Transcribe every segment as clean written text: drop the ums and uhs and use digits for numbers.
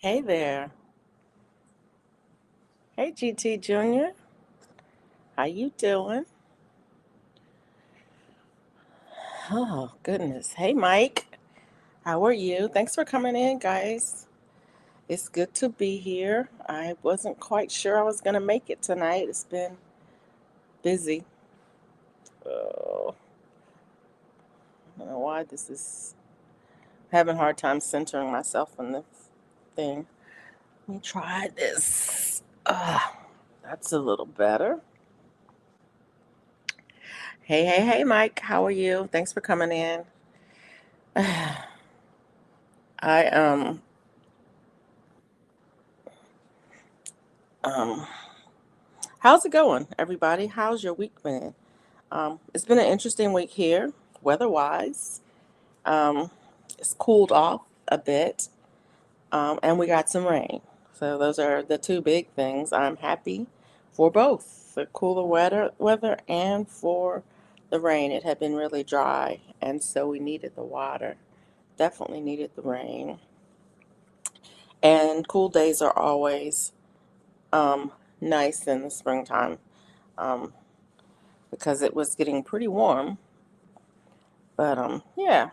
Hey there. Hey GT Junior. How you doing? Oh, goodness. Hey Mike. How are you? Thanks for coming in, guys. It's good to be here. I wasn't quite sure I was going to make it tonight. It's been busy. Oh, I don't know why this is having a hard time centering myself in the thing. Let me try this. That's a little better. Hey, Mike. How are you? Thanks for coming in. I um how's it going, everybody? How's your week been? It's been an interesting week here, weather-wise. Um, it's cooled off a bit, and we got some rain. So those are the two big things. I'm happy for both the cooler weather and for the rain. It had been really dry, and so we needed the water. Definitely needed the rain. And cool days are always um, nice in the springtime. Um, because it was getting pretty warm. But yeah,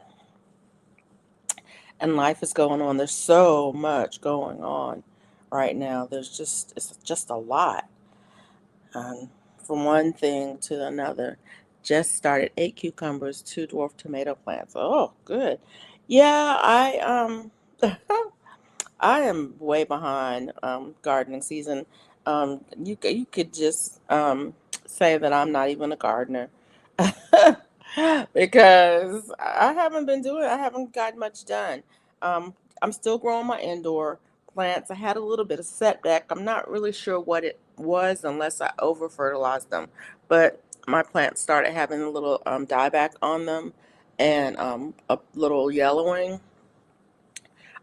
and life is going on. There's so much going on right now. It's just a lot. From one thing to another. Just started 8 cucumbers, 2 dwarf tomato plants. Oh, good. Yeah, I am way behind gardening season. You could just say that I'm not even a gardener because I haven't gotten much done. I'm still growing my indoor plants. I had a little bit of setback. I'm not really sure what it was unless I over fertilized them, but my plants started having a little dieback on them and a little yellowing.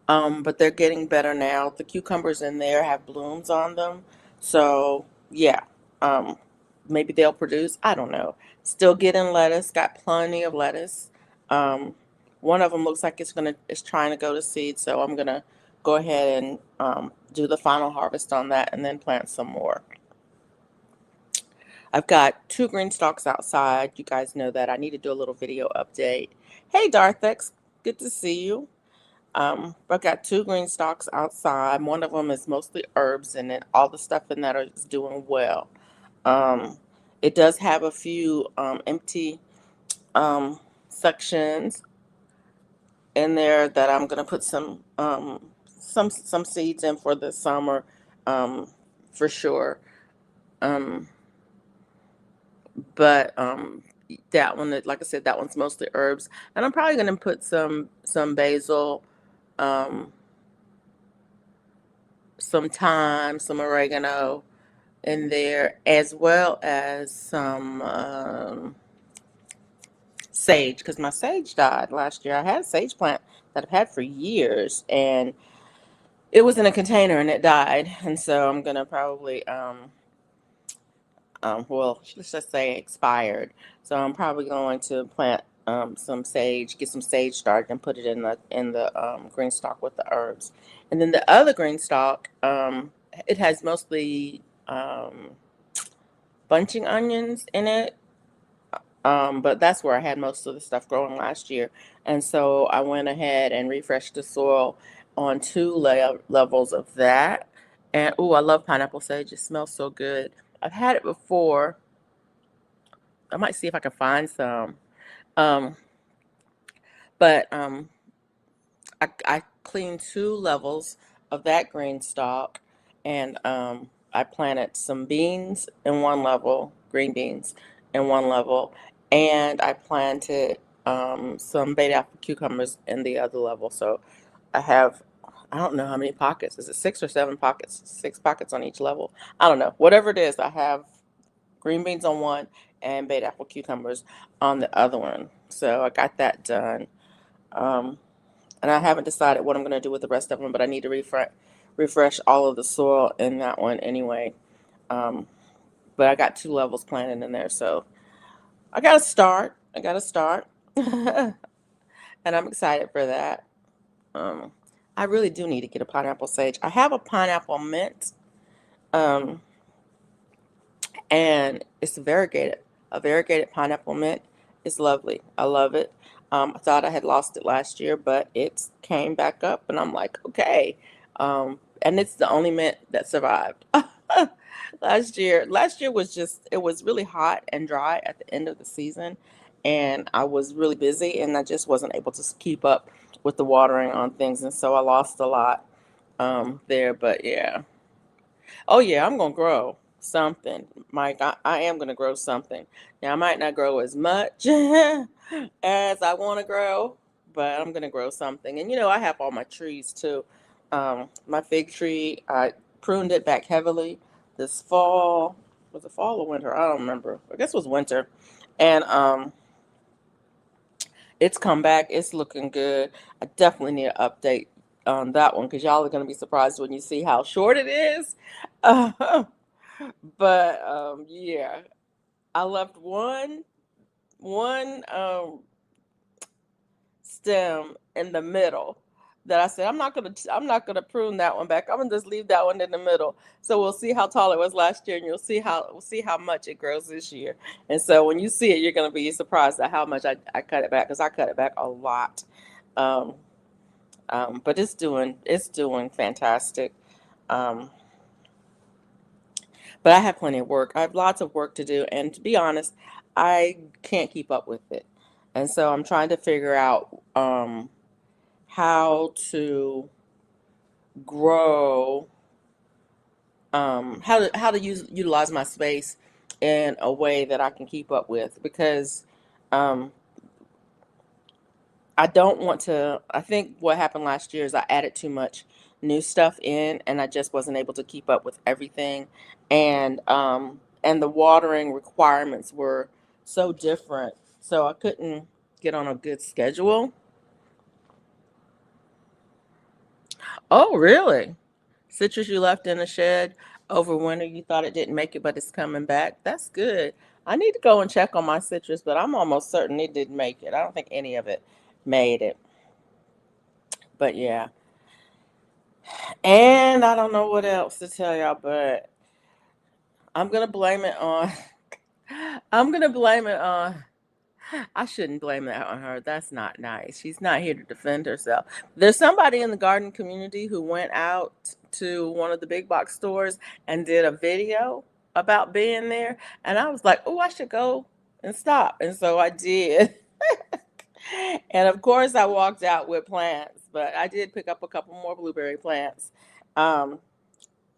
But they're getting better now. The cucumbers in there have blooms on them. So, yeah, um, maybe they'll produce. I don't know. Still getting lettuce, got plenty of lettuce. Um, one of them looks like it's trying to go to seed, so I'm gonna go ahead and do the final harvest on that and then plant some more. I've got 2 green stalks outside. You guys know that. I need to do a little video update. Hey, Darthex, good to see you. I've got 2 green stalks outside. One of them is mostly herbs, and then all the stuff in that is doing well. Um, it does have a few empty um, sections in there that I'm gonna put some seeds in for the summer, um, for sure. Um, but that one, like I said, that one's mostly herbs, and I'm probably gonna put some basil. Um, some thyme, some oregano in there, as well as some sage, because my sage died last year. I had a sage plant that I've had for years, and it was in a container and it died. And so I'm gonna probably, well, let's just say expired. So I'm probably going to plant some sage, get some sage started, and put it in the green stalk with the herbs. And then the other green stalk, it has mostly um, bunching onions in it. But that's where I had most of the stuff growing last year. And so I went ahead and refreshed the soil on levels of that. And oh, I love pineapple sage. It smells so good. I've had it before. I might see if I can find some. Um, but I cleaned 2 levels of that green stalk, and I planted some beans in one level, green beans in one level, and I planted some beta apple cucumbers in the other level. So I have, I don't know how many pockets. Is it 6 or 7 pockets? 6 pockets on each level. I don't know. Whatever it is, I have green beans on one and beta apple cucumbers on the other one. So I got that done. Um, and I haven't decided what I'm going to do with the rest of them, but I need to refresh all of the soil in that one anyway. Um, but I got 2 levels planted in there, so I got to start. And I'm excited for that. Um, I really do need to get a pineapple sage. I have a pineapple mint, um, and it's variegated. A variegated pineapple mint is lovely. I love it. I thought I had lost it last year, but it came back up, and I'm like, okay. And it's the only mint that survived. Last year was just, it was really hot and dry at the end of the season, and I was really busy, and I just wasn't able to keep up with the watering on things, and so I lost a lot there. But yeah. Oh yeah, I'm gonna grow something, Mike. I am gonna grow something. Now I might not grow as much as I want to grow, but I'm gonna grow something. And I have all my trees too. My fig tree, I pruned it back heavily this fall. Was it fall or winter? I don't remember. I guess it was winter. And it's come back. It's looking good. I definitely need an update on that one because y'all are gonna be surprised when you see how short it is. But yeah, I left one stem in the middle that I said I'm not gonna prune that one back. I'm gonna just leave that one in the middle. So we'll see how tall it was last year, and we'll see how much it grows this year. And so when you see it, you're gonna be surprised at how much I cut it back because I cut it back a lot. Um, but it's doing fantastic. Um, but I have plenty of work. I have lots of work to do, and to be honest, I can't keep up with it. And so I'm trying to figure out how to grow, how to utilize my space in a way that I can keep up with because um, I don't want to. I think what happened last year is I added too much new stuff in, and I just wasn't able to keep up with everything. And the watering requirements were so different, so I couldn't get on a good schedule. Oh, really? Citrus you left in the shed over winter. You thought it didn't make it, but it's coming back. That's good. I need to go and check on my citrus, but I'm almost certain it didn't make it. I don't think any of it made it. But yeah. And I don't know what else to tell y'all, but I'm gonna blame it on I'm gonna blame it on I shouldn't blame that on her. That's not nice. She's not here to defend herself. There's somebody in the garden community who went out to one of the big box stores and did a video about being there. And I was like, oh, I should go and stop. And so I did. And of course, I walked out with plants, but I did pick up a couple more blueberry plants. Um,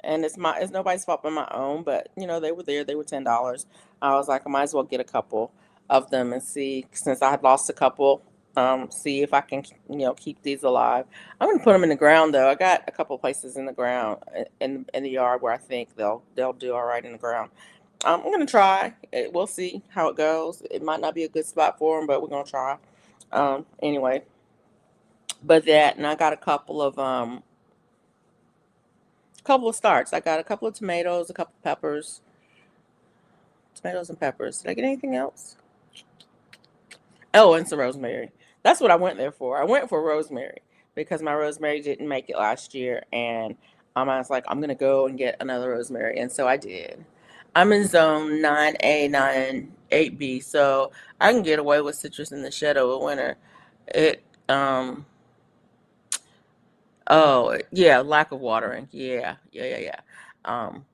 and it's nobody's fault but my own, but they were there. They were $10. I was like, I might as well get a couple of them and see, since I had lost a couple, see if I can keep these alive. I'm gonna put them in the ground though. I got a couple places in the ground in the yard where I think they'll do all right in the ground. I'm gonna try. We'll see how it goes. It might not be a good spot for them, but we're gonna try. Anyway, but that, and I got a couple of starts. I got a couple of tomatoes, a couple of peppers, tomatoes and peppers. Did I get anything else? Oh, and some rosemary. That's what I went there for. I went for rosemary because my rosemary didn't make it last year, and I was like, I'm gonna go and get another rosemary, and so I did. I'm in zone 9A, 9-8B, so I can get away with citrus in the shed over winter. It Oh, yeah, lack of watering. Yeah, yeah, yeah, yeah. Um,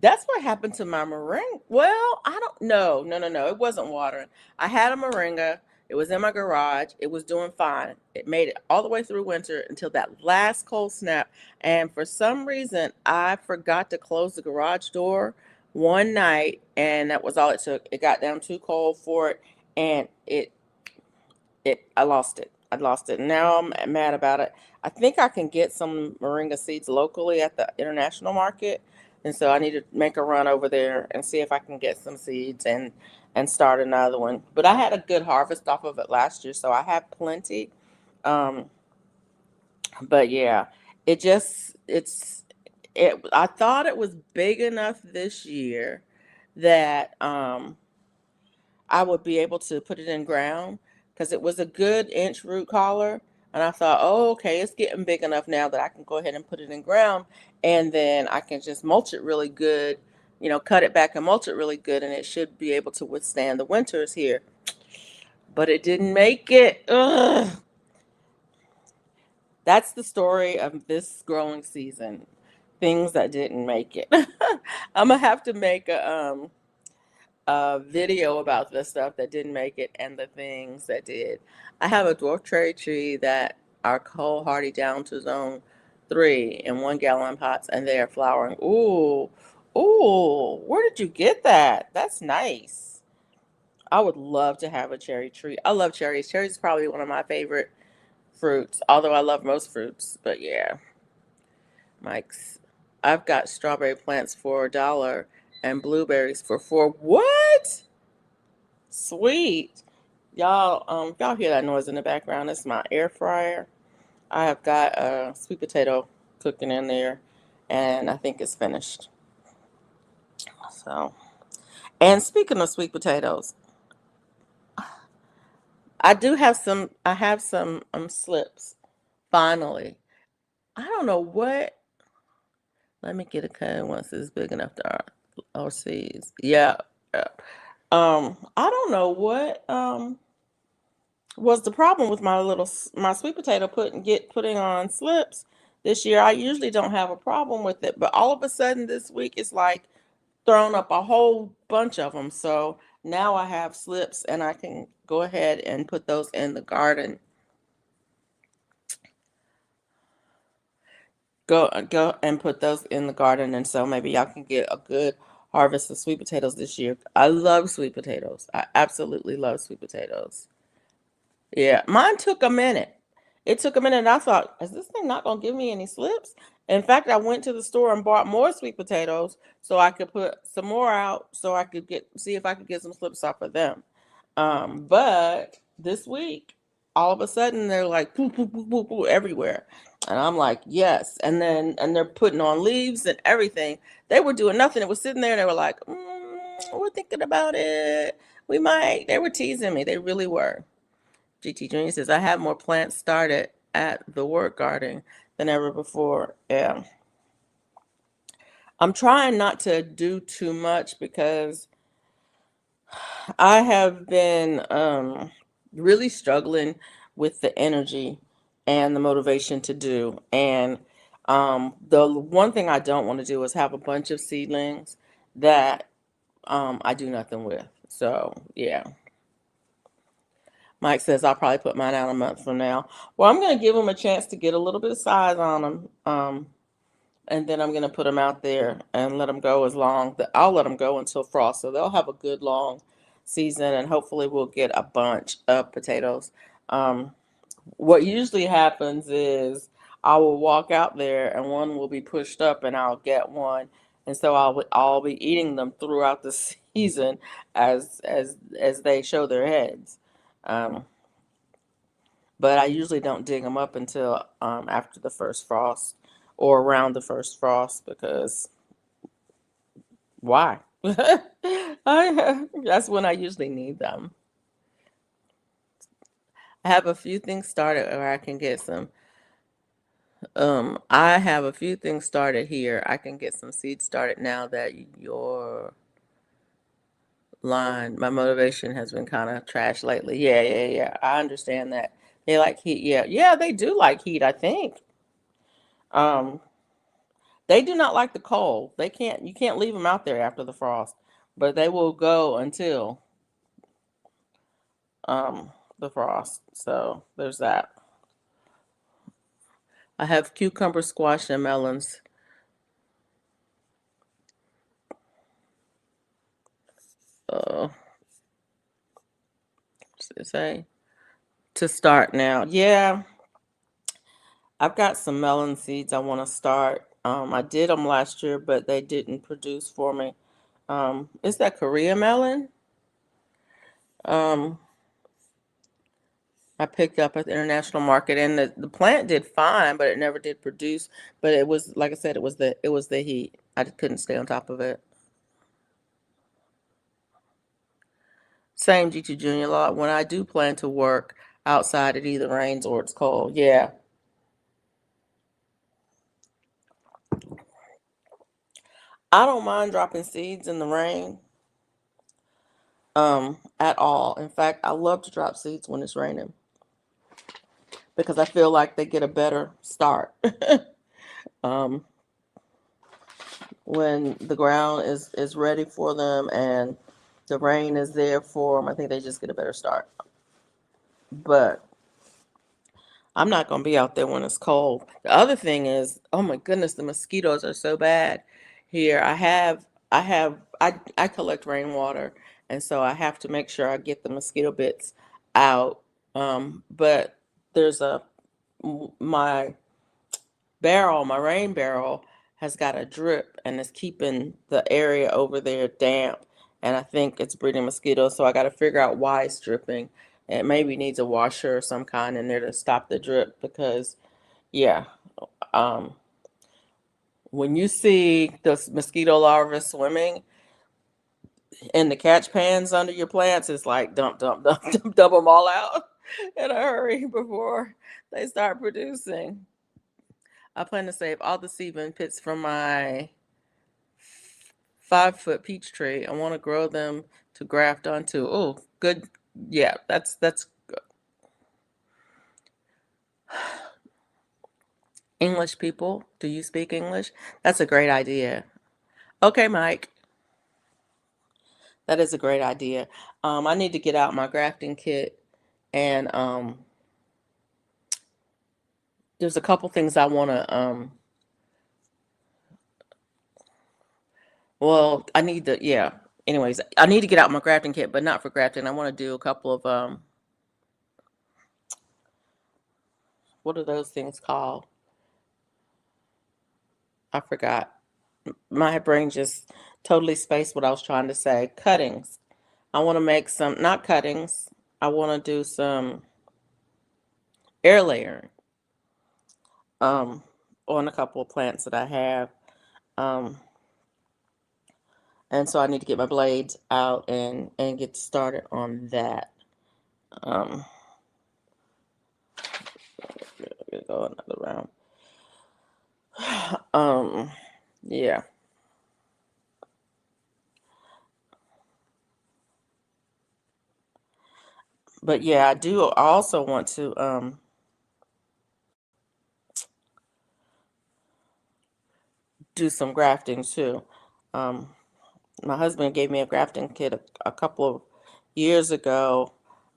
that's what happened to my moringa. Well, I don't know. No, no, no. It wasn't watering. I had a moringa. It was in my garage. It was doing fine. It made it all the way through winter until that last cold snap. And for some reason, I forgot to close the garage door one night, and that was all it took. It got down too cold for it, and I lost it. I lost it. Now I'm mad about it. I think I can get some moringa seeds locally at the international market, and so I need to make a run over there and see if I can get some seeds and start another one. But I had a good harvest off of it last year, so I have plenty. Um, but yeah, it. I thought it was big enough this year that I would be able to put it in ground because it was a good inch root collar, And I thought, oh, okay, it's getting big enough now that I can go ahead and put it in ground, and then I can just mulch it really good, cut it back and mulch it really good, and it should be able to withstand the winters here. But it didn't make it. Ugh. That's the story of this growing season. Things that didn't make it. I'm gonna have to make a video about the stuff that didn't make it and the things that did. I have a dwarf cherry tree that are cold hardy down to zone 3 in 1 gallon pots, and they are flowering. Ooh, ooh, where did you get that? That's nice. I would love to have a cherry tree. I love cherries. Cherries is probably one of my favorite fruits, although I love most fruits. But yeah, Mike's. I've got strawberry plants for $1 and blueberries for 4. What? Sweet. Y'all hear that noise in the background? It's my air fryer. I have got a sweet potato cooking in there, and I think it's finished. So, and speaking of sweet potatoes, I have some slips finally. I don't know what. Let me get a cut once it's big enough to overseas. Yeah. Yeah. I don't know what was the problem with my sweet potato putting on slips this year. I usually don't have a problem with it, but all of a sudden this week it's like thrown up a whole bunch of them. So now I have slips, and I can go ahead and put those in the garden. Go and put those in the garden, and so maybe y'all can get a good harvest of sweet potatoes this year. I love sweet potatoes. I absolutely love sweet potatoes. Yeah, mine took a minute. It took a minute, and I thought, is this thing not gonna give me any slips? In fact, I went to the store and bought more sweet potatoes so I could put some more out so I could see if I could get some slips off of them. But this week, all of a sudden they're like poo poo poo poo poo everywhere. And I'm like, yes. And they're putting on leaves and everything. They were doing nothing. It was sitting there and they were like, we're thinking about it. We might. They were teasing me. They really were. GT Junior says, I have more plants started at the work garden than ever before. Yeah. I'm trying not to do too much because I have been really struggling with the energy and the motivation to do. And the one thing I don't want to do is have a bunch of seedlings that I do nothing with. So, yeah. Mike says I'll probably put mine out a month from now. Well, I'm going to give them a chance to get a little bit of size on them. And then I'm going to put them out there and let them go I'll let them go until frost. So they'll have a good long season, and hopefully we'll get a bunch of potatoes. Um, what usually happens is I will walk out there and one will be pushed up and I'll get one. And so I'll be eating them throughout the season as they show their heads. Um, but I usually don't dig them up until after the first frost or around the first frost because why? That's when I usually need them. I have a few things started where I can get some. I have a few things started here. I can get some seeds started now that your my motivation has been kind of trash lately. Yeah, yeah, yeah. I understand that. They like heat. Yeah, yeah, they do like heat, I think. Um, they do not like the cold. You can't leave them out there after the frost, but they will go until the frost. So there's that. I have cucumber, squash, and melons. Uh, what's it say? To start now. Yeah, I've got some melon seeds I want to start. I did them last year, but they didn't produce for me. Is that Korea melon? Um, I picked up at the international market, and the plant did fine, but it never did produce. But it was, like I said, it was the heat. I just couldn't stay on top of it. Same GT Junior Law. When I do plan to work, outside. It either rains or it's cold. Yeah. I don't mind dropping seeds in the rain at all. In fact, I love to drop seeds when it's raining because I feel like they get a better start. um, when the ground is ready for them and the rain is there for them, I think they just get a better start. But I'm not going to be out there when it's cold. The other thing is, oh my goodness, the mosquitoes are so bad here. I collect rainwater, and so I have to make sure I get the mosquito bits out. But there's my barrel, my rain barrel has got a drip and it's keeping the area over there damp. And I think it's breeding mosquitoes. So I got to figure out why it's dripping. It maybe needs a washer or some kind in there to stop the drip because, yeah, um, when you see those mosquito larvae swimming in the catch pans under your plants, it's like dump, dump, dump, dump, dump them all out in a hurry before they start producing. I plan to save all the seedling pits from my 5 foot peach tree. I want to grow them to graft onto. Oh, good. Yeah, that's good. English people. Do you speak English? That's a great idea. Okay, Mike. That is a great idea. I need to get out my grafting kit and there's a couple things I want to well, I need to yeah. Anyways, I need to get out my grafting kit, but not for grafting. I want to do a couple of what are those things called? I forgot. My brain just totally spaced what I was trying to say. Cuttings. I want to make some, not cuttings. I want to do some air layering um, on a couple of plants that I have. Um, and so I need to get my blades out and get started on that. Um, go another round. Yeah. But yeah, I do also want to do some grafting too. Um, my husband gave me a grafting kit a couple of years ago,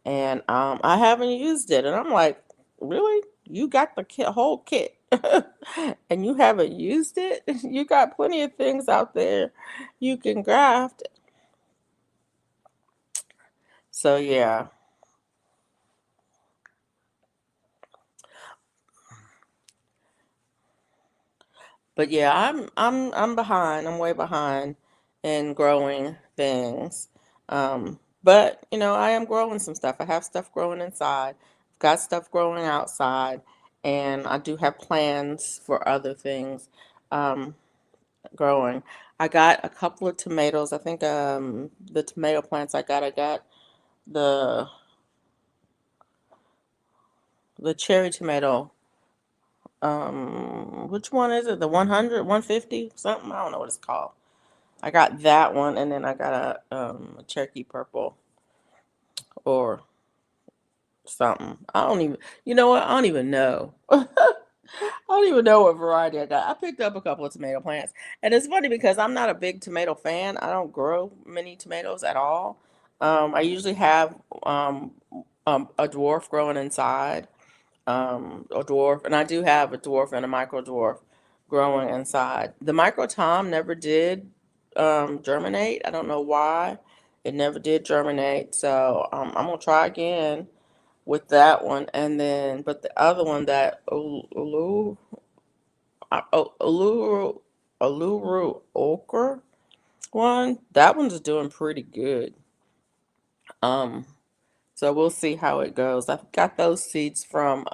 and I haven't used it. And I'm like, really? You got the whole kit, and you haven't used it? You got plenty of things out there you can graft. So yeah, but yeah, I'm behind. I'm way behind in growing things. But I am growing some stuff. I have stuff growing inside. I've got stuff growing outside, and I do have plans for other things um, growing. I got a couple of tomatoes. I think the tomato plants I got the the cherry tomato. Which one is it? The 100, 150, something? I don't know what it's called. I got that one, and then I got a Cherokee Purple or something. I don't even, you know what? I don't even know. I don't even know what variety I got. I picked up a couple of tomato plants, and it's funny because I'm not a big tomato fan. I don't grow many tomatoes at all. I usually have a dwarf growing inside, a dwarf, and I do have a dwarf and a micro dwarf growing inside. The micro tom never did germinate. I don't know why. It never did germinate. So I'm gonna try again with that one, and then but the other one that Uluru ochre one, that one's doing pretty good. Um, so we'll see how it goes. I've got those seeds from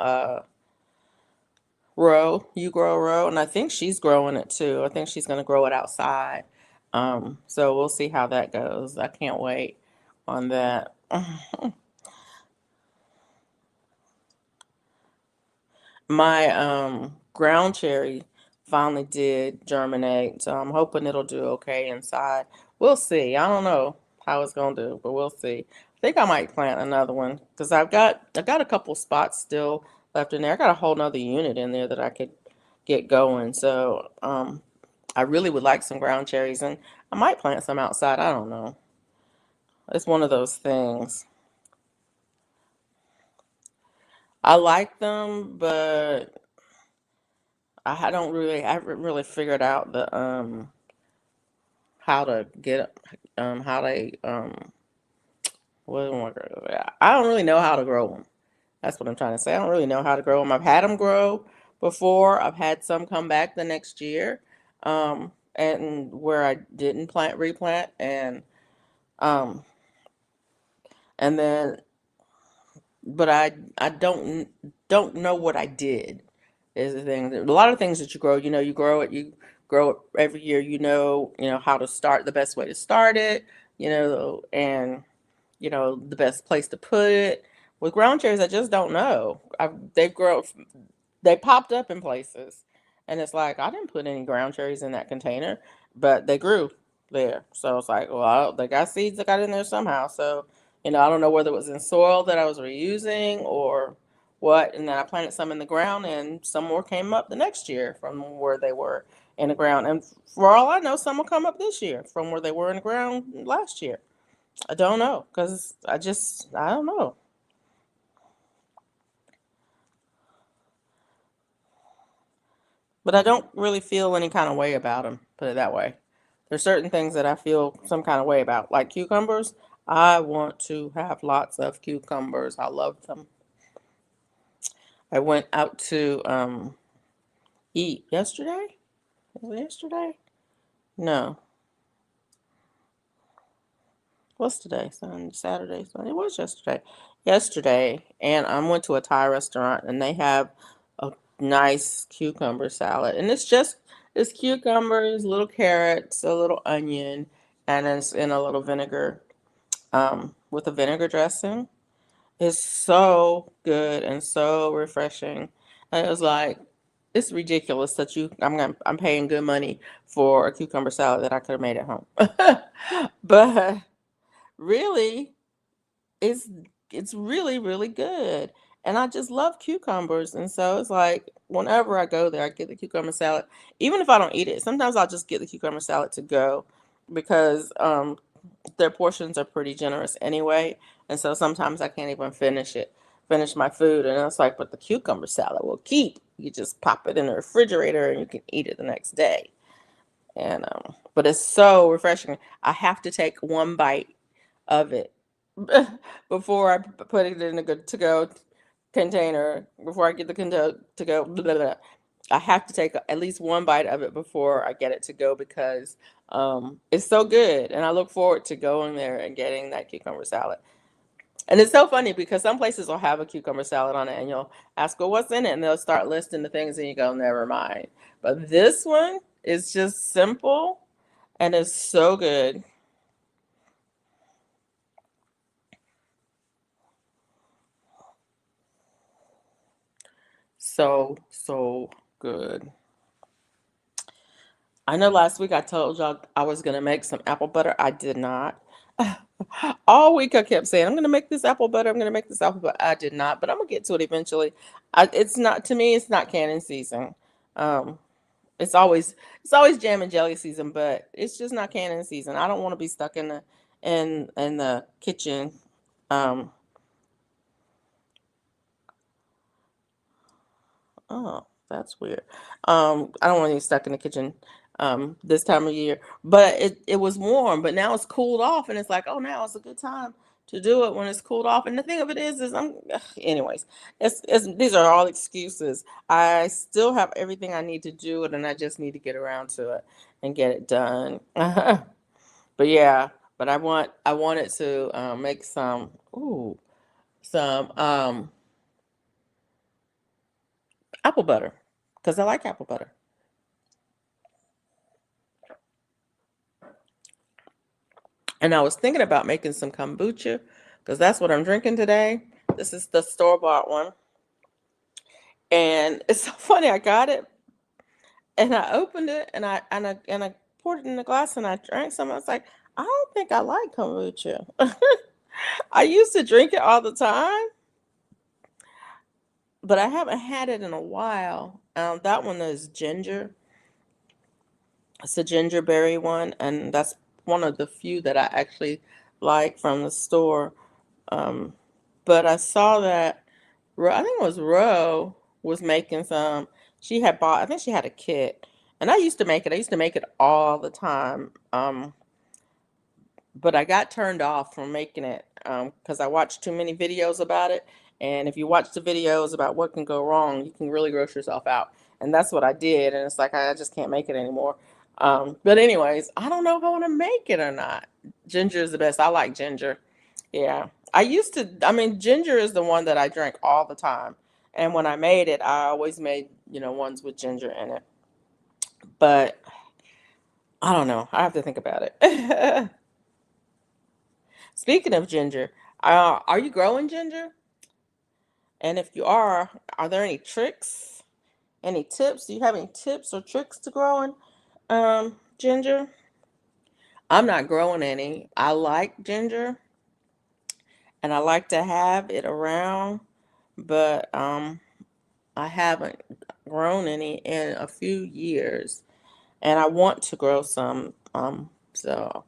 You Grow Row, and I think she's growing it too. I think she's gonna grow it outside. So we'll see how that goes. I can't wait on that. My ground cherry finally did germinate, so I'm hoping it'll do okay inside. We'll see. I don't know how it's gonna do, but we'll see. I think I might plant another one because I got a couple spots still left in there. I got a whole nother unit in there that I could get going. So I really would like some ground cherries, and I might plant some outside. I don't know. It's one of those things. I like them, but I haven't really figured out the how to get how they what am I don't really know how to grow them. That's what I'm trying to say. I don't really know how to grow them. I've had them grow before. I've had some come back the next year, and where I didn't replant, um, and then but I don't know what I did is the thing. A lot of things that you grow, you grow it every year. You know how to start the best way to start it. And the best place to put it. With ground cherries, I just don't know. They popped up in places, and it's like I didn't put any ground cherries in that container, but they grew there. So it's like, well, they got seeds that got in there somehow. So I don't know whether it was in soil that I was reusing or what. And then I planted some in the ground, and some more came up the next year from where they were in the ground. And for all I know, some will come up this year from where they were in the ground last year. I don't know because I don't know. But I don't really feel any kind of way about them, put it that way. There's certain things that I feel some kind of way about, like cucumbers. I want to have lots of cucumbers. I love them. I went out to eat yesterday. Was it yesterday? No. What's today? Sunday, Saturday, Sunday. It was yesterday. Yesterday, and I went to a Thai restaurant, and they have a nice cucumber salad, and it's cucumbers, little carrots, a little onion, and it's in a little vinegar, with a vinegar dressing. It's so good and so refreshing. And it was like it's ridiculous that I'm paying good money for a cucumber salad that I could have made at home. But really, it's it's really, really good. And I just love cucumbers. And so it's like whenever I go there, I get the cucumber salad. Even if I don't eat it, sometimes I'll just get the cucumber salad to go because their portions are pretty generous anyway. And so sometimes I can't even finish my food. And it's like, but the cucumber salad will keep. You just pop it in the refrigerator and you can eat it the next day. And but it's so refreshing. I have to take one bite of it before I put it in a good to go container. Before I get the to go, blah, blah, blah. I have to take at least one bite of it before I get it to go because it's so good, and I look forward to going there and getting that cucumber salad. And it's so funny because some places will have a cucumber salad on it, and you'll ask, "Well, what's in it?" And they'll start listing the things, and you go, "Never mind." But this one is just simple, and it's so good. So good. I know last week I told y'all I was gonna make some apple butter. I did not. All week I kept saying I'm gonna make this apple butter. I'm gonna make this apple butter. I did not, but I'm gonna get to it eventually. It's not to me. It's not canning season. Um, it's always jam and jelly season, but it's just not canning season. I don't want to be stuck in the kitchen. Um, Oh, that's weird. I don't want to be stuck in the kitchen this time of year. But it was warm, but now it's cooled off and it's like, oh, now it's a good time to do it when it's cooled off. And the thing of it is anyways, it's these are all excuses. I still have everything I need to do it and I just need to get around to it and get it done. But yeah, but I wanted to make some apple butter because I like apple butter. And I was thinking about making some kombucha because that's what I'm drinking today. This is the store-bought one. And it's so funny. I got it and I opened it and I poured it in the glass and I drank some. I was like, I don't think I like kombucha. I used to drink it all the time, but I haven't had it in a while. That one is ginger. It's a gingerberry one, and that's one of the few that I actually like from the store. Um, but I saw that I think it was Ro was making some. She had bought, I think she had a kit, and I used to make it. I used to make it all the time. But I got turned off from making it because I watched too many videos about it. And if you watch the videos about what can go wrong, you can really gross yourself out. And that's what I did. And it's like I just can't make it anymore. But anyways, I don't know if I want to make it or not. Ginger is the best. I like ginger. Yeah. I used to, I mean, ginger is the one that I drank all the time. And when I made it, I always made, ones with ginger in it. But I don't know. I have to think about it. Speaking of ginger, are you growing ginger? And if you are there any tricks, any tips? Do you have any tips or tricks to growing ginger? I'm not growing any. I like ginger and I like to have it around, but I haven't grown any in a few years, and I want to grow some. So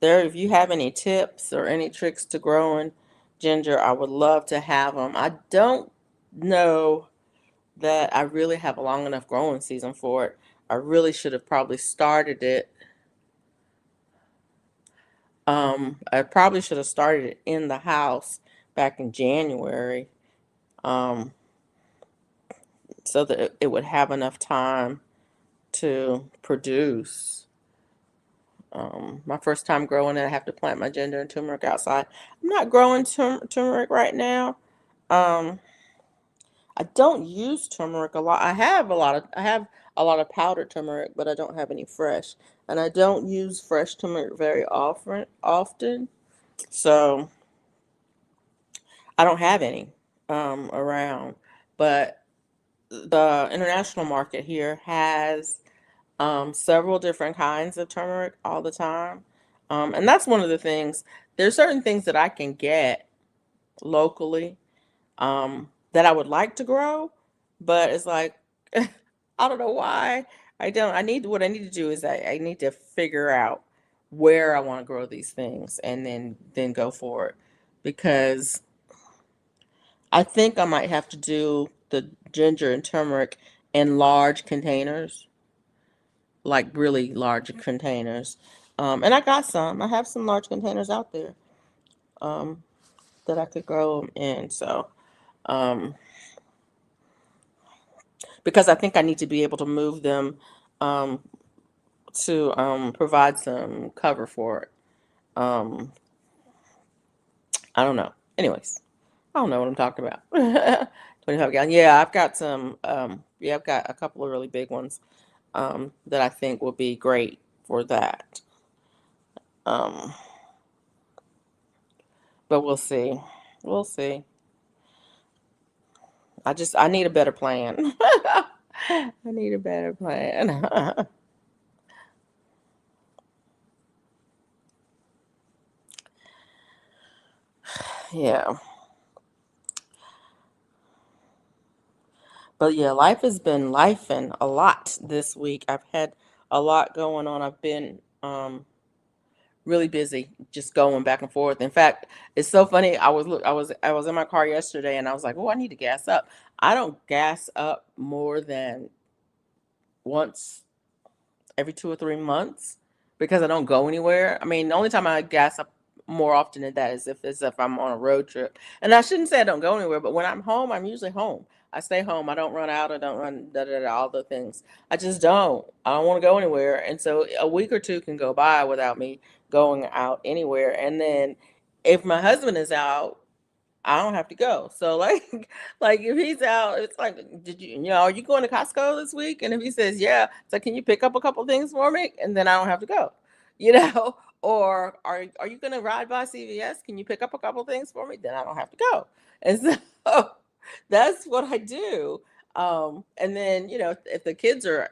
if you have any tips or any tricks to growing ginger, I would love to have them. I don't know that I really have a long enough growing season for it. I really should have probably started it. I probably should have started it in the house back in January, um, so that it would have enough time to produce. My first time growing it, I have to plant my ginger and turmeric outside. I'm not growing turmeric right now. Um, I don't use turmeric a lot. I have a lot of powdered turmeric, but I don't have any fresh. And I don't use fresh turmeric very often. So I don't have any around. But the international market here has several different kinds of turmeric all the time. And that's one of the things. There's certain things that I can get locally that I would like to grow, but it's like I don't know why I don't. What I need to do is I need to figure out where I want to grow these things and then go for it because I think I might have to do the ginger and turmeric in large containers, like really large containers. And I got some. I have some large containers out there um, that I could grow them in. So. Um, because I think I need to be able to move them um, to provide some cover for it. Um, I don't know. Anyways, I don't know what I'm talking about. 25 gallon. Yeah, I've got some. Yeah, I've got a couple of really big ones that I think will be great for that. Um, but we'll see. We'll see. I need a better plan. I need a better plan. Yeah. But yeah, life has been lifing a lot this week. I've had a lot going on. I've been really busy, just going back and forth. In fact, it's so funny. I was in my car yesterday, and I was like, "Oh, I need to gas up." I don't gas up more than once every 2 or 3 months because I don't go anywhere. I mean, the only time I gas up more often than that is if I'm on a road trip. And I shouldn't say I don't go anywhere, but when I'm home, I'm usually home. I stay home. I don't run out. I don't run all the things. I just don't. I don't want to go anywhere. And so a week or two can go by without me going out anywhere. And then if my husband is out, I don't have to go. So like like if he's out, it's like, are you going to Costco this week? And if he says, yeah, it's like, can you pick up a couple things for me? And then I don't have to go, you know? Or are you gonna ride by CVS? Can you pick up a couple things for me? Then I don't have to go. And so That's what I do. And then, if the kids are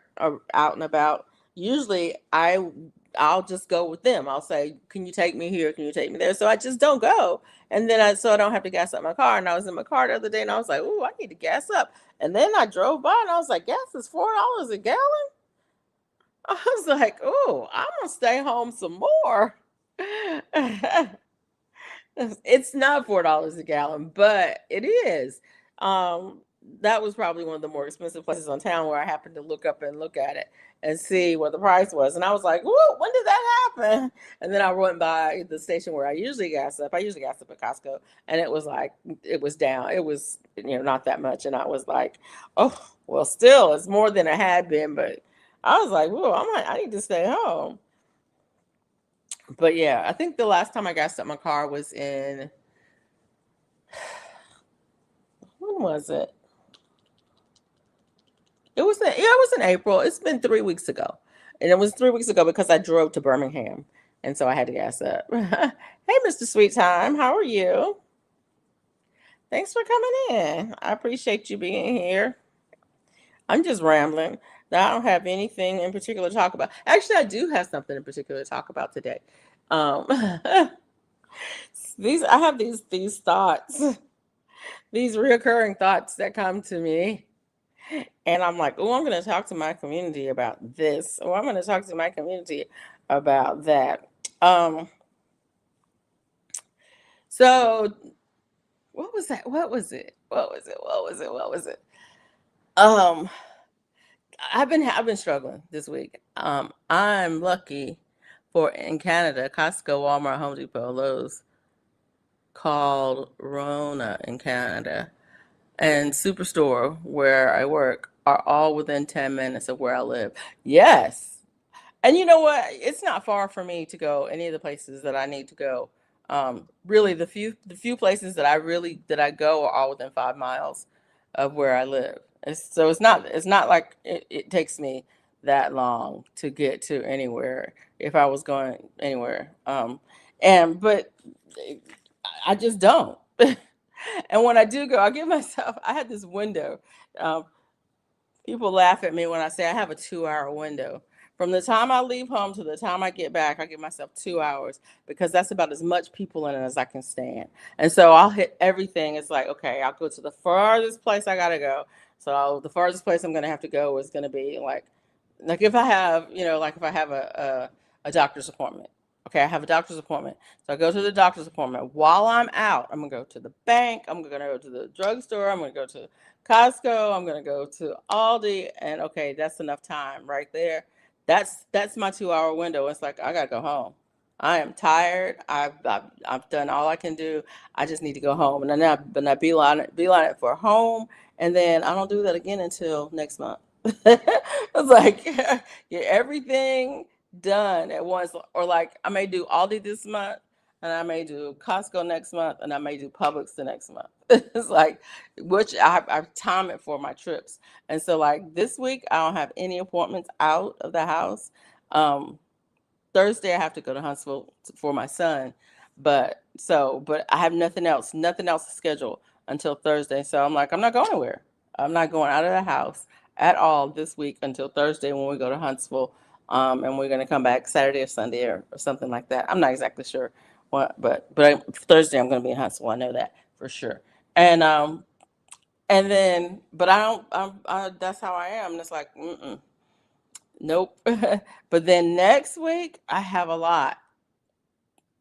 out and about, usually I'll just go with them. I'll say, "Can you take me here? Can you take me there?" So I just don't go. And then so I don't have to gas up my car. And I was in my car the other day and I was like, "Ooh, I need to gas up." And then I drove by and I was like, "Gas is $4 a gallon." I was like, "Oh, I'm gonna stay home some more." It's not $4 a gallon, but it is. Um, that was probably one of the more expensive places on town where I happened to look up and look at it and see what the price was. And I was like, "Whoa, when did that happen?" And then I went by the station where I usually gas up. I usually gas up at Costco, and it was like it was down. It was not that much, and I was like, "Oh, well, still, it's more than it had been." But I was like, "Whoa, I need to stay home." But yeah, I think the last time I gassed up my car was in, when was it? It was in April. It's been 3 weeks ago. And it was 3 weeks ago because I drove to Birmingham. And so I had to gas up. Hey, Mr. Sweet Time, how are you? Thanks for coming in. I appreciate you being here. I'm just rambling. I don't have anything in particular to talk about. Actually, I do have something in particular to talk about today. Um, I have these thoughts, these reoccurring thoughts that come to me. And I'm like, oh, I'm going to talk to my community about this. Or I'm going to talk to my community about that. Um, so what was that? What was it? What was it? What was it? What was it? Um, I've been struggling this week. I'm lucky for in Canada, Costco, Walmart, Home Depot, Lowe's, called Rona in Canada, and Superstore where I work are all within 10 minutes of where I live. Yes. And you know what? It's not far for me to go any of the places that I need to go. Really, the few places that I go are all within 5 miles of where I live. So it's not like it takes me that long to get to anywhere if I was going anywhere. And but I just don't. And when I do go, I give myself. I had this window. Um, People laugh at me when I say I have a 2-hour window. From the time I leave home to the time I get back, I give myself 2 hours because that's about as much people in it as I can stand. And so I'll hit everything. It's like, okay, I'll go to the farthest place I gotta go. So the farthest place I'm gonna have to go is gonna be like if I have, like if I have a doctor's appointment. Okay, I have a doctor's appointment. So I go to the doctor's appointment. While I'm out, I'm gonna go to the bank, I'm gonna go to the drugstore, I'm gonna go to Costco, I'm gonna go to Aldi, and okay, that's enough time right there. That's my 2 hour window. It's like I gotta go home. I am tired. I've done all I can do. I just need to go home, and then I beeline it for home, and then I don't do that again until next month. It's like get everything done at once, or like I may do Aldi this month, and I may do Costco next month, and I may do Publix the next month. It's like which I time it for my trips, and so like this week I don't have any appointments out of the house. Um, Thursday I have to go to Huntsville for my son, but I have nothing else scheduled until Thursday. So I'm like, I'm not going anywhere. I'm not going out of the house at all this week until Thursday when we go to Huntsville. And we're gonna come back Saturday or Sunday or something like that. I'm not exactly sure what, Thursday I'm gonna be in Huntsville. I know that for sure. And and then, but I don't. That's how I am. And it's like, mm-mm, nope. But then next week I have a lot.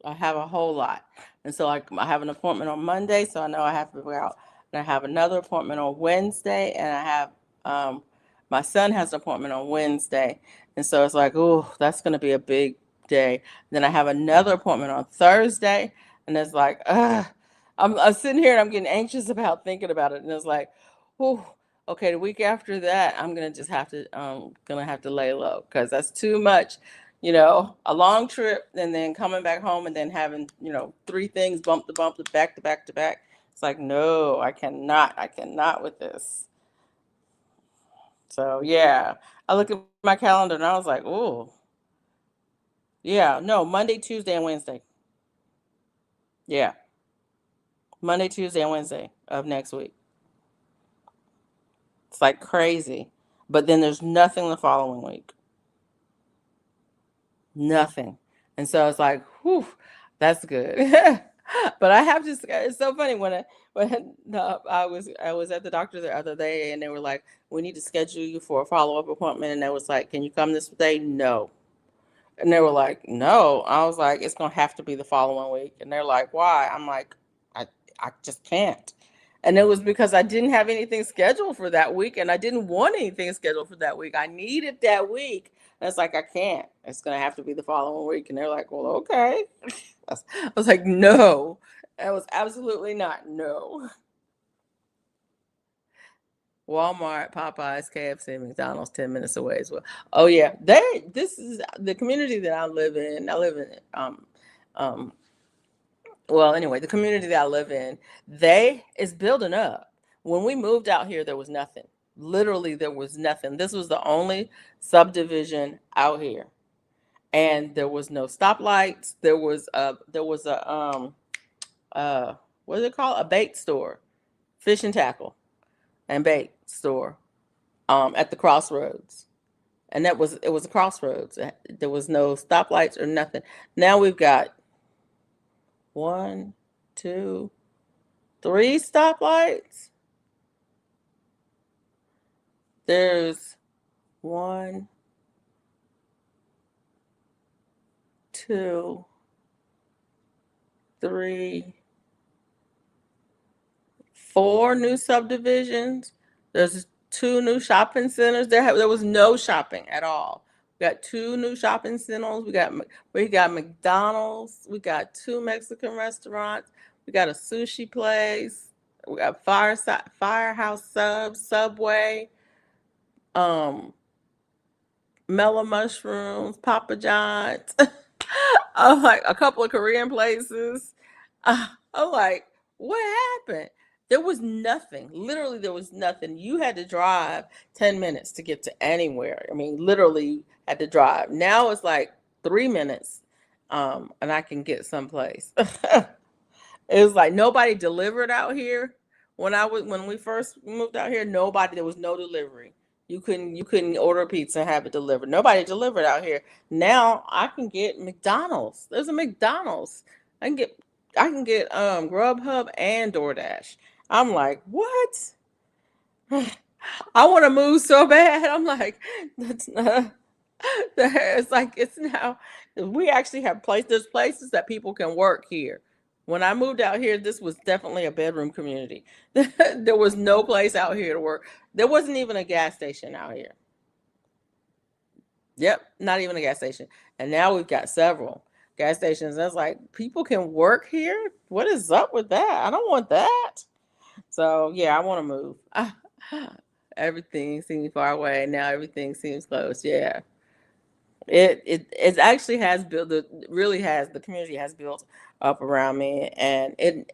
I have a whole lot. And so like I have an appointment on Monday, so I know I have to go out. And I have another appointment on Wednesday, and I have my son has an appointment on Wednesday. And so it's like, oh, that's gonna be a big day. Then I have another appointment on Thursday, and it's like, I'm sitting here and I'm getting anxious about thinking about it. And it's like, oh, okay, the week after that, I'm gonna have to lay low because that's too much, a long trip and then coming back home and then having, three things bump to bump to back to back to back. It's like, no, I cannot with this. So yeah, I look at my calendar and I was like, oh, yeah, no, Monday, Tuesday, and Wednesday. Yeah, Monday, Tuesday, and Wednesday of next week. It's like crazy. But then there's nothing the following week. Nothing. And so it's like, whew, that's good. But I have to, it's so funny when I was at the doctor the other day and they were like, we need to schedule you for a follow-up appointment. And I was like, can you come this day? No. And they were like, no. I was like, it's gonna have to be the following week. And they're like, why? I'm like, I I just can't. And it was because I didn't have anything scheduled for that week and I didn't want anything scheduled for that week. I needed that week. And it's like I can't. It's gonna have to be the following week. And they're like, well, okay. I was like, no. I was absolutely not. No. Walmart, Popeyes, KFC, McDonald's, 10 minutes away as well. Oh yeah, this is the community that I live in. I live in um well, anyway, the community that I live in, they is building up. When we moved out here, there was nothing. Literally, there was nothing. This was the only subdivision out here, and there was no stoplights. There was a what is it called? A bait store, fish and tackle and bait store at the crossroads. And it was a crossroads. There was no stoplights or nothing. Now we've got one, two, three stoplights. There's one, two, three, four new subdivisions. There's two new shopping centers. There was no shopping at all. We got two new shopping centers. We got McDonald's. We got two Mexican restaurants. We got a sushi place. We got Firehouse Subway, um, Mellow Mushrooms, Papa John's. I'm like a couple of Korean places. I'm like, what happened? There was nothing. Literally, there was nothing. You had to drive 10 minutes to get to anywhere. I mean, literally had to drive. Now it's like 3 minutes, and I can get someplace. It was like nobody delivered out here. When we first moved out here, nobody, there was no delivery. You couldn't order pizza and have it delivered. Nobody delivered out here. Now I can get McDonald's. There's a McDonald's. I can get I can get Grubhub and DoorDash. I'm like, what? I want to move so bad. I'm like, that's not. It's like it's now. We actually have there's places that people can work here. When I moved out here, this was definitely a bedroom community. There was no place out here to work. There wasn't even a gas station out here. Yep, not even a gas station. And now we've got several gas stations. That's like people can work here. What is up with that? I don't want that. So yeah, I want to move. Everything seems far away. Now everything seems close. Yeah. It actually has built the really has the community has built up around me and it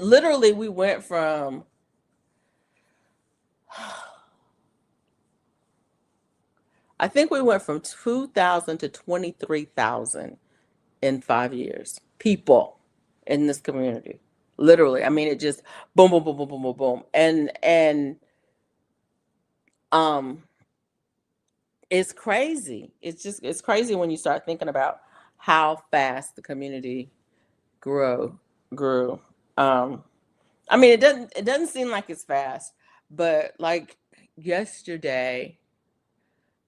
literally we went from I think we went from 2,000 to 23,000 in 5 years. People in this community. Literally. I mean it just boom boom boom boom boom boom boom. And um it's crazy. It's crazy when you start thinking about how fast the community grow grew. Um, I mean, it doesn't seem like it's fast, but like yesterday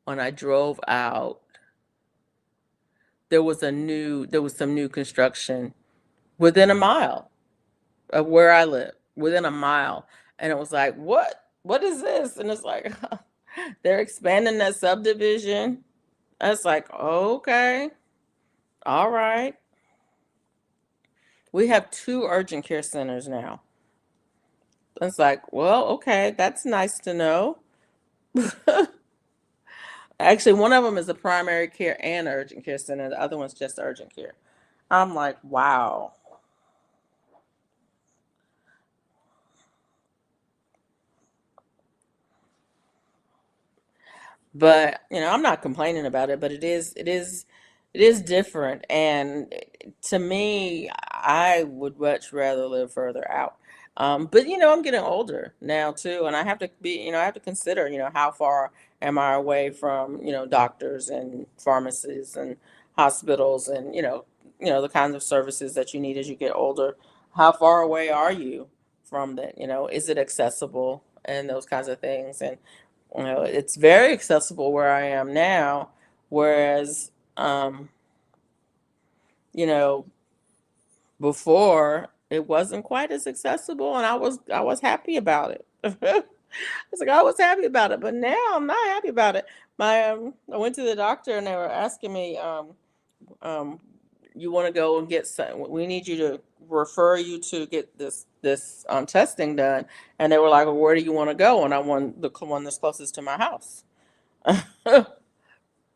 when I drove out, there was some new construction within a mile of where I live, within a mile, and it was like, what is this? And it's like they're expanding that subdivision. That's like, okay, all right. We have two urgent care centers now. It's like, well, okay, that's nice to know. Actually, one of them is a primary care and urgent care center. The other one's just urgent care. I'm like, wow. But, I'm not complaining about it, but it is different. And to me, I would much rather live further out. But I'm getting older now too, and I have to be, I have to consider, how far am I away from, doctors and pharmacies and hospitals and, the kinds of services that you need as you get older. How far away are you from that? Is it accessible and those kinds of things? And, it's very accessible where I am now, whereas, you know, before it wasn't quite as accessible, and I was happy about it. I was happy about it, but now I'm not happy about it. I went to the doctor and they were asking me, um, you want to go and get some, we need you to refer you to get this testing done, and they were like, well, where do you want to go? And I want the one that's closest to my house.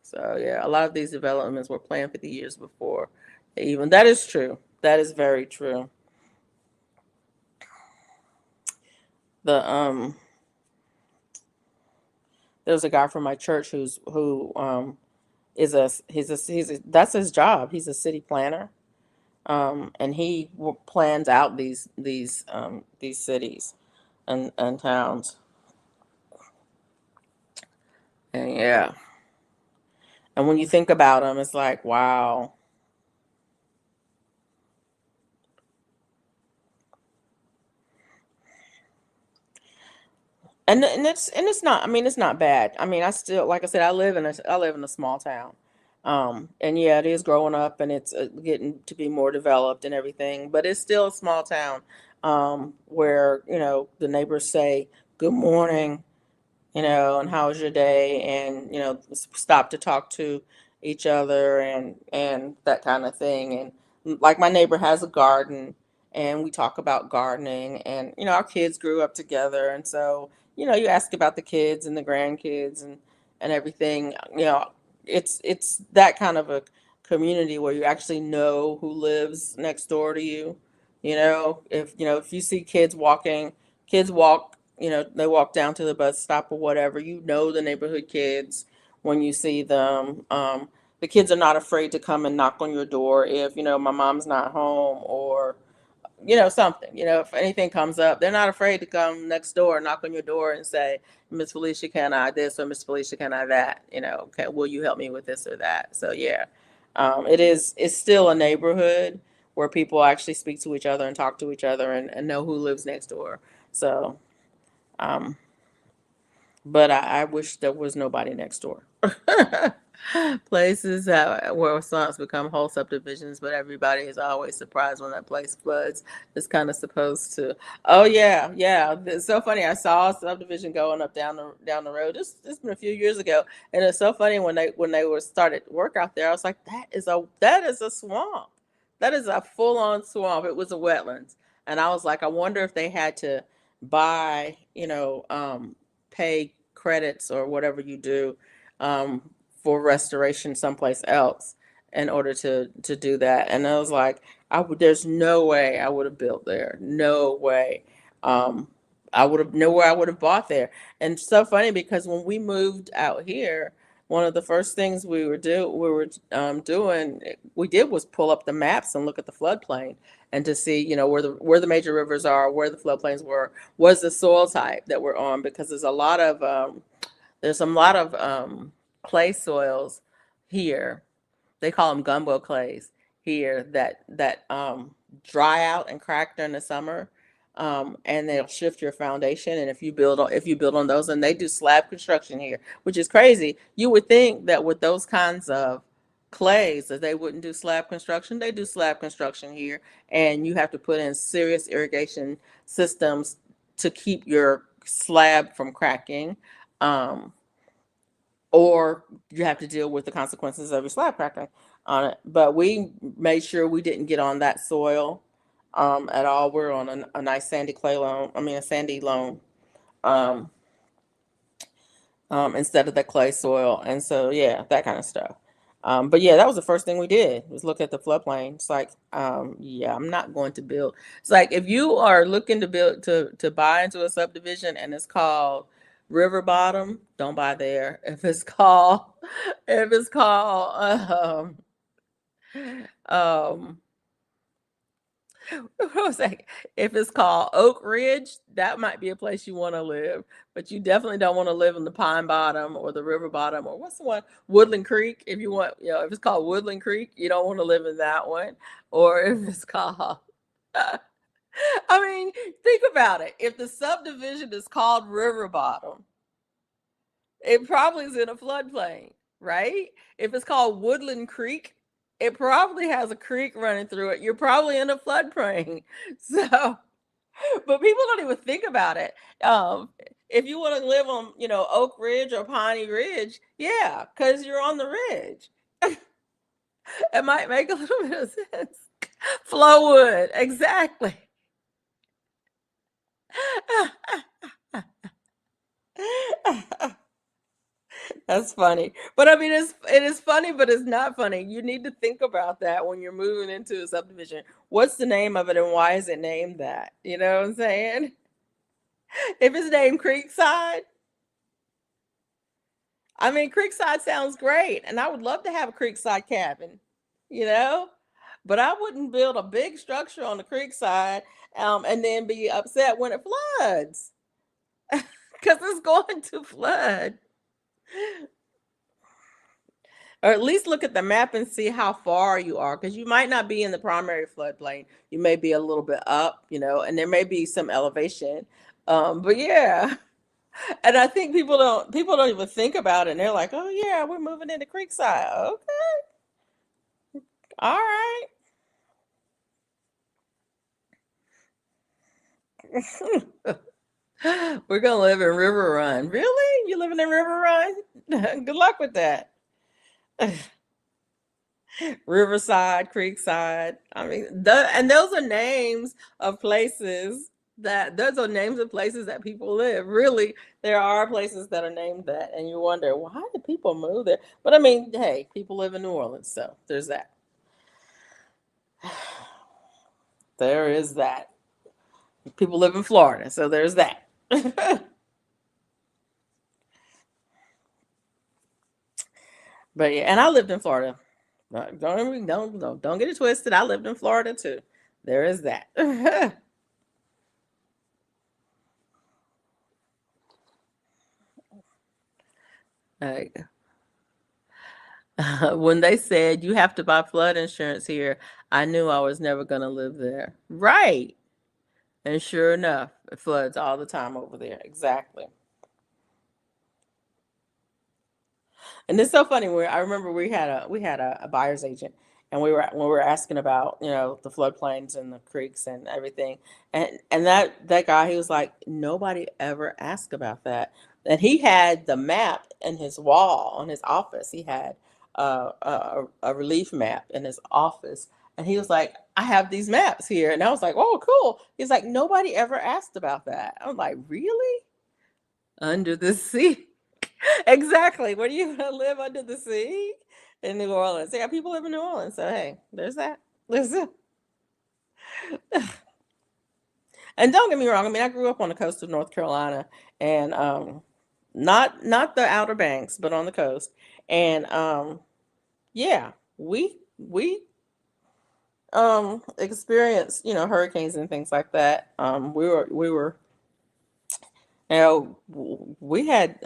So yeah, a lot of these developments were planned 50 years before even. That is true. That is very true. The There's a guy from my church who is a that's his job. He's a city planner. And he plans out these cities and towns. And yeah, and when you think about them, it's like, wow. And it's not, I mean, it's not bad. I mean, I still, like I said, I live in a small town. And yeah, it is growing up, and it's getting to be more developed and everything, but it's still a small town, where, the neighbors say good morning, and how was your day, and stop to talk to each other, and that kind of thing. And like, my neighbor has a garden, and we talk about gardening, and our kids grew up together, and so you ask about the kids and the grandkids and everything. It's that kind of a community where you actually know who lives next door to you. If you see kids walk, they walk down to the bus stop or whatever, the neighborhood kids when you see them. The kids are not afraid to come and knock on your door if, my mom's not home, or, something. If anything comes up, they're not afraid to come next door, knock on your door and say, Miss Felicia, can I this, or Miss Felicia, can I that? Okay, will you help me with this or that? So yeah, it's still a neighborhood where people actually speak to each other and talk to each other, and know who lives next door. So, um, but I wish there was nobody next door. Places where slums become whole subdivisions, but everybody is always surprised when that place floods. It's kind of supposed to. Oh yeah, yeah. It's so funny. I saw a subdivision going up down the road. This been a few years ago, and it's so funny when they were started work out there. I was like, that is a swamp. That is a full on swamp. It was a wetlands, and I was like, I wonder if they had to buy, pay credits or whatever you do, um, for restoration someplace else in order to do that. And I was like, there's no way I would have built there. No way. Um, I would have nowhere I would have bought there. And it's so funny because when we moved out here, one of the first things we did was pull up the maps and look at the floodplain, and to see, where the major rivers are, where the floodplains were, was the soil type that we're on, because there's a lot of clay soils here. They call them gumbo clays here, that dry out and crack during the summer, and they'll shift your foundation. And if you build on those, and they do slab construction here, which is crazy. You would think that with those kinds of clays that they wouldn't do slab construction. They do slab construction here, and you have to put in serious irrigation systems to keep your slab from cracking. Um, or you have to deal with the consequences of your slab cracking on it. But we made sure we didn't get on that soil, at all. We're on a nice sandy clay loam. I mean, a sandy loam, um, instead of the clay soil. And so, yeah, that kind of stuff. But yeah, that was the first thing we did, was look at the floodplain. It's like, yeah, I'm not going to build. It's like, if you are looking to build to buy into a subdivision and it's called River Bottom, don't buy there. If it's called um What was that? If it's called Oak Ridge, that might be a place you want to live, but you definitely don't want to live in the Pine Bottom or the River Bottom or what's the one? Woodland Creek. If you want, if it's called Woodland Creek, you don't want to live in that one. Or if it's called, I mean, think about it. If the subdivision is called River Bottom, it probably is in a floodplain, right? If it's called Woodland Creek, it probably has a creek running through it. You're probably in a floodplain. So, but people don't even think about it. If you want to live on, Oak Ridge or Piney Ridge, yeah, because you're on the ridge. It might make a little bit of sense. Flowwood, exactly. That's funny. But I mean, it is funny, but it's not funny. You need to think about that when you're moving into a subdivision. What's the name of it and why is it named that? You know what I'm saying? If it's named Creekside, I mean, Creekside sounds great, and I would love to have a Creekside cabin, you know? But I wouldn't build a big structure on the Creekside, and then be upset when it floods because it's going to flood. Or at least look at the map and see how far you are, because you might not be in the primary floodplain. You may be a little bit up, and there may be some elevation. But yeah, and I think people don't even think about it. And they're like, oh yeah, we're moving into Creekside. Okay, all right. We're gonna live in River Run. Really? You living in River Run? Good luck with that. Riverside, Creekside. I mean, and those are names of places those are names of places that people live. Really, there are places that are named that, and you wonder why do people move there? But I mean, hey, people live in New Orleans, so there's that. There is that. People live in Florida, so there's that. But yeah, and I lived in Florida. Don't get it twisted. I lived in Florida too. There is that. Uh, when they said you have to buy flood insurance here, I knew I was never going to live there. Right. And sure enough, it floods all the time over there. Exactly. And it's so funny where I remember we had a buyer's agent, and we were asking about the floodplains and the creeks and everything, and that guy, he was like, nobody ever asked about that. And he had the map in his wall on his office. He had a relief map in his office, and he was like, I have these maps here, and I was like, oh cool. He's like, nobody ever asked about that. I'm like, really? Under the sea. Exactly. What are you gonna live under the sea in New Orleans? Yeah, people live in New Orleans, so hey, there's that. Listen, and don't get me wrong. I mean, I grew up on the coast of North Carolina, and not the Outer Banks, but on the coast. And yeah, we experienced hurricanes and things like that. We were we had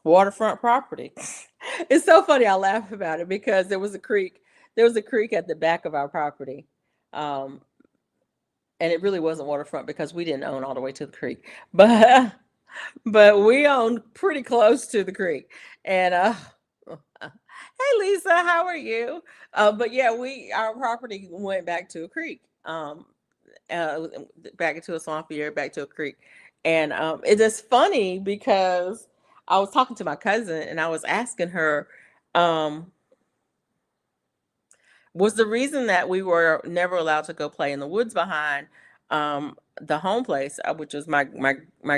waterfront property. It's so funny. I laugh about it because there was a creek. There was a creek at the back of our property, um, and it really wasn't waterfront because we didn't own all the way to the creek, but but we owned pretty close to the creek. And hey Lisa, how are you? But yeah, we our property went back to a creek, uh, back into a swampy area, back to a creek, and it is funny because I was talking to my cousin and I was asking her, um, was the reason that we were never allowed to go play in the woods behind the home place, which was my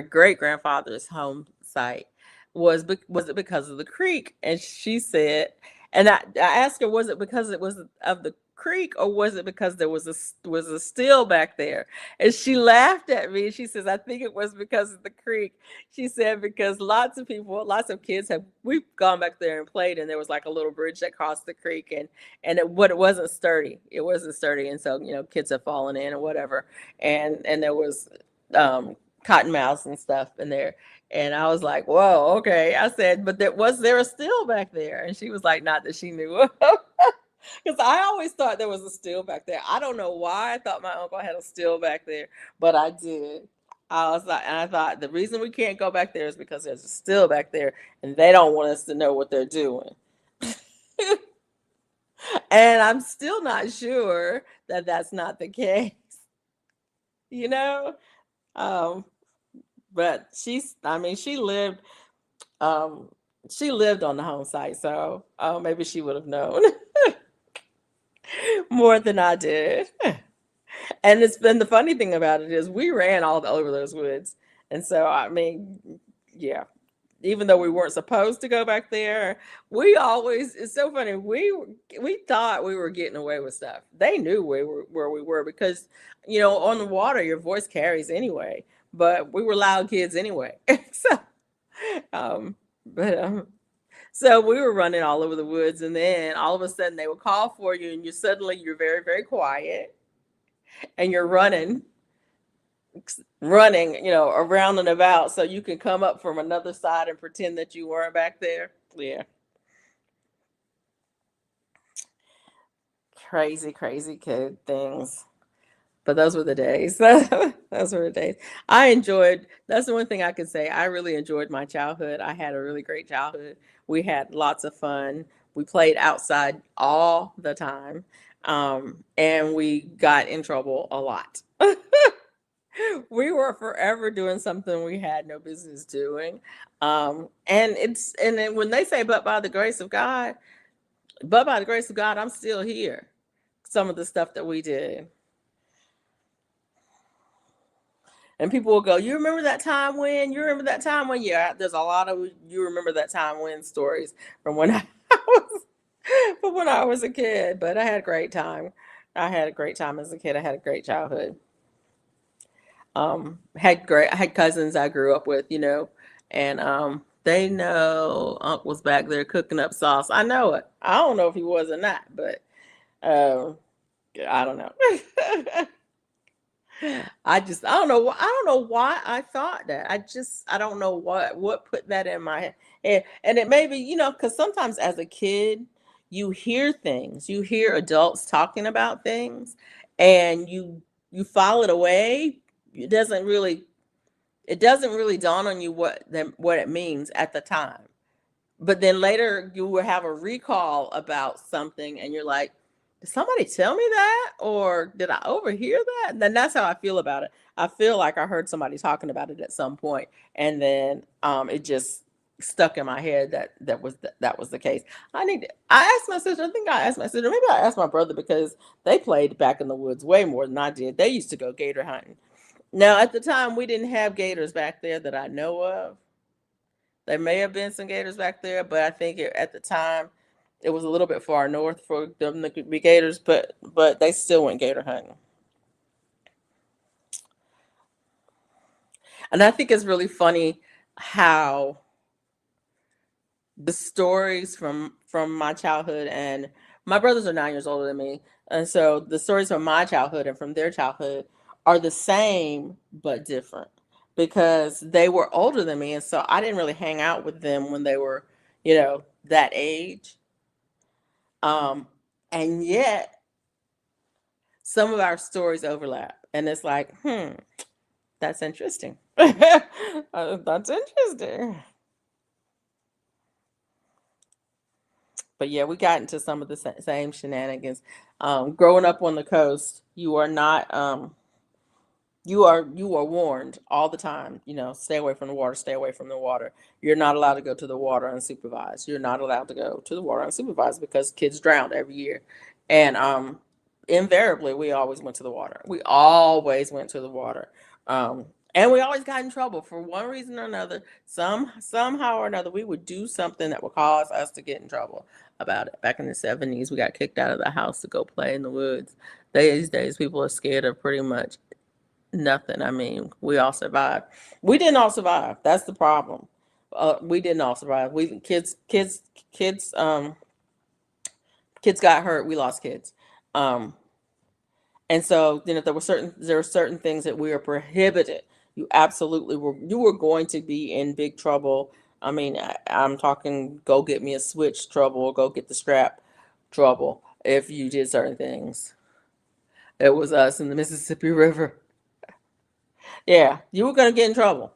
great grandfather's home site, was it because of the creek? And she said, and I asked her, was it because it was of the creek, or was it because there was a still back there? And she laughed at me. She says, I think it was because of the creek. She said, because lots of people, lots of kids have, we've gone back there and played, and there was like a little bridge that crossed the creek, and it wasn't sturdy. It wasn't sturdy. And so, kids have fallen in or whatever. And there was cottonmouths and stuff in there. And I was like, whoa, okay. I said, but there a still back there? And she was like, not that she knew of. Because I always thought there was a still back there. I don't know why I thought my uncle had a still back there, but I did. I was like, and I thought the reason we can't go back there is because there's a still back there, and they don't want us to know what they're doing. And I'm still not sure that that's not the case, you know. Um, but I mean, um, she lived on the home site, so maybe she would have known more than I did. And it's been the funny thing about it is we ran all over those woods. And so, I mean, yeah, even though we weren't supposed to go back there, it's so funny. We thought we were getting away with stuff. They knew where we were because, on the water, your voice carries anyway, but we were loud kids anyway. So, um, but, so we were running all over the woods, and then all of a sudden they would call for you, and you're very, very quiet, and you're running, around and about so you can come up from another side and pretend that you weren't back there. Yeah. Crazy, crazy kid things. But those were the days. Those were the days. That's the one thing I could say. I really enjoyed my childhood. I had a really great childhood. We had lots of fun. We played outside all the time. And we got in trouble a lot. We were forever doing something we had no business doing. And then when they say, but by the grace of God, I'm still here. Some of the stuff that we did. And people will go, you remember that time when? You remember that time when? Yeah, there's a lot of you remember that time when stories from when I was from when I was a kid. But I had a great time. I had a great time as a kid. I had a great childhood. I had cousins I grew up with, and they know Unc was back there cooking up sauce. I know it. I don't know if he was or not, but um, I don't know. I don't know why I thought that. I don't know what put that in my head. And it may be, because sometimes as a kid, you hear things, you hear adults talking about things, and you file it away. It doesn't really dawn on you what it means at the time. But then later you will have a recall about something, and you're like, did somebody tell me that, or did I overhear that? And then that's how I feel about it. I feel like I heard somebody talking about it at some point, and then it just stuck in my head that was the case. I asked my sister, I think I asked my sister, maybe I asked my brother, because they played back in the woods way more than I did. They used to go gator hunting. Now, at the time, we didn't have gators back there that I know of. There may have been some gators back there, but I think at the time it was a little bit far north for them to be gators, but they still went gator hunting. And I think it's really funny how the stories from my childhood, and my brothers are 9 years older than me, and so the stories from my childhood and from their childhood are the same but different, because they were older than me, and so I didn't really hang out with them when they were, that age. um and yet some of our stories overlap, and it's like, that's interesting. That's interesting. But yeah, we got into some of the same shenanigans. Growing up on the coast, you are not you are warned all the time. Stay away from the water. Stay away from the water. You're not allowed to go to the water unsupervised. You're not allowed to go to the water unsupervised because kids drown every year, and invariably we always went to the water. We always went to the water. And we always got in trouble for one reason or another. Somehow or another, we would do something that would cause us to get in trouble about it. Back in the 70s, we got kicked out of the house to go play in the woods. These days, people are scared of pretty much nothing. I mean, we all survived. We didn't all survive. That's the problem. We didn't all survive. We kids, kids got hurt. We lost kids. Um, and so, there were certain things that we were prohibited. You were going to be in big trouble. I mean, I'm talking go get me a switch trouble, or go get the strap trouble if you did certain things. It was us in the Mississippi River. Yeah, you were going to get in trouble,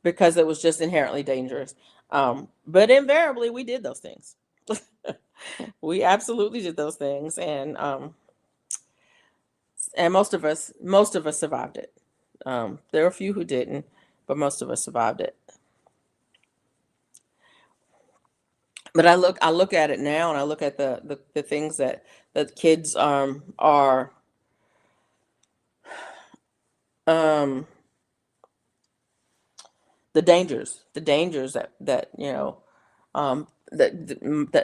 because it was just inherently dangerous. But invariably, we did those things. We absolutely did those things, and most of us survived it. There were a few who didn't, but most of us survived it. But I look at it now, and I look at the things that kids are um the dangers that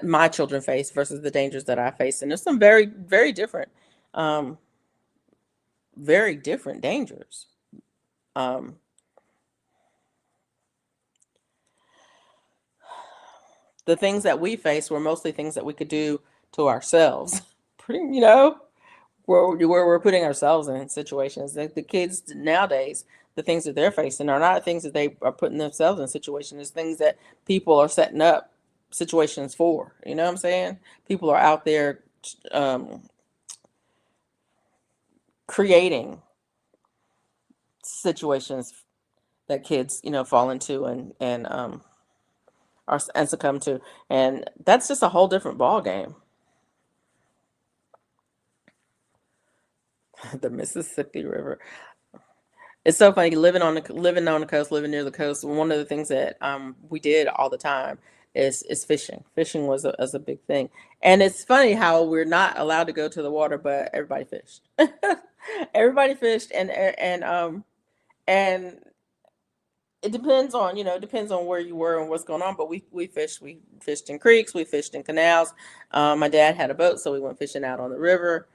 my children face versus the dangers that I face, and there's some um very different dangers. Um, the things that we face were mostly things that we could do to ourselves. Pretty, where we're putting ourselves in situations. The kids nowadays, the things that they're facing are not things that they are putting themselves in situations. It's things that people are setting up situations for. You know what I'm saying? People are out there um, creating situations that kids, fall into and succumb to, and that's just a whole different ball game. The Mississippi River. It's so funny living on the coast, living near the coast. One of the things that we did all the time is fishing. Fishing was a big thing, and it's funny how we're not allowed to go to the water, but everybody fished. Everybody fished, and it depends on where you were and what's going on. But we fished. We fished in creeks. We fished in canals. My dad had a boat, so we went fishing out on the river.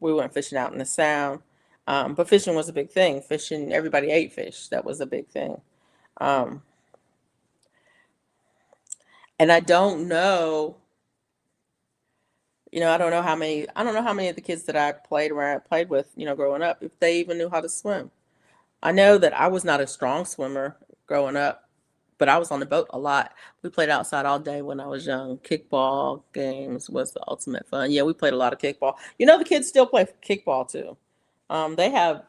We went fishing out in the Sound. But fishing was a big thing. Fishing, everybody ate fish. That was a big thing. Um, and I don't know how many of the kids that I played with, growing up, if they even knew how to swim. I know that I was not a strong swimmer growing up, but I was on the boat a lot. We played outside all day when I was young. Kickball games was the ultimate fun. Yeah, we played a lot of kickball. The kids still play kickball too. They have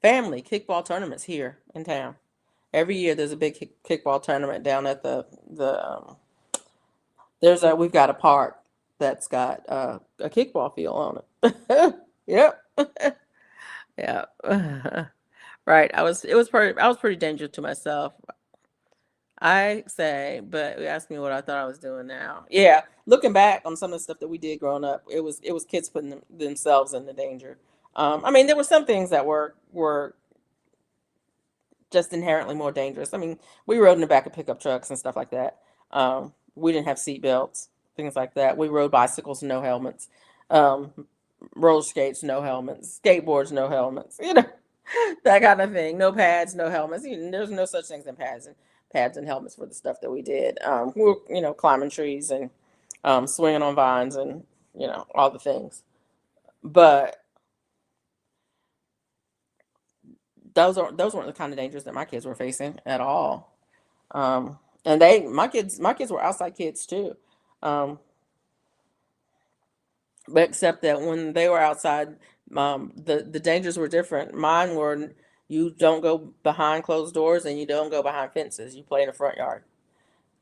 family kickball tournaments here in town. Every year there's a big kickball tournament down at the we've got a park that's got a kickball field on it. Yep. Yeah. Right. I was pretty dangerous to myself, I say, but you asked me what I thought I was doing now. Yeah, looking back on some of the stuff that we did growing up, it was kids putting themselves in the danger. I mean, there were some things that were just inherently more dangerous. I mean, we rode in the back of pickup trucks and stuff like that. We didn't have seat belts, things like that. We rode bicycles, no helmets. Um, Roller skates, no helmets. Skateboards, no helmets. That kind of thing. No pads, no helmets. There's no such things in pads and helmets for the stuff that we did. We were, climbing trees and swinging on vines and all the things. But those weren't the kind of dangers that my kids were facing at all. And my kids were outside kids too. Um, but except that when they were outside, the dangers were different. Mine were, you don't go behind closed doors and you don't go behind fences. You play in the front yard.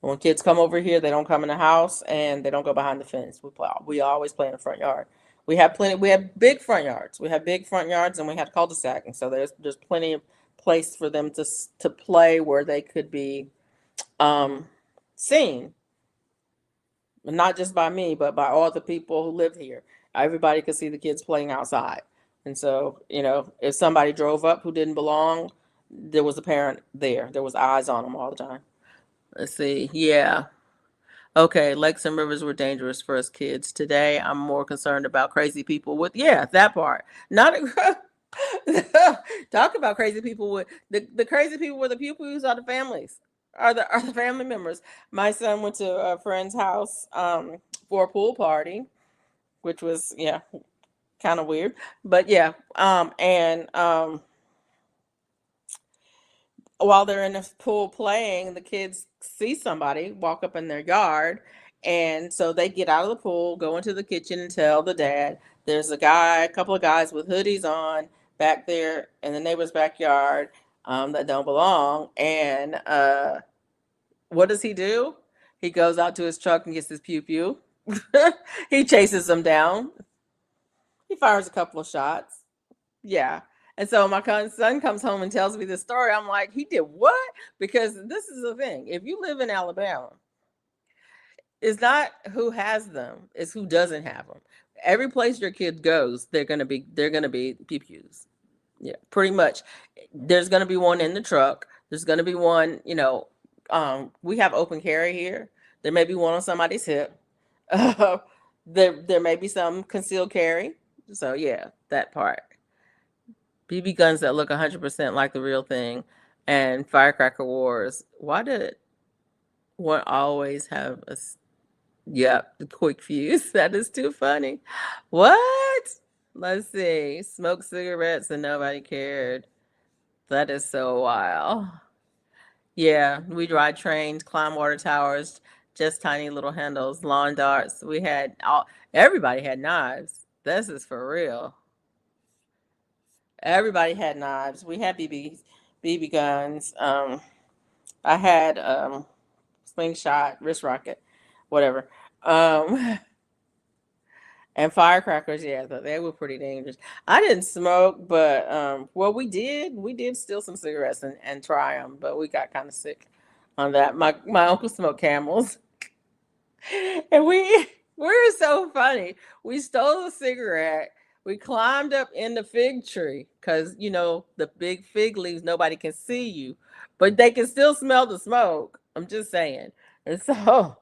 When kids come over here, they don't come in the house and they don't go behind the fence. We always play in the front yard. We have big front yards. We have big front yards and we have cul-de-sac. And so there's plenty of place for them to play where they could be um, seen, not just by me, but by all the people who live here. Everybody could see the kids playing outside. And so, if somebody drove up who didn't belong, there was a parent there. There was eyes on them all the time. Let's see. Yeah. Okay, lakes and rivers were dangerous for us kids. Today, I'm more concerned about crazy people with, yeah, that part. Not talk about crazy people with the crazy people were the pupils are the families, are the family members. My son went to a friend's house for a pool party, which was, yeah, kind of weird, but yeah, and while they're in the pool playing, the kids see somebody walk up in their yard. And so they get out of the pool, go into the kitchen, and tell the dad there's a couple of guys with hoodies on back there in the neighbor's backyard that don't belong. And what does he do? He goes out to his truck and gets his pew pew. He chases them down. He fires a couple of shots. Yeah. And so my son comes home and tells me this story. I'm like, he did what? Because this is the thing. If you live in Alabama, it's not who has them, it's who doesn't have them. Every place your kid goes, they're gonna be pew-pews. Yeah, pretty much. There's gonna be one in the truck. There's gonna be one, we have open carry here. There may be one on somebody's hip. There may be some concealed carry. So yeah, that part. BB guns that look 100% like the real thing, and firecracker wars. Why did one always have yep, the quick fuse? That is too funny. What? Let's see. Smoke cigarettes and nobody cared. That is so wild. Yeah, we'd ride trains, climb water towers, just tiny little handles, lawn darts. Everybody had knives. This is for real. Everybody had knives. We had BB guns. I had slingshot, wrist rocket, whatever. And firecrackers, yeah, they were pretty dangerous. I didn't smoke, but well, we did steal some cigarettes and try them, but we got kind of sick on that. My uncle smoked Camels, and we were so funny. We stole a cigarette. We climbed up in the fig tree because the big fig leaves. Nobody can see you, but they can still smell the smoke. I'm just saying. And so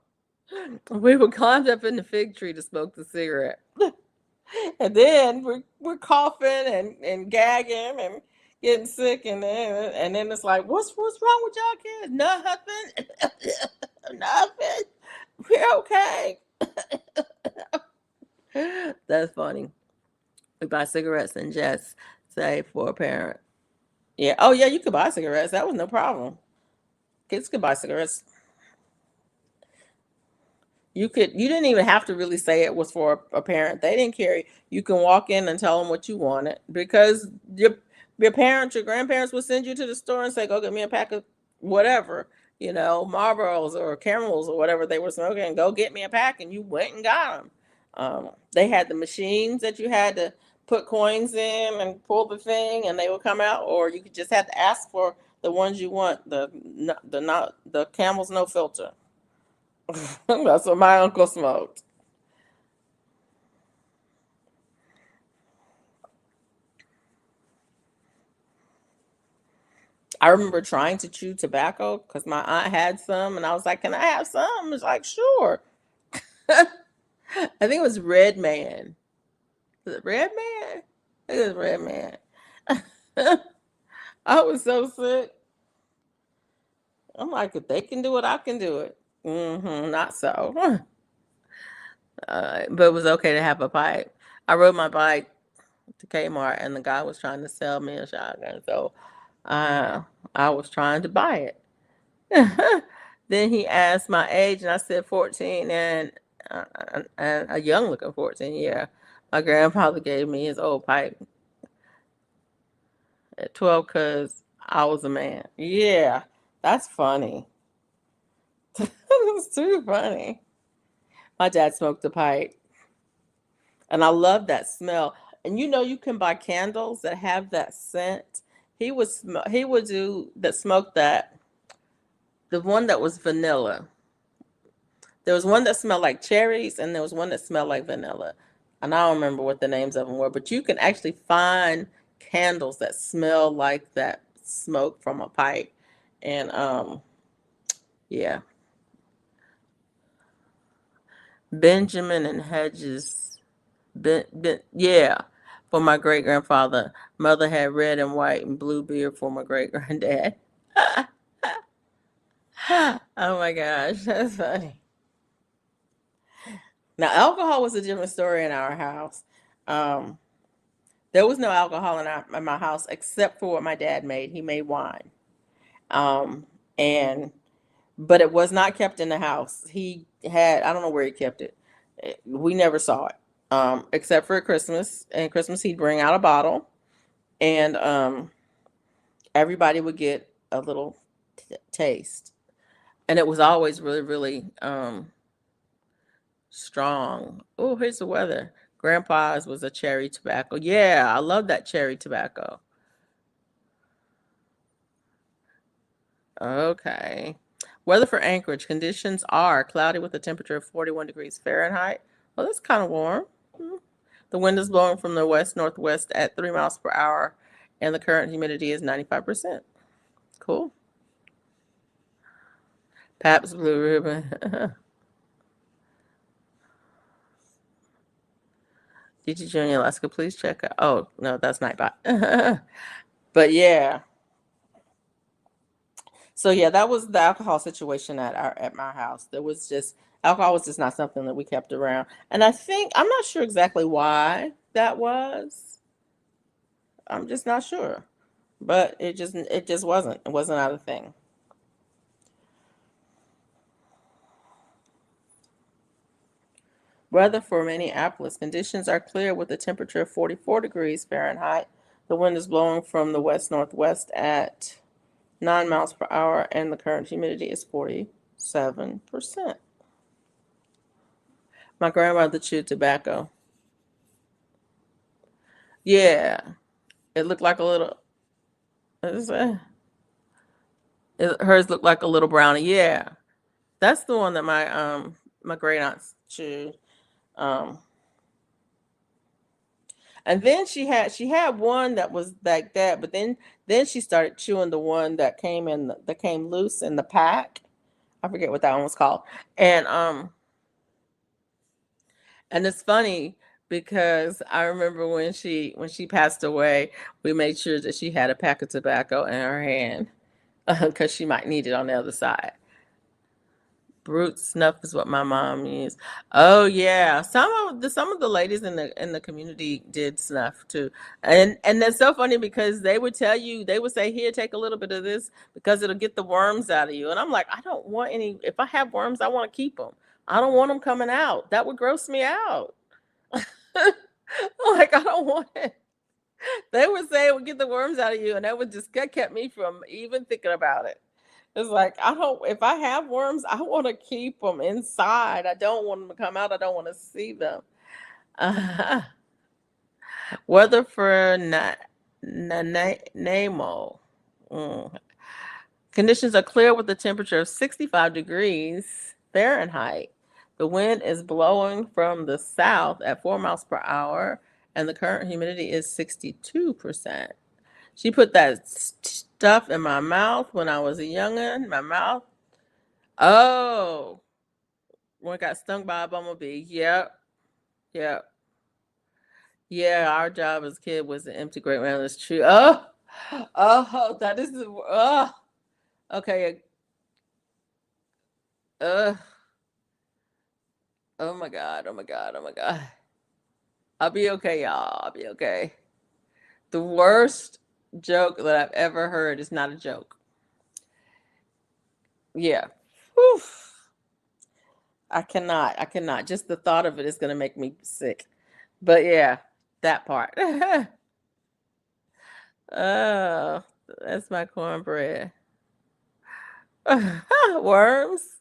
we were climbed up in the fig tree to smoke the cigarette. And then we're coughing and gagging and getting sick, and then it's like, what's wrong with y'all kids? Nothing. Nothing. We're okay. That's funny. We buy cigarettes and just say for a parent. Yeah. Oh yeah, you could buy cigarettes. That was no problem. Kids could buy cigarettes. You didn't even have to really say it was for a parent. They didn't care. You can walk in and tell them what you wanted, because your parents, your grandparents would send you to the store and say, go get me a pack of whatever, Marlboros or Camels or whatever they were smoking. Go get me a pack, and you went and got them. They had the machines that you had to put coins in and pull the thing, and they would come out, or you could just have to ask for the ones you want. The Camels no filter. That's what my uncle smoked. I remember trying to chew tobacco because my aunt had some, and I was like, "Can I have some?" It's like, "Sure." I think it was Red Man. Was it Red Man? I think it was Red Man. I was so sick. I'm like, if they can do it, I can do it. Not so. But it was okay to have a pipe. I rode my bike to Kmart, and the guy was trying to sell me a shotgun, so uh, I was trying to buy it. Then he asked my age, and I said 14, and a young looking 14. Yeah, my grandfather gave me his old pipe at 12 because I was a man. Yeah, that's funny. That's too funny. My dad smoked a pipe, and I love that smell. And you can buy candles that have that scent. He would do that, smoke that, the one that was vanilla. There was one that smelled like cherries, and there was one that smelled like vanilla. and I don't remember what the names of them were, but you can actually find candles that smell like that smoke from a pipe. And yeah, Benjamin and Hedges. Yeah, for my great grandfather. Mother had red and white and blue beard for my great granddad. Oh my gosh, that's funny. Now, alcohol was a different story in our house. Um, there was no alcohol in my house except for what my dad made. He made wine. Um, and but it was not kept in the house. He had, I don't know where he kept it. We never saw it. Except for Christmas. And Christmas he'd bring out a bottle and everybody would get a little taste. And it was always really, really strong. Oh, here's the weather. Grandpa's was a cherry tobacco. Yeah, I love that cherry tobacco. Okay. Weather for Anchorage. Conditions are cloudy with a temperature of 41 degrees Fahrenheit. Well, that's kind of warm. Hmm. The wind is blowing from the west northwest at 3 miles per hour, and the current humidity is 95%. Cool. Pabst Blue Ribbon. DT Junior Alaska, please check out. Oh, no, that's Nightbot. But yeah. So yeah, that was the alcohol situation at my house. There was just alcohol was just not something that we kept around. And I think I'm not sure exactly why that was. I'm just not sure. But it just wasn't. It wasn't not a thing. Weather for Minneapolis. Conditions are clear with a temperature of 44 degrees Fahrenheit. The wind is blowing from the west northwest at 9 miles per hour, and the current humidity is 47%. My grandmother chewed tobacco. Yeah, it looked like a little. Hers looked like a little brownie. Yeah, that's the one that my great aunts chewed. Um, and then she had one that was like that, but then she started chewing the one that came loose in the pack. I forget what that one was called. And and it's funny because I remember when she passed away, we made sure that she had a pack of tobacco in her hand because she might need it on the other side. Brute snuff is what my mom used. Oh yeah, some of the ladies in the community did snuff too, and that's so funny because they would say, "Here, take a little bit of this because it'll get the worms out of you." And I'm like, I don't want any. If I have worms, I want to keep them. I don't want them coming out. That would gross me out. Like I don't want it. They would say it would get the worms out of you, and that kept me from even thinking about it. It's like I don't. If I have worms, I want to keep them inside. I don't want them to come out. I don't want to see them. Uh, weather for Namo. Mm. Conditions are clear with a temperature of 65 degrees Fahrenheit. The wind is blowing from the south at 4 miles per hour, and the current humidity is 62%. She put that stuff in my mouth when I was a youngin'. My mouth. Oh, when I got stung by a bumblebee. Yep, yep. Yeah, our job as a kid was to empty great grandmother's tree. Oh, oh, that is the. Oh, okay. Oh my God. Oh my God. Oh my God. I'll be okay, y'all. I'll be okay. The worst joke that I've ever heard is not a joke. Yeah. Whew. I cannot. I cannot. Just the thought of it is going to make me sick. But yeah, that part. Oh, that's my cornbread. Worms.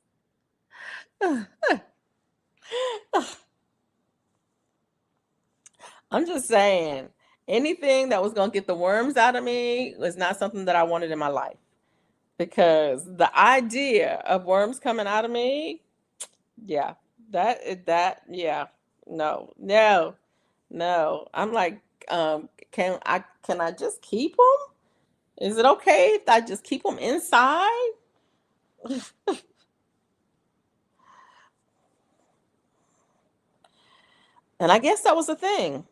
I'm just saying, anything that was going to get the worms out of me was not something that I wanted in my life because the idea of worms coming out of me, yeah, yeah, no, no. No. I'm like, can I just keep them? Is it okay if I just keep them inside? And I guess that was a thing.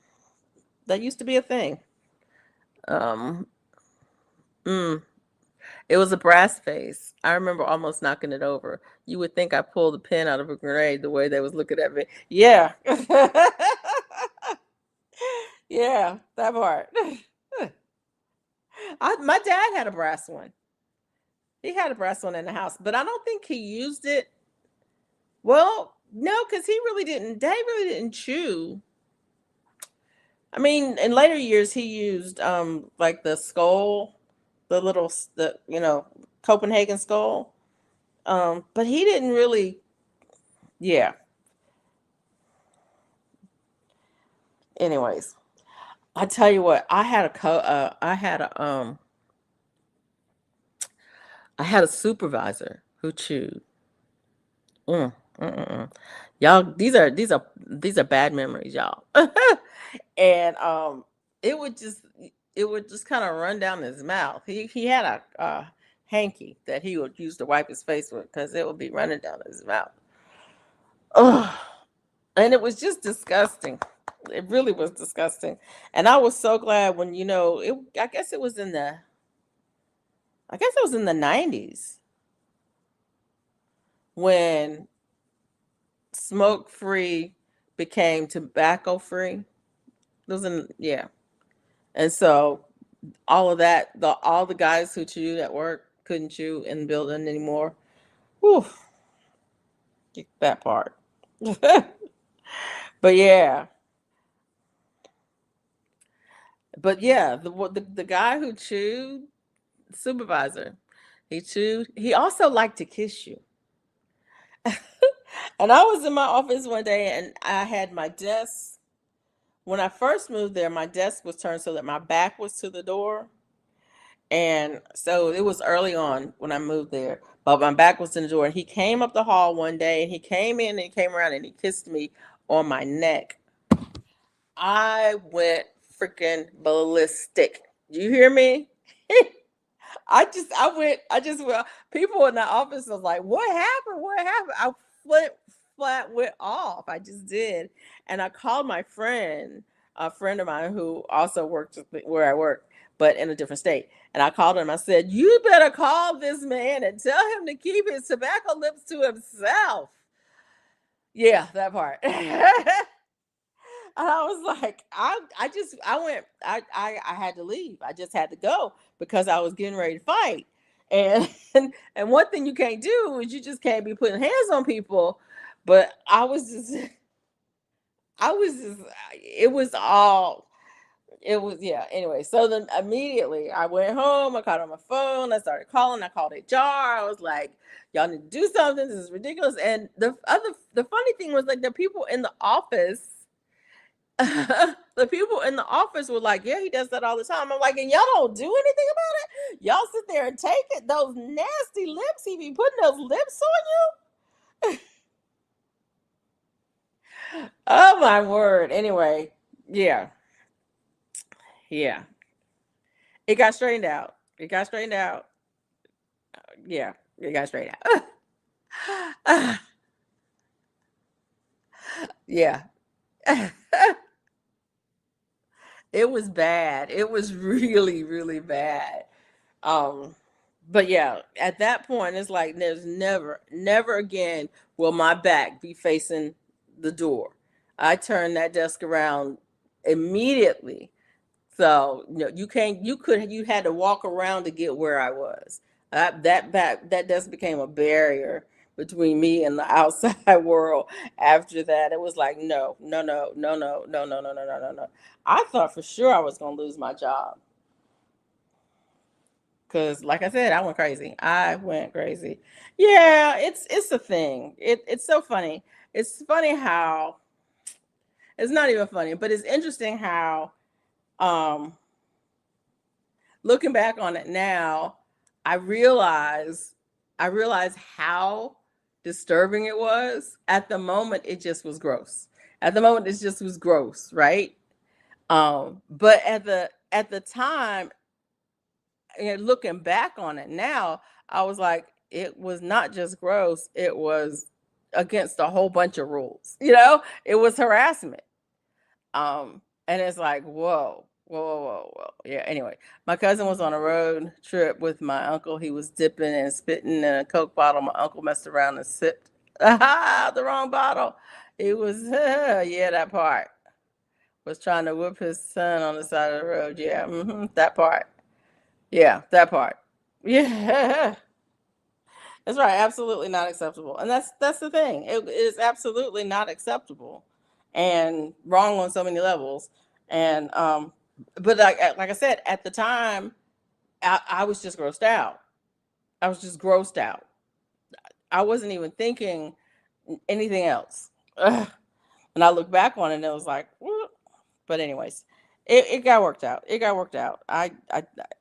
That used to be a thing. Um, mm, it was a brass face. I remember almost knocking it over. You would think I pulled a pin out of a grenade the way they was looking at me. Yeah. Yeah, that part. My dad had a brass one. He had a brass one in the house, but I don't think he used it. Well, no, because he really didn't. Dad really didn't chew. I mean, in later years, he used like the skull, the little the Copenhagen skull. But he didn't really. Yeah. Anyways, I tell you what, I had a supervisor who chewed. Mm, mm, mm, mm. Y'all, these are bad memories, y'all. And it would just kind of run down his mouth. He had a hanky that he would use to wipe his face with because it would be running down his mouth. Ugh. And it was just disgusting. It really was disgusting. And I was so glad when it. I guess it was in the 90s when smoke free became tobacco free. Those in Yeah. And so all the guys who chewed at work couldn't chew in the building anymore. Whew, that part. But yeah, the guy who chewed, supervisor, he chewed. He also liked to kiss you. And I was in my office one day, and I had my desk. When I first moved there, my desk was turned so that my back was to the door. And so it was early on when I moved there, but my back was in the door. And he came up the hall one day, and he came in and he came around and he kissed me on my neck. I went freaking ballistic. You hear me? I just went. People in the office was like, "What happened? What happened?" I flat went off. I just did, and I called my friend, a friend of mine who also worked where I work, but in a different state. And I called him. I said, "You better call this man and tell him to keep his tobacco lips to himself." Yeah, that part. And I was like, I went, I had to leave. I just had to go because I was getting ready to fight. And and one thing you can't do is you just can't be putting hands on people. But I was just, it was all, it was, yeah. Anyway, so then immediately I went home. I called on my phone. I started calling. I called HR. I was like, y'all need to do something. This is ridiculous. And the funny thing was like the people in the office the people in the office were like, "Yeah, he does that all the time." I'm like, "And y'all don't do anything about it? Y'all sit there and take it. Those nasty lips. He be putting those lips on you." Oh my word. Anyway, yeah, yeah. It got straightened out. It got straightened out. Yeah, it got straightened out. Yeah. It was bad. It was really, really bad. Um, but yeah, at that point, it's like there's never again will my back be facing the door. I turned that desk around immediately. So you had to walk around to get where I was. That desk became a barrier between me and the outside world. After that, it was like no, no, no, no, no, no, no, no, no, no, no, no. I thought for sure I was gonna lose my job. Cause like I said, I went crazy. I went crazy. Yeah, it's a thing. It's so funny. It's funny how it's not even funny, but it's interesting how um looking back on it now, I realize I realize how disturbing it was. At the moment, it just was gross. At the moment, it just was gross, right? But at the time, and looking back on it now, I was like, it was not just gross, it was against a whole bunch of rules. It was harassment. And it's like, whoa, whoa, whoa, whoa, whoa. Yeah, anyway, my cousin was on a road trip with my uncle. He was dipping and spitting in a Coke bottle. My uncle messed around and sipped the wrong bottle. It was, yeah, that part. Was trying to whip his son on the side of the road. Yeah, that part. Yeah, that part. Yeah. That's right. Absolutely not acceptable. And that's the thing. It is absolutely not acceptable and wrong on so many levels. And but like I said, at the time, I was just grossed out. I was just grossed out. I wasn't even thinking anything else. Ugh. And I look back on it and it was like, "Whoop." But anyways, it got worked out. It got worked out. I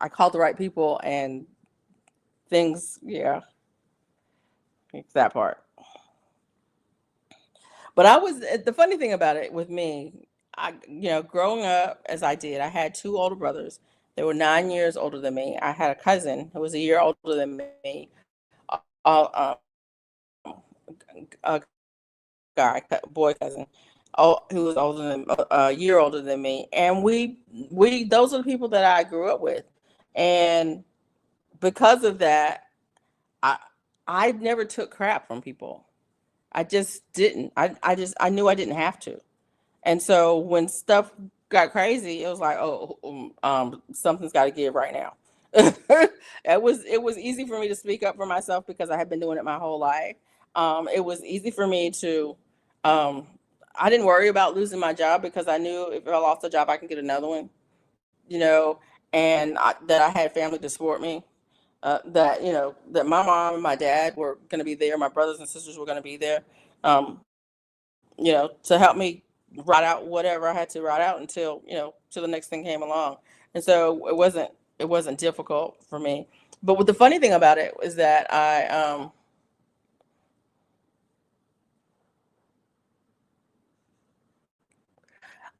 called the right people and things, yeah, it's that part. But the funny thing about it with me, growing up as I did, I had two older brothers. They were 9 years older than me. I had a cousin who was a year older than me, uh, a boy cousin, who was older than a year older than me, and we those are the people that I grew up with, and because of that, I I never took crap from people. I just didn't. I knew I didn't have to. And so when stuff got crazy, it was like, oh, something's got to give right now. It was easy for me to speak up for myself because I had been doing it my whole life. It was easy for me to. Um, I didn't worry about losing my job because I knew if I lost a job, I can get another one. You know, and that I had family to support me. That my mom and my dad were going to be there. My brothers and sisters were going to be there. Um, to help me ride out whatever I had to ride out until, till the next thing came along. And so it wasn't difficult for me. But what the funny thing about it is that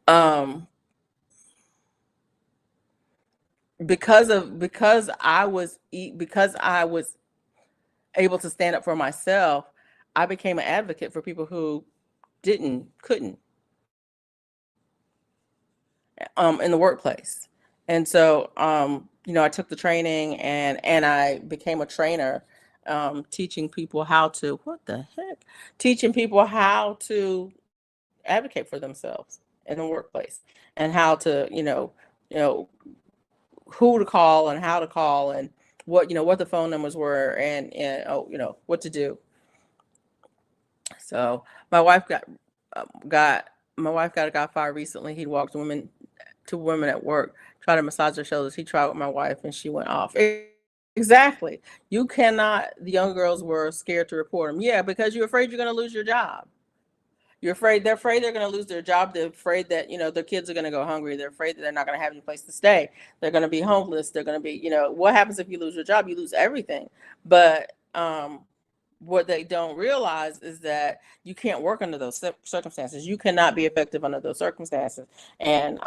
um because I was able to stand up for myself, I became an advocate for people who couldn't in the workplace. And so, I took the training and I became a trainer, teaching people how to, what the heck? Teaching people how to advocate for themselves in the workplace and how to, you know, who to call and how to call and what the phone numbers were and what to do. So my wife got my wife got fired recently. He walked women to women at work, try to massage their shoulders. He tried with my wife and she went off. Exactly. You cannot, the young girls were scared to report him. Yeah, because you're afraid you're going to lose your job. They're afraid they're going to lose their job. They're afraid that, their kids are going to go hungry. They're afraid that they're not going to have any place to stay. They're going to be homeless. They're going to be, what happens if you lose your job? You lose everything. But what they don't realize is that you can't work under those circumstances. You cannot be effective under those circumstances. And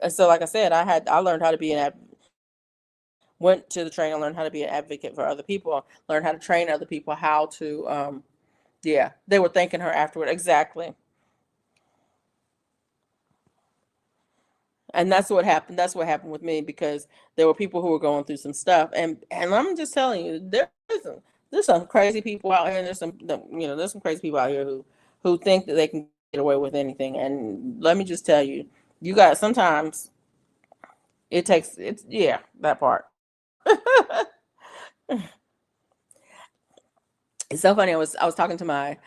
so, like I said, I learned how to be went to the training, learned how to be an advocate for other people, learned how to train other people how to, yeah, they were thanking her afterward. Exactly. And that's what happened. That's what happened with me because there were people who were going through some stuff. And I'm just telling you, there's some crazy people out here, and there's some crazy people out here who think that they can get away with anything. And let me just tell you, you got sometimes it's yeah, that part. It's so funny. I was talking to my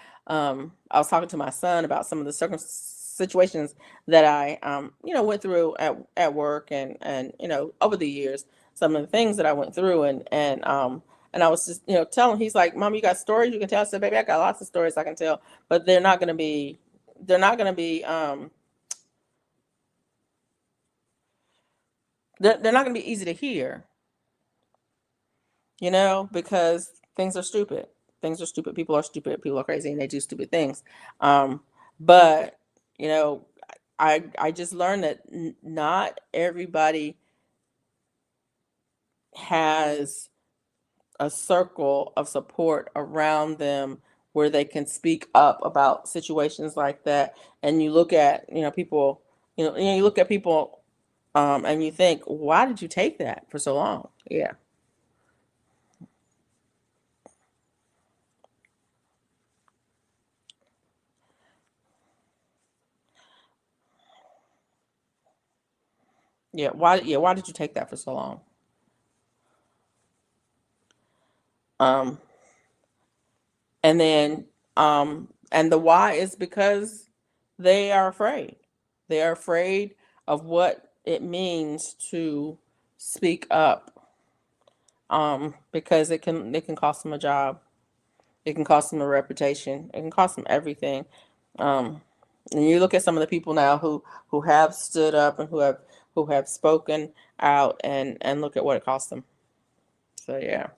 son about some of the situations that I went through at work and over the years, some of the things that I went through and I was just telling him, he's like, Mom, you got stories you can tell? I said, baby, I got lots of stories I can tell, but they're not gonna be easy to hear, because things are stupid. Things are stupid. People are stupid. People are crazy and they do stupid things. But, you know, I just learned that not everybody has a circle of support around them where they can speak up about situations like that. And you look at, people, you look at people, and you think, why did you take that for so long? Yeah. Why did you take that for so long? Um, and then, and the why is because they are afraid. They are afraid of what it means to speak up, because it can cost them a job. It can cost them a reputation. It can cost them everything. Um, and you look at some of the people now who have stood up and who have spoken out, and look at what it cost them. So yeah,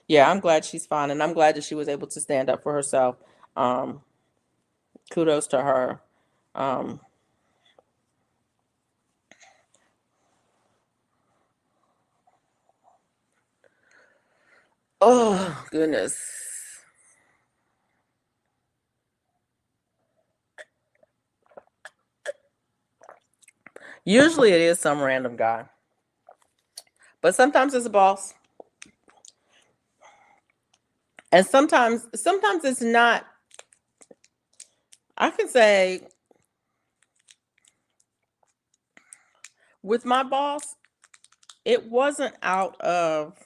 yeah, I'm glad she's fine, and I'm glad that she was able to stand up for herself. Um, Kudos to her. Um, oh goodness. Usually it is some random guy, but sometimes it's a boss, and sometimes it's not. I can say with my boss, it wasn't out of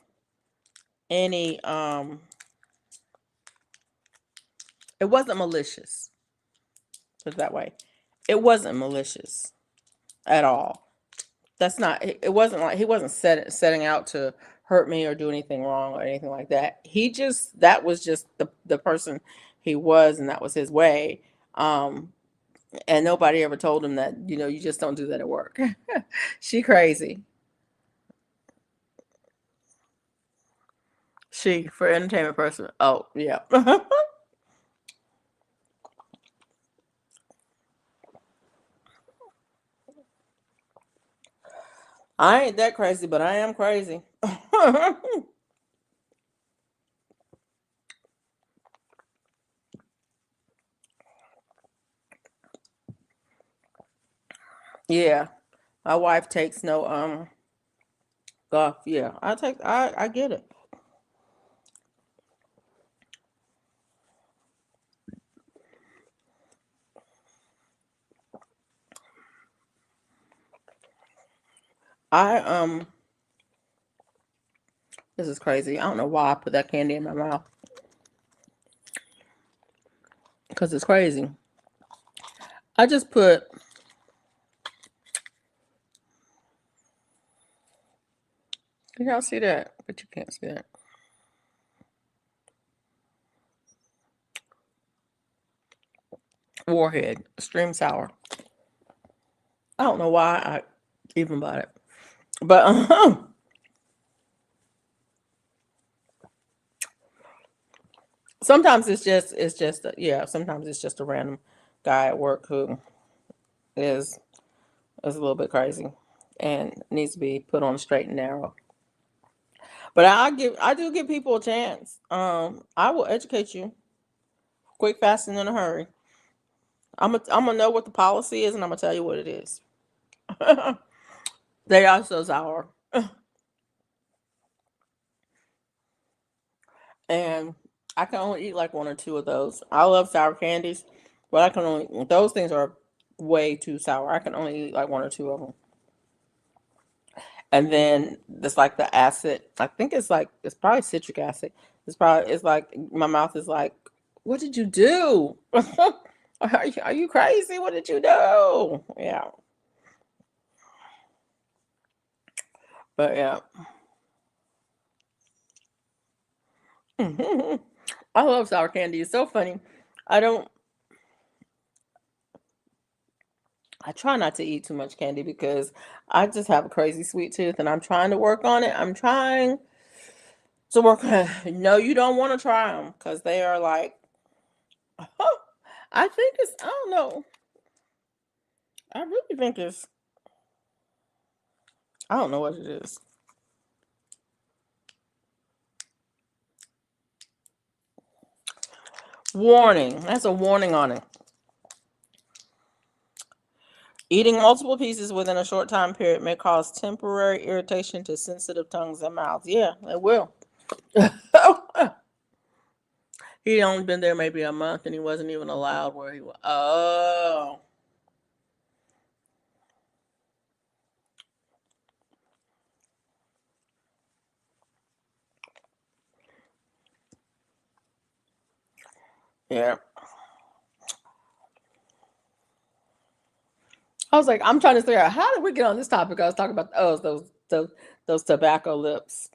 any it wasn't malicious. Put it that way. It wasn't malicious at all. That's not it wasn't like he wasn't setting out to hurt me or do anything wrong or anything like that. That was just the person he was, and that was his way. Um and nobody ever told him that, you just don't do that at work. She crazy. She for entertainment person. Oh, yeah. I ain't that crazy, but I am crazy. Yeah. My wife takes no golf. Yeah. I get it. I This is crazy. I don't know why I put that candy in my mouth, because it's crazy. I just put, can y'all see that? But you can't see that. Warhead, Extreme Sour. I don't know why I even bought it. But sometimes yeah, sometimes it's just a random guy at work who is is a little bit crazy and needs to be put on the straight and narrow. But I do give people a chance. I will educate you quick, fast, and in a hurry. I'm gonna know what the policy is, and I'm gonna tell you what it is. They are so sour, and I can only eat like one or two of those. I love sour candies, but I can only those things are way too sour. I can only eat like one or two of them. And then it's like the acid. I think it's probably citric acid. It's like my mouth is like, what did you do? Are you crazy? What did you do? Yeah, but yeah. I love sour candy. It's so funny. I don't. I try not to eat too much candy because I just have a crazy sweet tooth, and I'm trying to work on it. I'm trying to work on it. No, you don't want to try them because they are like, I think it's, I don't know. I really think it's, I don't know what it is. Warning. That's a warning on it. Eating multiple pieces within a short time period may cause temporary irritation to sensitive tongues and mouths. Yeah, it will. He only been there maybe a month and he wasn't even allowed where he was. Oh. Yeah. I was like, I'm trying to figure out how did we get on this topic? I was talking about those tobacco lips.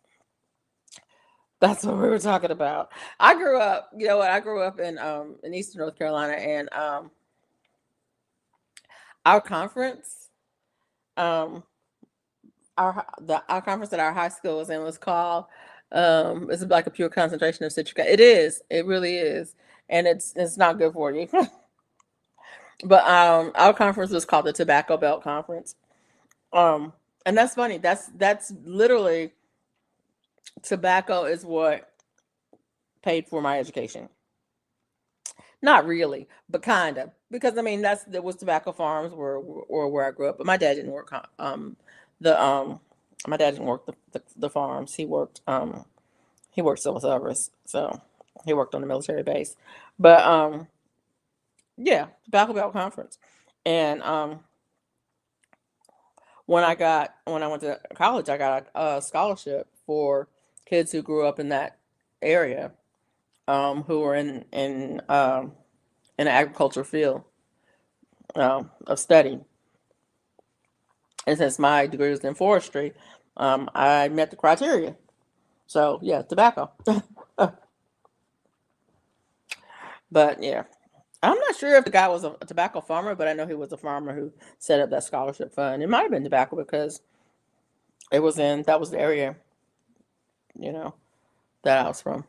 That's what we were talking about. I grew up, you know what? I grew up in Eastern North Carolina, and our conference, um, our conference that our high school was in was called it's like a pure concentration of citric acid. It is. It really is, and it's not good for you. But our conference was called the Tobacco Belt Conference. Um, and that's funny. That's literally tobacco is what paid for my education. Not really, but kind of, because I mean there was tobacco farms where I grew up, but my dad didn't work the my dad didn't work the farms. He worked civil service, so he worked on the military base. But yeah, tobacco belt conference, and when I went to college, I got a scholarship for kids who grew up in that area, who were in the agriculture field of study. And since my degree was in forestry, I met the criteria. So yeah, tobacco. But yeah, I'm not sure if the guy was a tobacco farmer, but I know he was a farmer who set up that scholarship fund. It might have been tobacco because that was the area, you know, that I was from.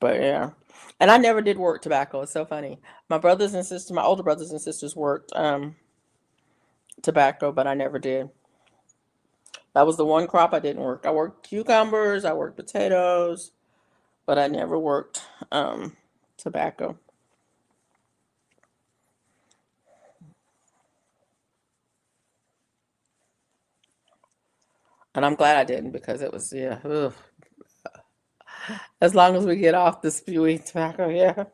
But yeah. And I never did work tobacco. It's so funny. My older brothers and sisters worked tobacco, but I never did. That was the one crop I didn't work. I worked cucumbers, I worked potatoes, but I never worked tobacco. And I'm glad I didn't because it was, yeah, ugh. As long as we get off the spewy tobacco, yeah.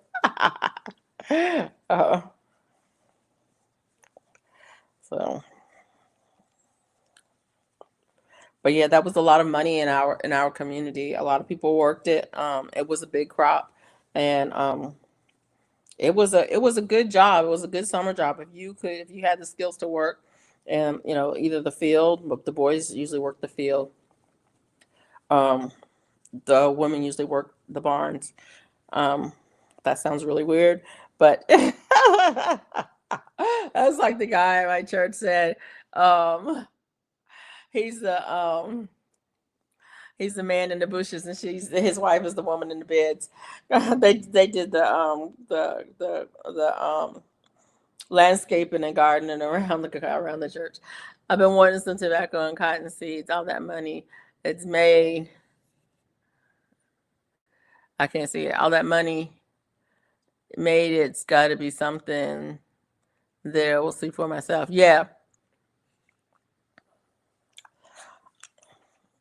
uh, so, but yeah, that was a lot of money in our community. A lot of people worked it. It was a big crop, and it was a good job. It was a good summer job if you had the skills to work, and you know either the field, but the boys usually work the field. Um, the women usually work the barns. Um, that sounds really weird, but that's like the guy at my church said. Um, he's the um, he's the man in the bushes, and his wife is the woman in the beds. They did the landscaping and gardening around the church. I've been wanting some tobacco and cotton seeds. All that money it's made. I can't see it. All that money made. It's got to be something there. We'll see for myself. Yeah,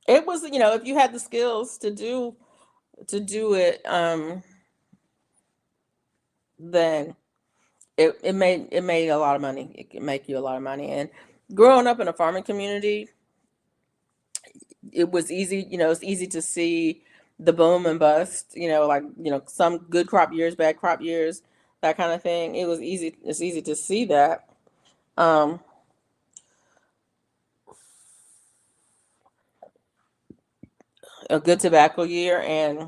it was. You know, if you had the skills to do it, then it made a lot of money. It can make you a lot of money. And growing up in a farming community, it was easy. You know, it's easy to see the boom and bust. You know, like some good crop years, bad crop years, that kind of thing. It was easy. It's easy to see that. Um, a good tobacco year, and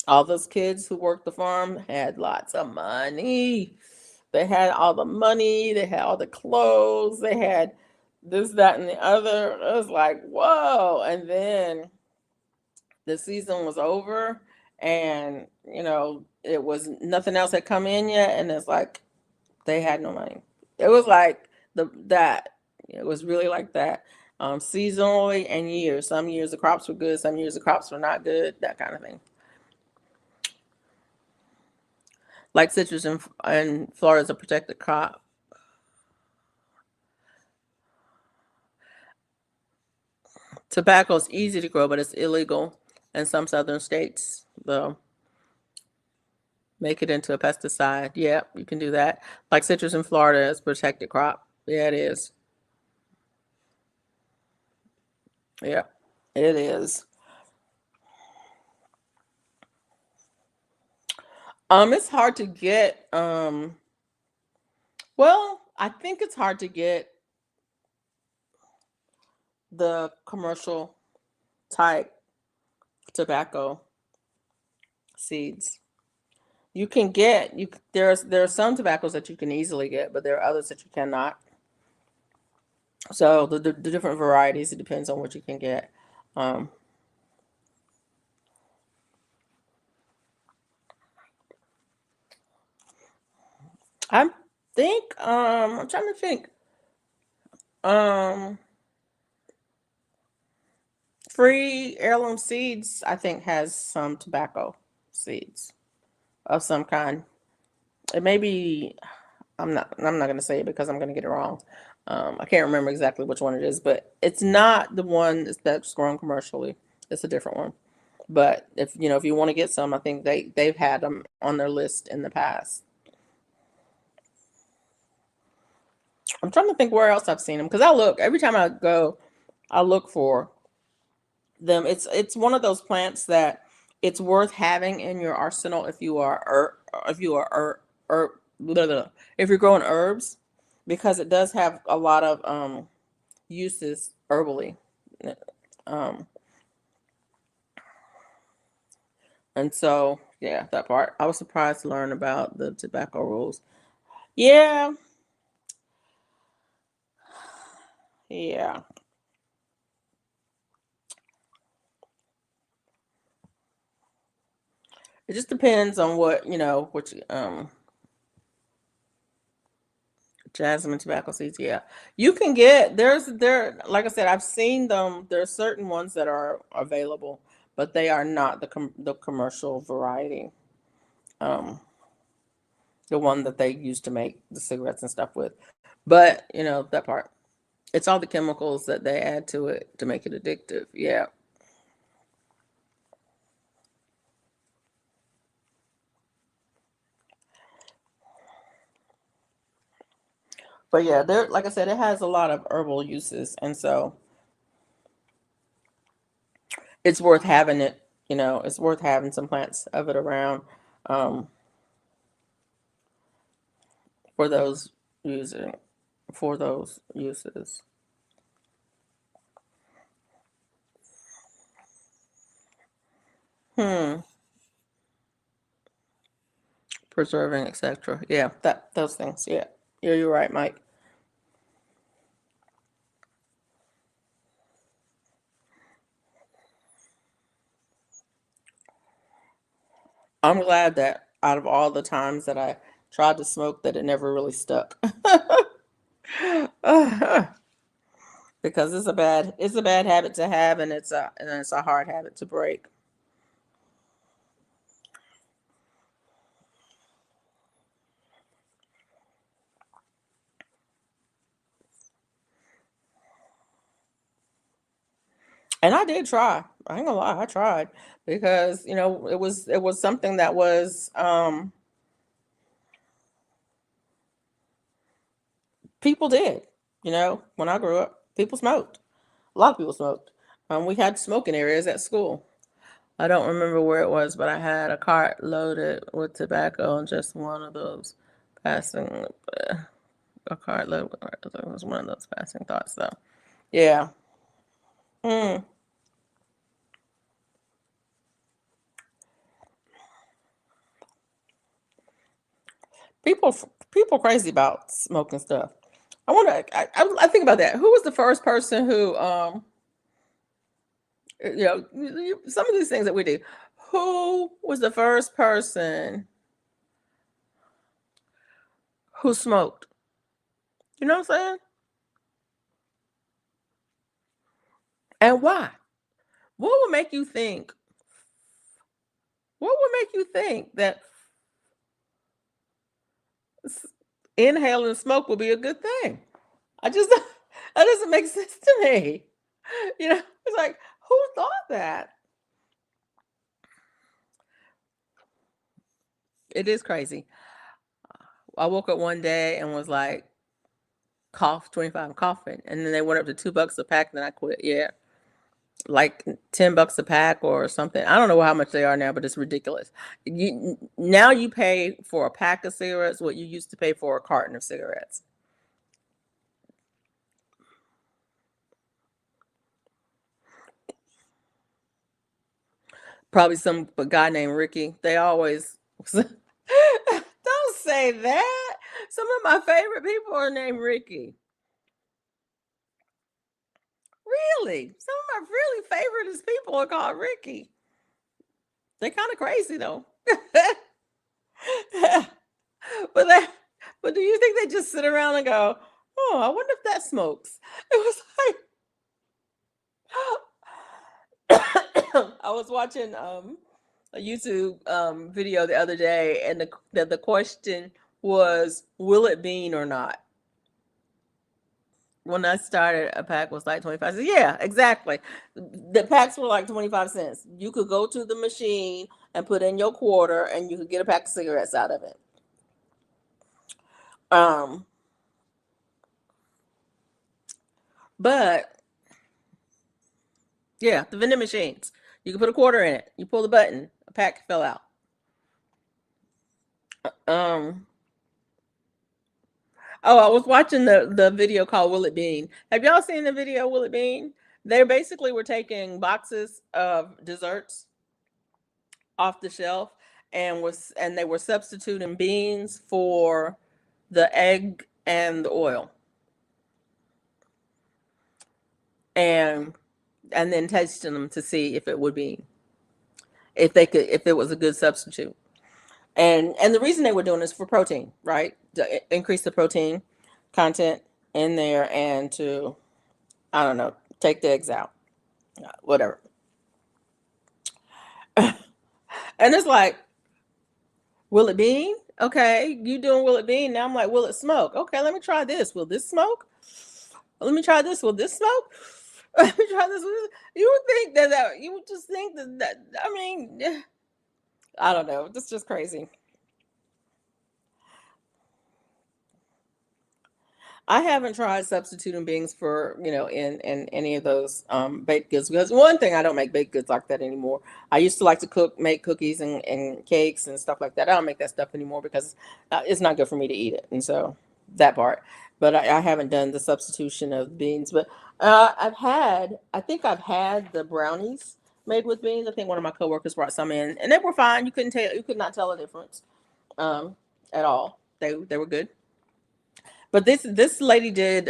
all those kids who worked the farm had lots of money. They had all the money, they had all the clothes, they had this, that, and the other. It was like, whoa. And then the season was over, and it was nothing else had come in yet, and it's like they had no money. It was like that. It was really like that. Seasonally and years. Some years the crops were good, some years the crops were not good, that kind of thing. Like citrus in Florida is a protected crop. Tobacco is easy to grow, but it's illegal in some southern states. They'll make it into a pesticide. Yeah, you can do that. Like citrus in Florida is a protected crop. Yeah, it is. Yeah, it is. It's hard to get. Well, I think it's hard to get the commercial type tobacco seeds. You can get there are some tobaccos that you can easily get, but there are others that you cannot. So the different varieties, it depends on what you can get. Um, I think I'm trying to think. Um, Free Heirloom Seeds, I think, has some tobacco seeds of some kind. It may be. I'm not going to say it because I'm going to get it wrong. I can't remember exactly which one it is, but it's not the one that's grown commercially. It's a different one. But if you want to get some, I think they've had them on their list in the past. I'm trying to think where else I've seen them because I look every time I go, I look for them. It's one of those plants that it's worth having in your arsenal if you are if you are blah, blah, blah, if you're growing herbs, because it does have a lot of uses herbally. Um, and so yeah, that part. I was surprised to learn about the tobacco rules. Yeah, yeah. It just depends on which jasmine tobacco seeds. Yeah, you can get like I said, I've seen them. There are certain ones that are available, but they are not the commercial variety. Um, the one that they use to make the cigarettes and stuff with. But that part. It's all the chemicals that they add to it to make it addictive. Yeah. But yeah, there, like I said, it has a lot of herbal uses, and so it's worth having it. It's worth having some plants of it around um, for those using for those uses. Hmm. Preserving, etc. Yeah, those things. Yeah. Yeah, you're right, Mike. I'm glad that out of all the times that I tried to smoke, that it never really stuck. Because it's a bad habit to have, and it's a hard habit to break. And I did try. I ain't gonna lie, I tried because it was something that was people did. When I grew up, people smoked. A lot of people smoked. We had smoking areas at school. I don't remember where it was, but I had a cart loaded with tobacco and just one of those passing a cart loaded with it was one of those passing thoughts though. Yeah. Mm. People people crazy about smoking stuff. I wonder. I think about that. Who was the first person who some of these things that we do? Who was the first person who smoked? You know what I'm saying? And why? What would make you think? What would make you think that inhaling smoke would be a good thing? I just that doesn't make sense to me. You know, it's like who thought that? It is crazy. I woke up one day and was like, cough 25, I'm coughing, and then they went up to $2 a pack, and then I quit. Yeah, like $10 a pack or something. I don't know how much they are now, but it's ridiculous. Now you pay for a pack of cigarettes what you used to pay for a carton of cigarettes. Probably some guy named Ricky. They always don't say that. Some of my favorite people are named Ricky. Really, some of my really favorite people are called Ricky. They're kind of crazy though. but they, but do you think they just sit around and go, "Oh, I wonder if that smokes"? It was like I was watching a YouTube video the other day, and the question was, "Will it bean or not?" When I started, a pack was like 25 cents. Yeah, exactly. The packs were like 25 cents. You could go to the machine and put in your quarter, and you could get a pack of cigarettes out of it. Um, but yeah, the vending machines. You can put a quarter in it. You pull the button, a pack fell out. Um, oh, I was watching the video called Will It Bean. Have y'all seen the video Will It Bean? They basically were taking boxes of desserts off the shelf and they were substituting beans for the egg and the oil. And then tasting them to see if it would be if it was a good substitute. And the reason they were doing this for protein, right? To increase the protein content in there and to, I don't know, take the eggs out, whatever. And it's like, will it bean? Okay, you doing will it bean? Now I'm like, will it smoke? Okay, let me try this. Will this smoke? Let me try this. Will this smoke? Let me try this. You would think that you would just think that I mean, I don't know. It's just crazy. I haven't tried substituting beans for, in any of those baked goods, because one thing, I don't make baked goods like that anymore. I used to like to make cookies and cakes and stuff like that. I don't make that stuff anymore because it's not good for me to eat it. And so that part, but I haven't done the substitution of beans. But I think I've had the brownies made with beans. I think one of my coworkers brought some in, and they were fine. You could not tell a difference at all. They were good. But this lady did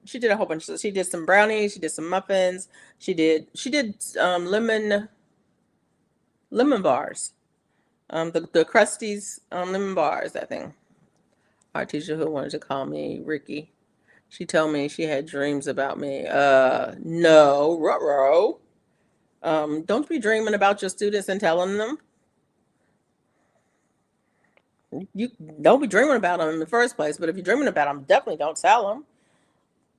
she did a whole bunch of, she did some brownies, she did some muffins, she did lemon bars. The Krusty's lemon bars, I think. Our teacher who wanted to call me Ricky. She told me she had dreams about me. No, ruh-roh. Don't be dreaming about your students and telling them. You don't be dreaming about them in the first place, but if you're dreaming about them, definitely don't tell them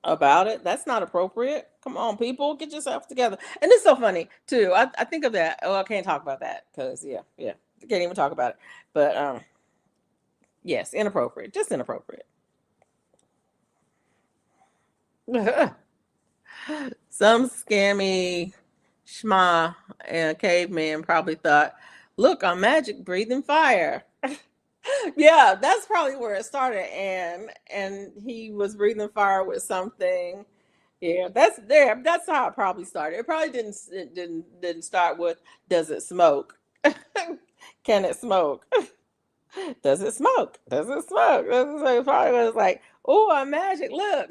about it. That's not appropriate. Come on, people, get yourself together. And it's so funny too. I think of that. Oh, I can't talk about that because yeah, I can't even talk about it. But yes, inappropriate, just inappropriate. Some scammy schma and caveman probably thought, "Look, I'm magic, breathing fire." Yeah, that's probably where it started, and he was breathing fire with something. Yeah, that's there. That's how it probably started. It probably didn't start with, does it smoke? Can it smoke? Does it smoke? Does it smoke? So it probably was like, oh, I'm magic. Look,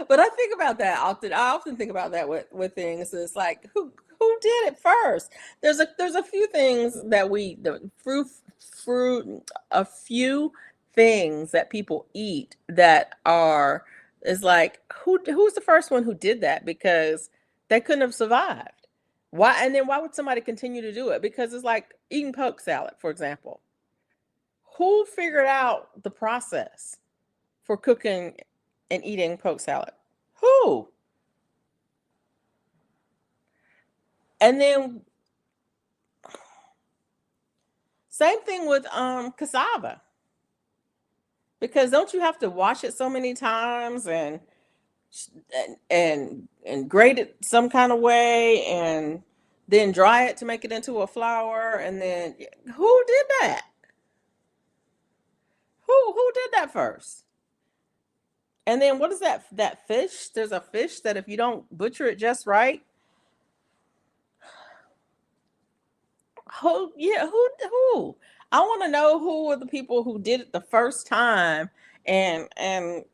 But I think about that often. I often think about that with things. It's like who did it first? There's a few things that the fruit a few things that people eat that are is like who's the first one who did that, because they couldn't have survived. Why, and then why would somebody continue to do it? Because it's like eating poke salad, for example. Who figured out the process for cooking and eating poke salad? Who? And then same thing with cassava. Because don't you have to wash it so many times and grate it some kind of way and then dry it to make it into a flour, and then who did that? Who did that first? And then what is that fish? There's a fish that if you don't butcher it just right, who? I want to know who are the people who did it the first time, and and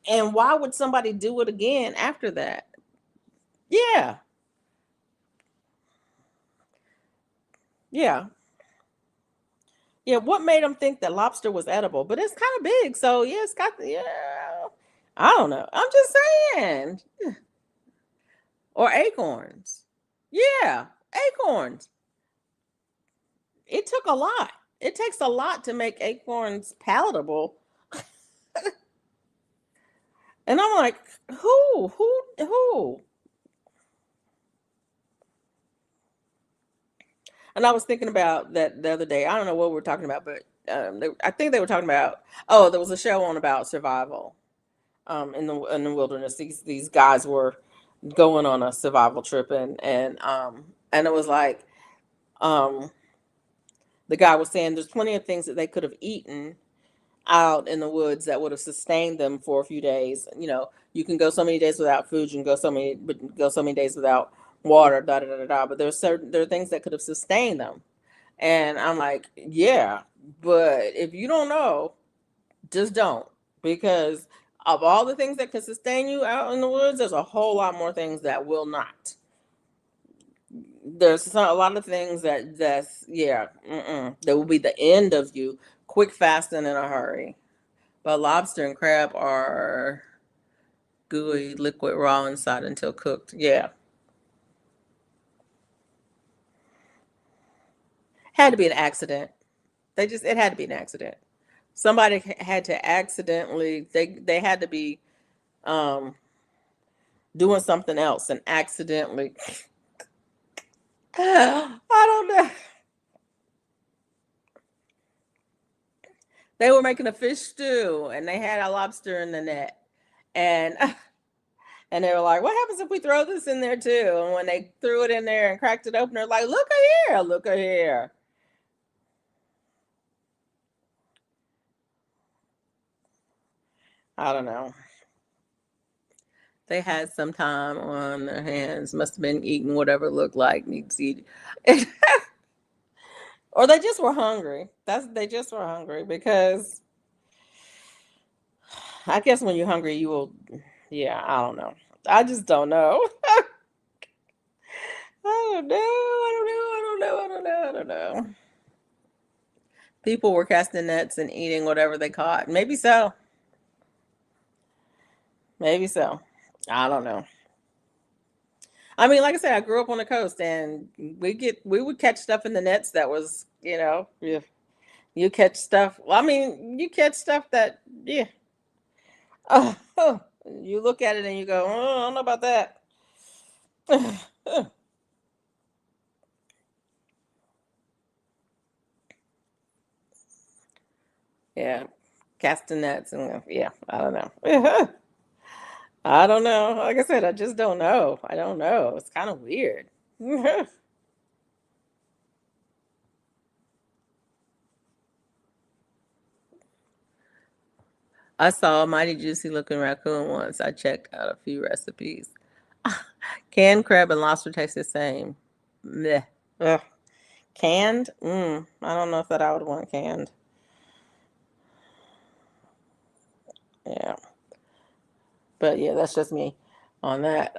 and why would somebody do it again after that? Yeah, yeah, yeah. What made them think that lobster was edible? But it's kind of big, so yeah, it's got yeah. I don't know. I'm just saying. Or acorns. Yeah, acorns. It took a lot. It takes a lot to make acorns palatable. And I'm like, who? And I was thinking about that the other day. I don't know what we were talking about, but I think they were talking about. Oh, there was a show on about survival in the wilderness. These guys were going on a survival trip, and it was like um, the guy was saying there's plenty of things that they could have eaten out in the woods that would have sustained them for a few days. You can go so many days without food, you can go so many days without water, da da da da. Da. But there are things that could have sustained them, and I'm like, yeah, but if you don't know, just don't, because of all the things that can sustain you out in the woods, there's a whole lot more things that will not. A lot of things that's yeah, that will be the end of you, quick, fast, and in a hurry. But lobster and crab are gooey, liquid, raw inside until cooked. Yeah. Had to be an accident. It had to be an accident. Somebody had to accidentally, they had to be um, doing something else and accidentally, I don't know. They were making a fish stew and they had a lobster in the net. And and they were like, what happens if we throw this in there too? And when they threw it in there and cracked it open, they're like, look at here. I don't know. They had some time on their hands, must have been eating whatever it looked like needs to eat. Or they just were hungry. They just were hungry, because I guess when you're hungry, you will, yeah, I don't know. I just don't know. I don't know. I don't know. People were casting nets and eating whatever they caught. Maybe so. Maybe so. I don't know. I mean, like I said, I grew up on the coast, and we would catch stuff in the nets that was, you catch stuff. Well, I mean, you catch stuff that, yeah. Oh, you look at it and you go, oh, I don't know about that. Yeah, casting nets and yeah, I don't know. I don't know. Like I said, I just don't know. I don't know. It's kind of weird. I saw a mighty juicy looking raccoon once. I checked out a few recipes. Canned crab and lobster taste the same. Meh. Ugh. Canned? I don't know if that I would want canned. Yeah. But yeah, that's just me on that.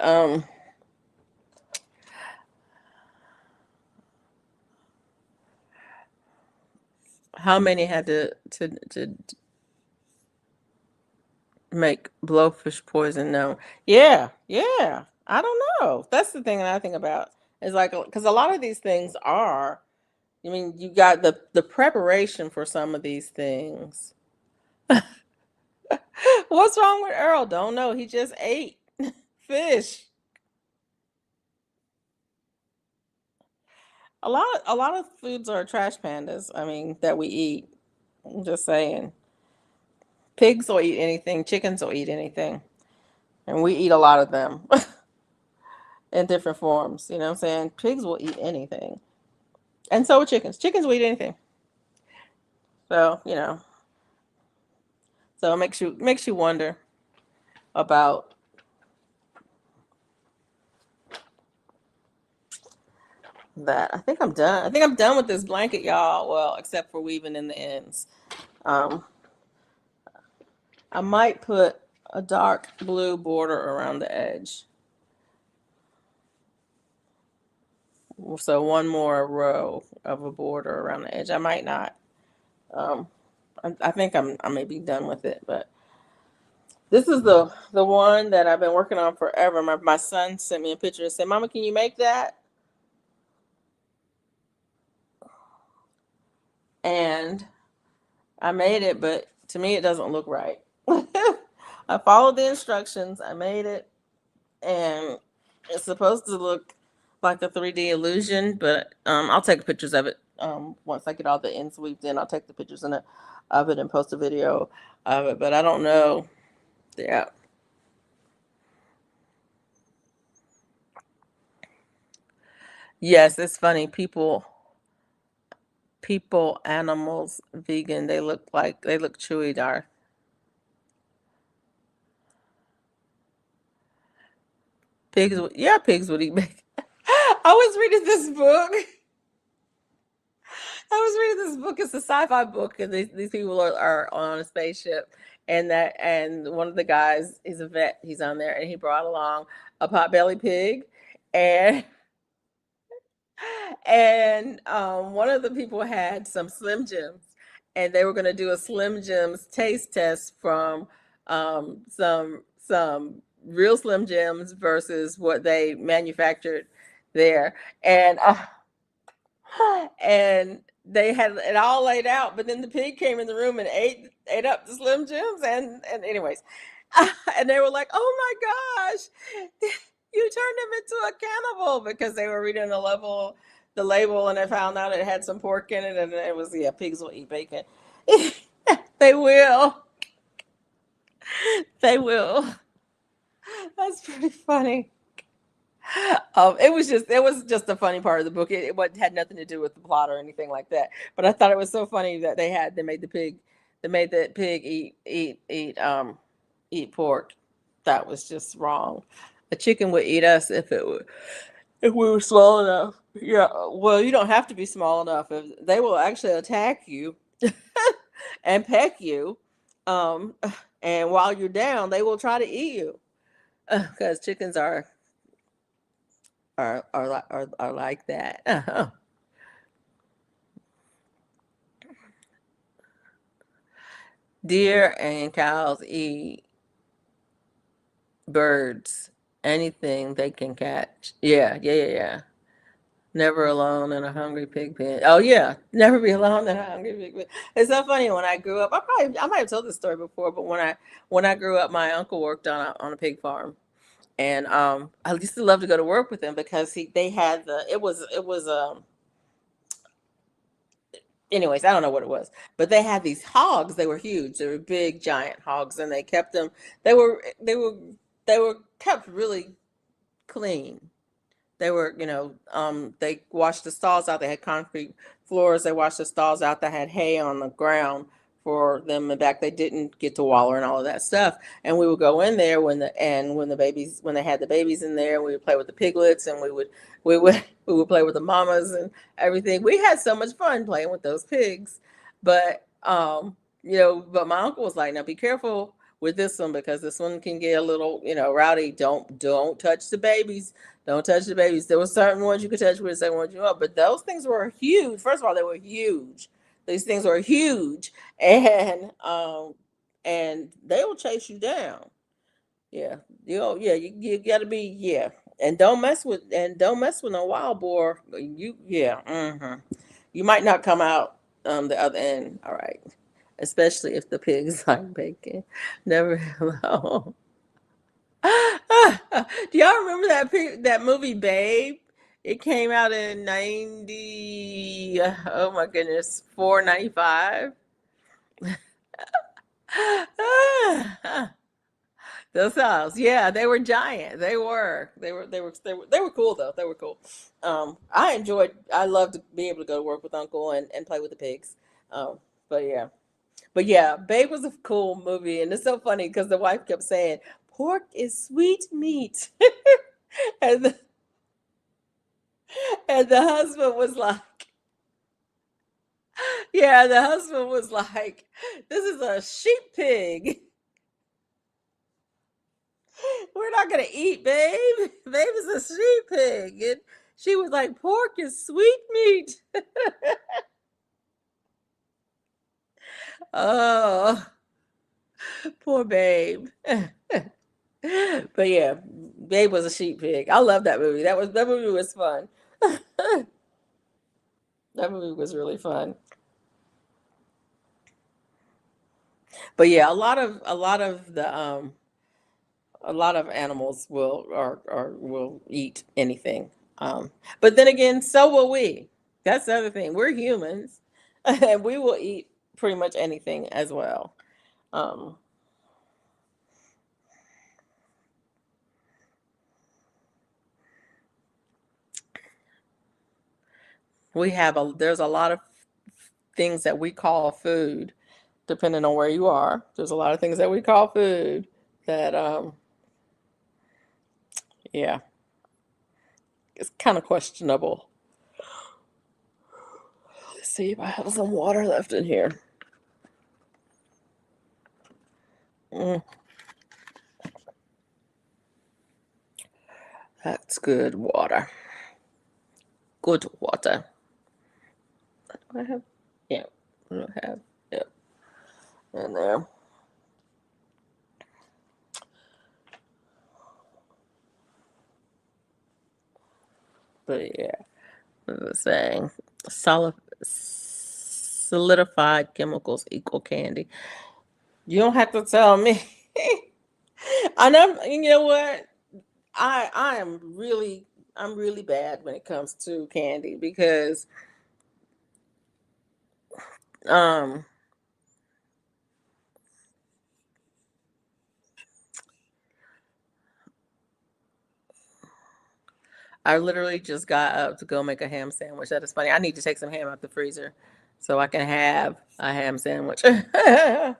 How many had to make blowfish poison known? Yeah, yeah. I don't know. That's the thing that I think about. Is like because a lot of these things are. I mean, you got the preparation for some of these things. What's wrong with Earl? Don't know. He just ate fish. A lot of foods are trash pandas. I mean, that we eat. I'm just saying. Pigs will eat anything. Chickens will eat anything, and we eat a lot of them in different forms. You know what I'm saying? Pigs will eat anything, and so will chickens. Chickens will eat anything. So so it makes you wonder about that. I think I'm done. I think I'm done with this blanket, y'all. Well, except for weaving in the ends. Um, I might put a dark blue border around the edge. So one more row of a border around the edge. I might not. Um, I think I may be done with it, but this is the one that I've been working on forever. My son sent me a picture and said, "Mama, can you make that?" And I made it, but to me, it doesn't look right. I followed the instructions. I made it, and it's supposed to look like a 3D illusion, but I'll take pictures of it once I get all the ends weaved in. I'll take the pictures of it and post a video of it, but I don't know. Yeah. Yes, it's funny. People, animals, vegan, they look chewy, dar. Pigs would eat bacon. I was reading this book. I was reading this book. It's a sci-fi book, and these people are on a spaceship, and one of the guys is a vet. He's on there, and he brought along a potbelly pig, and one of the people had some Slim Jims, and they were going to do a Slim Jims taste test from some real Slim Jims versus what they manufactured there, and and they had it all laid out, but then the pig came in the room and ate up the Slim Jims, and anyways, and they were like, "Oh my gosh, you turned him into a cannibal," because they were reading the label, and they found out it had some pork in it, and it was, yeah, pigs will eat bacon. They will. They will. That's pretty funny. It was just a funny part of the book. It had nothing to do with the plot or anything like that. But I thought it was so funny that they made the pig eat pork. That was just wrong. A chicken would eat us if we were small enough. Yeah. Well, you don't have to be small enough. If they will actually attack you and peck you, um, and while you're down, they will try to eat you because chickens are like that. Deer and cows eat birds, anything they can catch. Yeah, yeah, yeah, yeah. Never alone in a hungry pig pen. Oh yeah, never be alone in a hungry pig pen. It's so funny. When I grew up, I might have told this story before, but when I grew up, my uncle worked on a pig farm, and I used to love to go to work with him because they had it was anyways, I don't know what it was, but they had these hogs. They were huge. They were big, giant hogs, and they kept them. They were they were they were kept really clean. They were, they washed the stalls out. They had concrete floors. They washed the stalls out. They had hay on the ground for them and back. They didn't get to waller and all of that stuff. And we would go in there when they had the babies in there. We would play with the piglets, and we would play with the mamas and everything. We had so much fun playing with those pigs. But but my uncle was like, "Now be careful with this one because this one can get a little, rowdy. Don't touch the babies. Don't touch the babies. There were certain ones you could touch with, certain ones you don't. But those things were huge. First of all, they were huge. These things were huge, and they will chase you down. Yeah, yeah, you got to be, yeah, and don't mess with no wild boar. Yeah, you might not come out the other end. All right, especially if the pigs like bacon. Never know. Do y'all remember that movie Babe? It came out in 90. Oh my goodness, 495. Those owls, yeah, they were giant. They were cool though. They were cool. I loved being able to go to work with Uncle and play with the pigs. Um, but yeah, Babe was a cool movie, and it's so funny because the wife kept saying, "Pork is sweet meat," and the husband was like, "Yeah," the husband was like, "This is a sheep pig. We're not gonna eat Babe. Babe is a sheep pig." And she was like, "Pork is sweet meat." Oh, poor Babe. But yeah, Babe was a sheep pig. I love that movie. That movie was fun. That movie was really fun. But yeah, a lot of animals will eat anything. But then again, so will we. That's the other thing. We're humans, and we will eat pretty much anything as well. Um, there's a lot of things that we call food, depending on where you are. There's a lot of things that we call food that yeah, it's kind of questionable. Let's see if I have some water left in here. Mm, that's good water. Good water. Do I have? Yeah, I don't have. Yeah, in there. But yeah, what was I saying? Solid, solidified chemicals equal candy. You don't have to tell me. I know. You know what? I'm really bad when it comes to candy because um I literally just got up to go make a ham sandwich. That is funny. I need to take some ham out the freezer so I can have a ham sandwich. I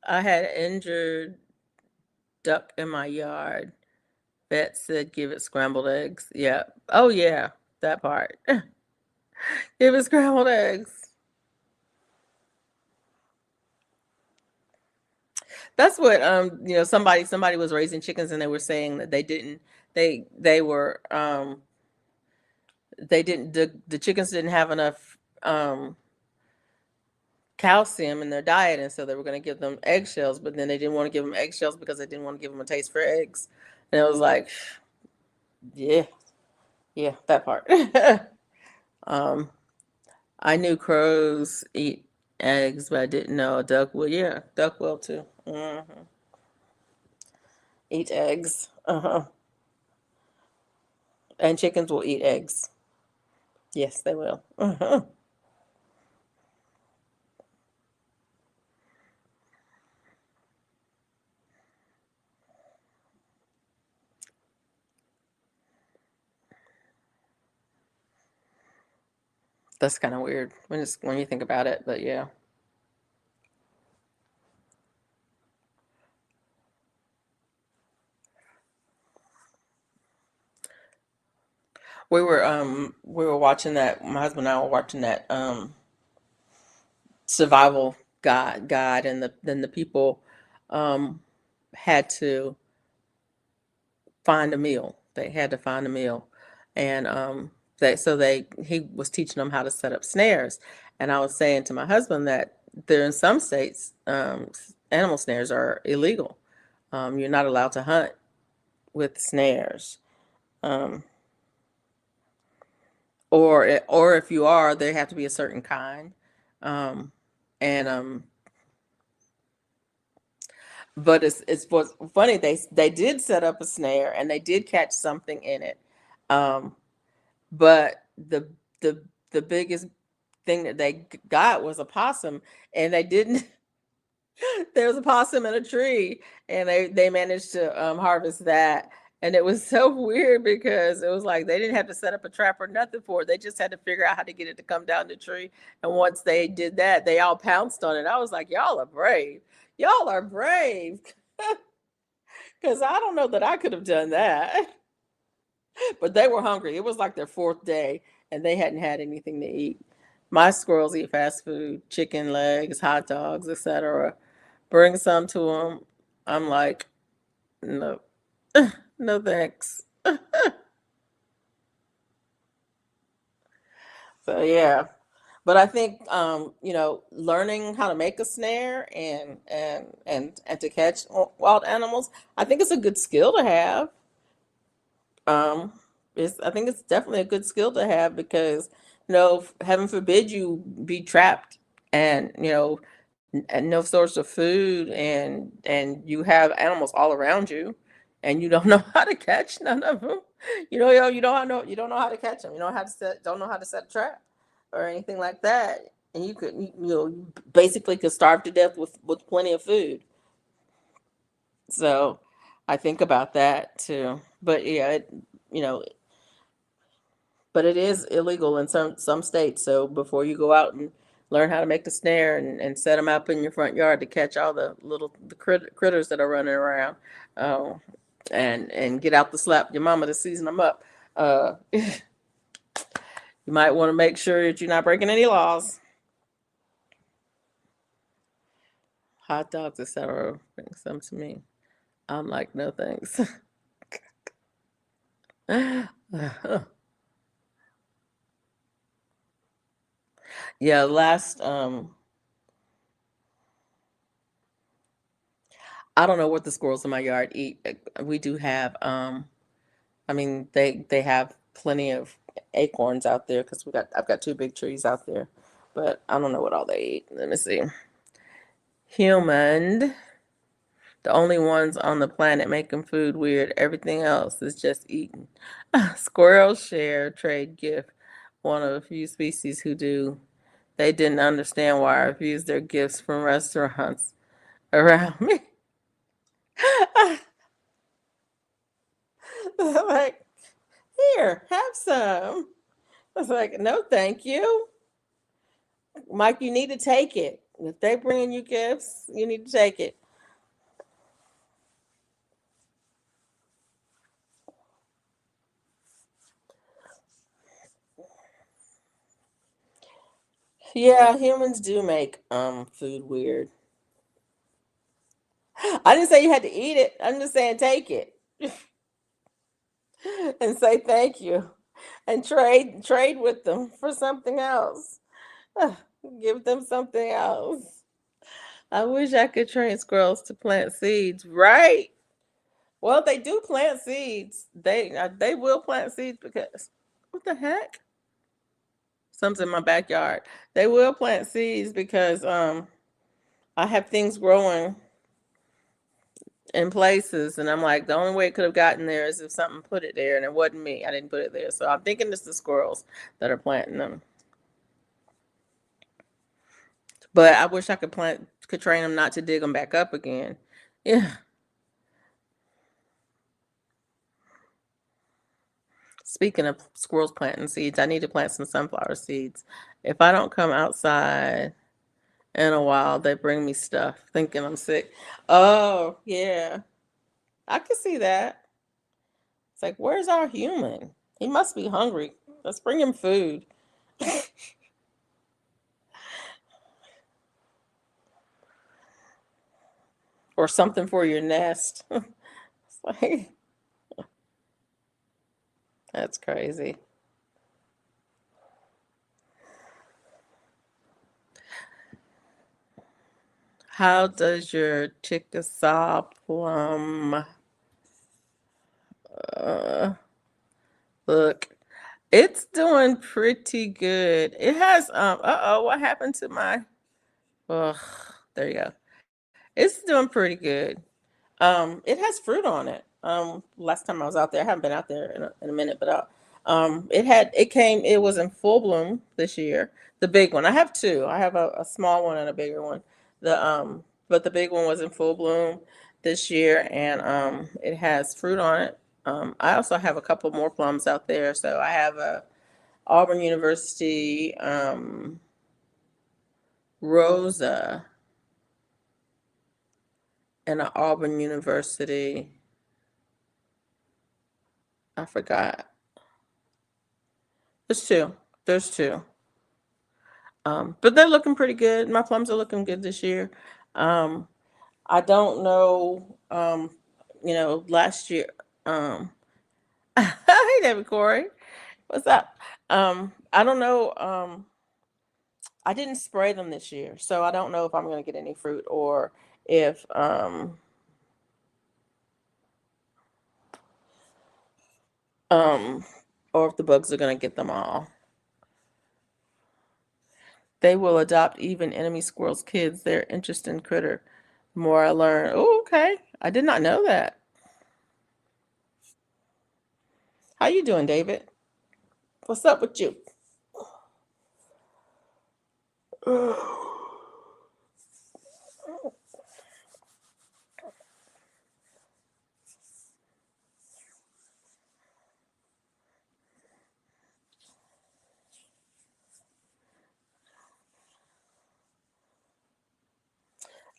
had injured duck in my yard. Vet said give it scrambled eggs. Yeah. Oh yeah, that part. Give it scrambled eggs. That's what somebody was raising chickens and they were saying that they were they didn't the chickens didn't have enough calcium in their diet, and so they were going to give them eggshells, but then they didn't want to give them eggshells because they didn't want to give them a taste for eggs. And it was like, yeah, yeah, that part. um I knew crows eat eggs, but I didn't know a duck will. Yeah, duck will too. Eat eggs. And chickens will eat eggs. Yes, they will. That's kind of weird when you think about it, but yeah. We were watching that, my husband and I were watching that survival guide, and the people um, had to find a meal. They had to find a meal, and he was teaching them how to set up snares. And I was saying to my husband that there in some states, animal snares are illegal. You're not allowed to hunt with snares, um, or if you are, they have to be a certain kind. Um, and But it's what's funny. They did set up a snare and they did catch something in it. Um, but the the biggest thing that they got was a possum, and they didn't. There was a possum in a tree, and they managed to harvest that. And it was so weird because it was like they didn't have to set up a trap or nothing for it. They just had to figure out how to get it to come down the tree. And once they did that, they all pounced on it. I was like, y'all are brave. Y'all are brave. Because I don't know that I could have done that. But they were hungry. It was like their fourth day, and they hadn't had anything to eat. My squirrels eat fast food, chicken legs, hot dogs, etc. Bring some to them. I'm like, no, no thanks. So yeah, but I think learning how to make a snare and to catch wild animals, I think it's a good skill to have. Um, I think it's definitely a good skill to have because, heaven forbid you be trapped and, and no source of food and you have animals all around you and you don't know how to catch none of them. You don't know how to catch them. You don't know how to set a trap or anything like that. And you basically could starve to death with plenty of food. So I think about that too. But yeah, you know, but it is illegal in some states. So before you go out and learn how to make the snare and set them up in your front yard to catch all the critters that are running around, uh, and get out the slap your mama to season them up, you might want to make sure that you're not breaking any laws. Hot dogs, etc. Bring some to me. I'm like, no thanks. Yeah, last I don't know what the squirrels in my yard eat. We do have I mean, they have plenty of acorns out there because I've got two big trees out there, but I don't know what all they eat. Let me see. Human, the only ones on the planet making food weird. Everything else is just eaten. Squirrels share, trade, gift. One of the few species who do. They didn't understand why I refused their gifts from restaurants around me. Like, here, have some. I was like, no, thank you. Mike, you need to take it. If they bringing you gifts, you need to take it. Yeah, humans do make food weird. I didn't say you had to eat it. I'm just saying take it and say thank you and trade with them for something else. Give them something else. I wish I could train squirrels to plant seeds, right? Well, they do plant seeds. They will plant seeds because what the heck? Some's in my backyard. They will plant seeds because I have things growing in places and I'm like the only way it could have gotten there is if something put it there and it wasn't me. I didn't put it there. So I'm thinking it's the squirrels that are planting them. But I wish I could train them not to dig them back up again. Yeah. Speaking of squirrels planting seeds, I need to plant some sunflower seeds. If I don't come outside in a while, they bring me stuff thinking I'm sick. Oh, yeah. I can see that. It's like, where's our human? He must be hungry. Let's bring him food. or something for your nest. It's like, that's crazy. How does your Chickasaw plum uh, look? It's doing pretty good. It has uh-oh, what happened to my ugh, there you go. It's doing pretty good. It has fruit on it. Last time I was out there, I haven't been out there in a minute, but it was in full bloom this year. The big one. I have two. I have a small one and a bigger one. But the big one was in full bloom this year, and it has fruit on it. I also have a couple more plums out there. So I have a Auburn University Rosa and an Auburn University. I forgot. There's two. There's two. But they're looking pretty good. My plums are looking good this year. Um, I don't know. Last year. Um, hey, David Corey, what's up? I don't know. I didn't spray them this year, so I don't know if I'm going to get any fruit or if um, or if the bugs are going to get them all. They will adopt even enemy squirrels' kids. They're interesting critter. The more I learn. Oh, okay. I did not know that. How you doing, David? What's up with you?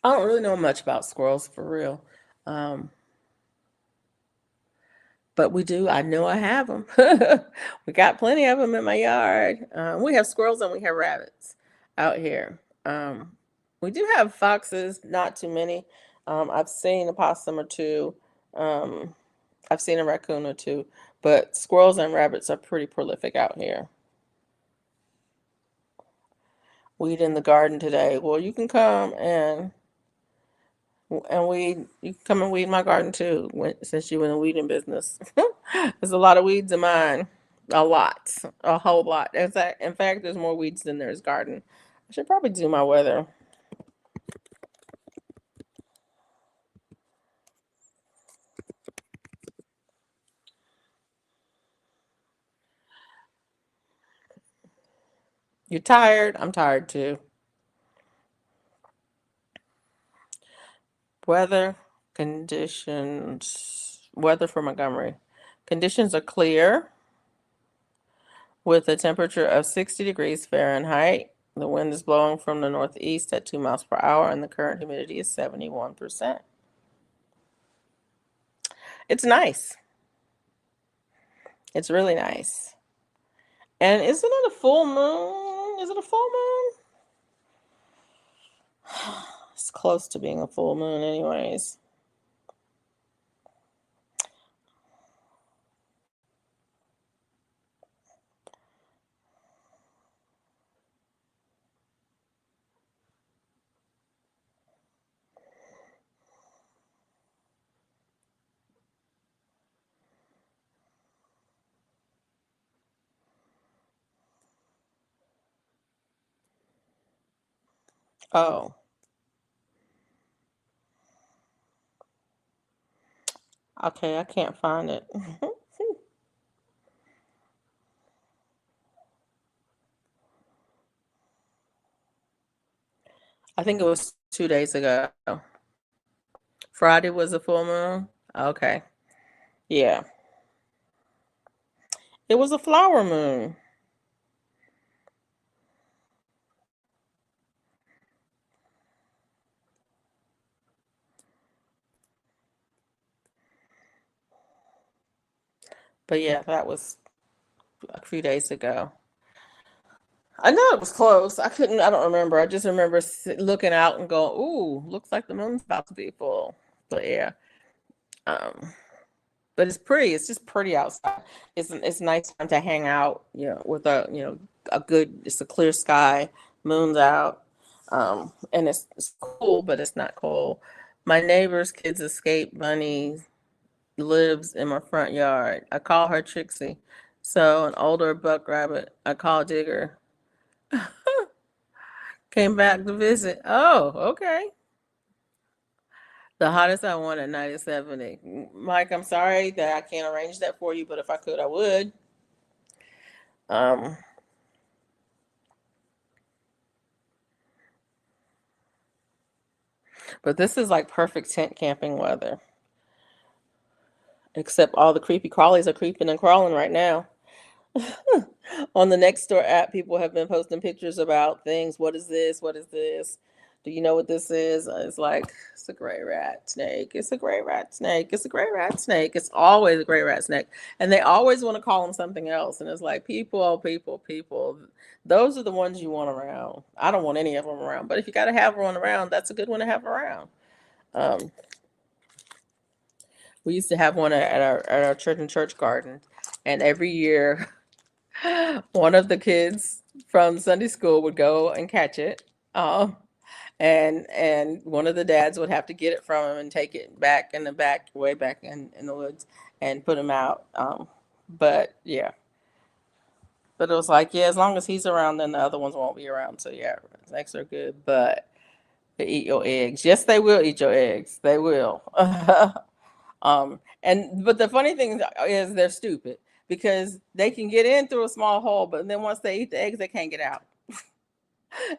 I don't really know much about squirrels for real. Um, but we do. I know I have them. We got plenty of them in my yard. We have squirrels and we have rabbits out here. We do have foxes, not too many. I've seen a possum or two. Um, I've seen a raccoon or two, but squirrels and rabbits are pretty prolific out here. Weed in the garden today. Well, you can come and weed. You can come and weed my garden too, since you're in the weeding business. There's a lot of weeds in mine. A lot, a whole lot. In fact, there's more weeds than there's garden. I should probably do my weather. You're tired? I'm tired too. Weather conditions. Weather for Montgomery. Conditions are clear with a temperature of 60 degrees Fahrenheit. The wind is blowing from the northeast at 2 miles per hour, and the current humidity is 71%. It's nice. It's really nice. And isn't it a full moon? Is it a full moon? It's close to being a full moon, anyways. Oh, okay. I can't find it. I think it was 2 days ago. Friday was a full moon. Okay. Yeah. It was a flower moon. But yeah, that was a few days ago. I know it was close. I don't remember. I just remember looking out and going, ooh, looks like the moon's about to be full. But yeah. Um, but it's pretty. It's just pretty outside. It's a nice time to hang out, with a good. It's a clear sky, moon's out, and it's cool, but it's not cold. My neighbor's kids' escape bunny lives in my front yard. I call her Trixie. So an older buck rabbit I call Digger came back to visit. Oh, okay. The hottest I want at night is 70. Mike, I'm sorry that I can't arrange that for you, but if I could, I would. Um, but this is like perfect tent camping weather, except all the creepy crawlies are creeping and crawling right now. On the Nextdoor app, people have been posting pictures about things. What is this? What is this? Do you know what this is? It's like, it's a gray rat snake. It's a gray rat snake. It's a gray rat snake. It's always a gray rat snake. And they always want to call them something else. And it's like, people, oh, people, people. Those are the ones you want around. I don't want any of them around. But if you got to have one around, that's a good one to have around. Um, we used to have one at our church and church garden. And every year, one of the kids from Sunday school would go and catch it. Um, and one of the dads would have to get it from him and take it back in the back, way back in the woods, and put him out. But yeah, but it was like, yeah, as long as he's around, then the other ones won't be around. So yeah, snakes are good, but they eat your eggs. Yes, they will eat your eggs. They will. And but the funny thing is they're stupid because they can get in through a small hole, but then once they eat the eggs, they can't get out.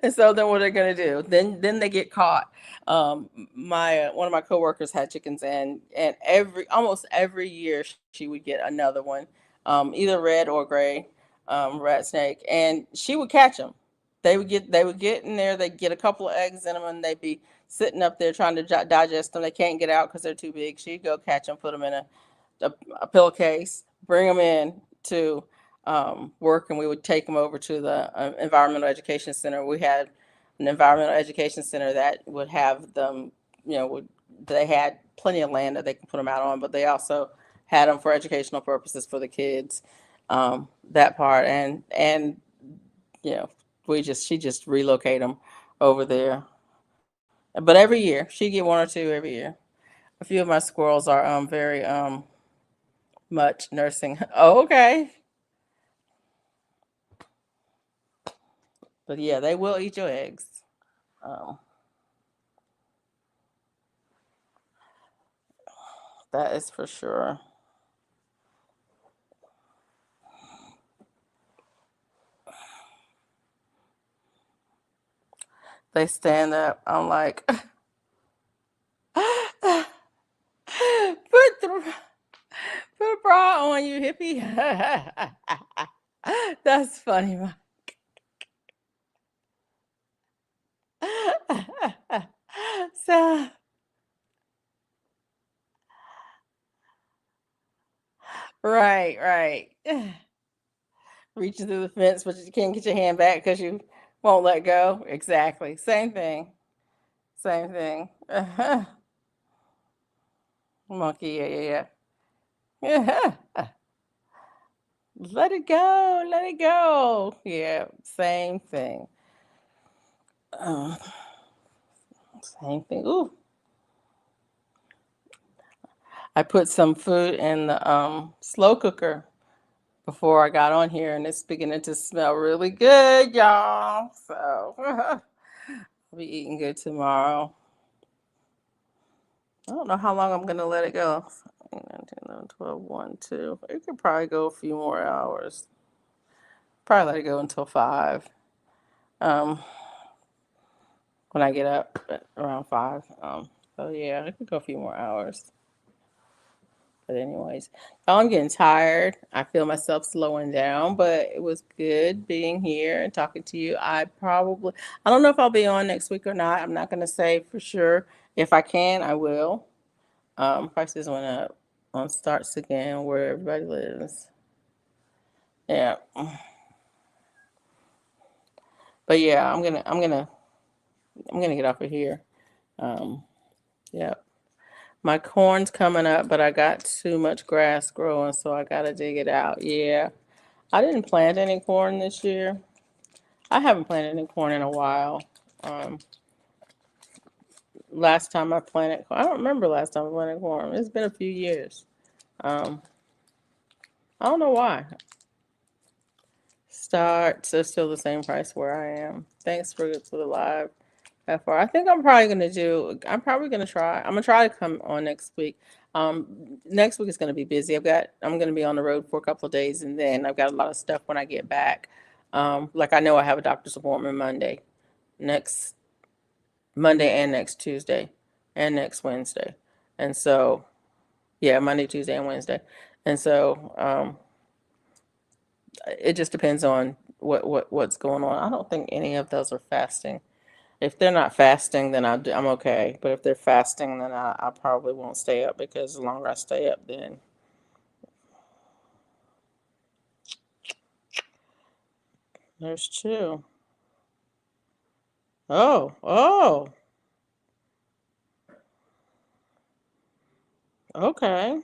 And so then what are they gonna do? Then they get caught. My one of my coworkers had chickens, and every almost every year she would get another one, either red or gray, rat snake, and she would catch them. They would get in there. They get a couple of eggs in them, and they'd be sitting up there trying to digest them. They can't get out because they're too big. She'd go catch them, put them in a pillowcase, bring them in to work, and we would take them over to the environmental education center. We had an environmental education center that would have them, they had plenty of land that they could put them out on, but they also had them for educational purposes for the kids. That part, and you know, she just relocate them over there. But every year, she get one or two every year. A few of my squirrels are very much nursing. Oh, okay. But yeah, they will eat your eggs. Um, that is for sure. They stand up. I'm like, put the put a bra on, you hippie. That's funny. So right, right. Reaching through the fence, but you can't get your hand back because you won't let go. Exactly. Same thing. Same thing. Monkey. Yeah, yeah, yeah. Let it go. Let it go. Yeah. Same thing. Uh, same thing. Ooh. I put some food in the slow cooker before I got on here, and it's beginning to smell really good, y'all. So I'll be eating good tomorrow. I don't know how long I'm gonna let it go. 19, 12, 1, 2. It could probably go a few more hours. Probably let it go until 5. Um, when I get up at around 5. So yeah, it could go a few more hours. But anyways, I'm getting tired. I feel myself slowing down, but it was good being here and talking to you. I don't know if I'll be on next week or not. I'm not gonna say for sure. If I can, I will. Prices went up on starts again where everybody lives. Yeah. But yeah, I'm gonna get off of here. Um, yeah. My corn's coming up, but I got too much grass growing, so I gotta dig it out. Yeah. I didn't plant any corn this year. I haven't planted any corn in a while. Um, last time I planted corn, I don't remember last time I planted corn. It's been a few years. Um, I don't know why. Starts are still the same price where I am. Thanks for the live. FR. I think I'm probably gonna try. I'm gonna try to come on next week. Next week is gonna be busy. I'm gonna be on the road for a couple of days, and then I've got a lot of stuff when I get back. Like I know I have a doctor's appointment next Monday and next Tuesday and next Wednesday. And so, yeah, Monday, Tuesday, and Wednesday. And so, it just depends on what's going on. I don't think any of those are fasting. If they're not fasting, then I'm okay. But if they're fasting, then I probably won't stay up because the longer I stay up, then there's two. Oh, oh, okay.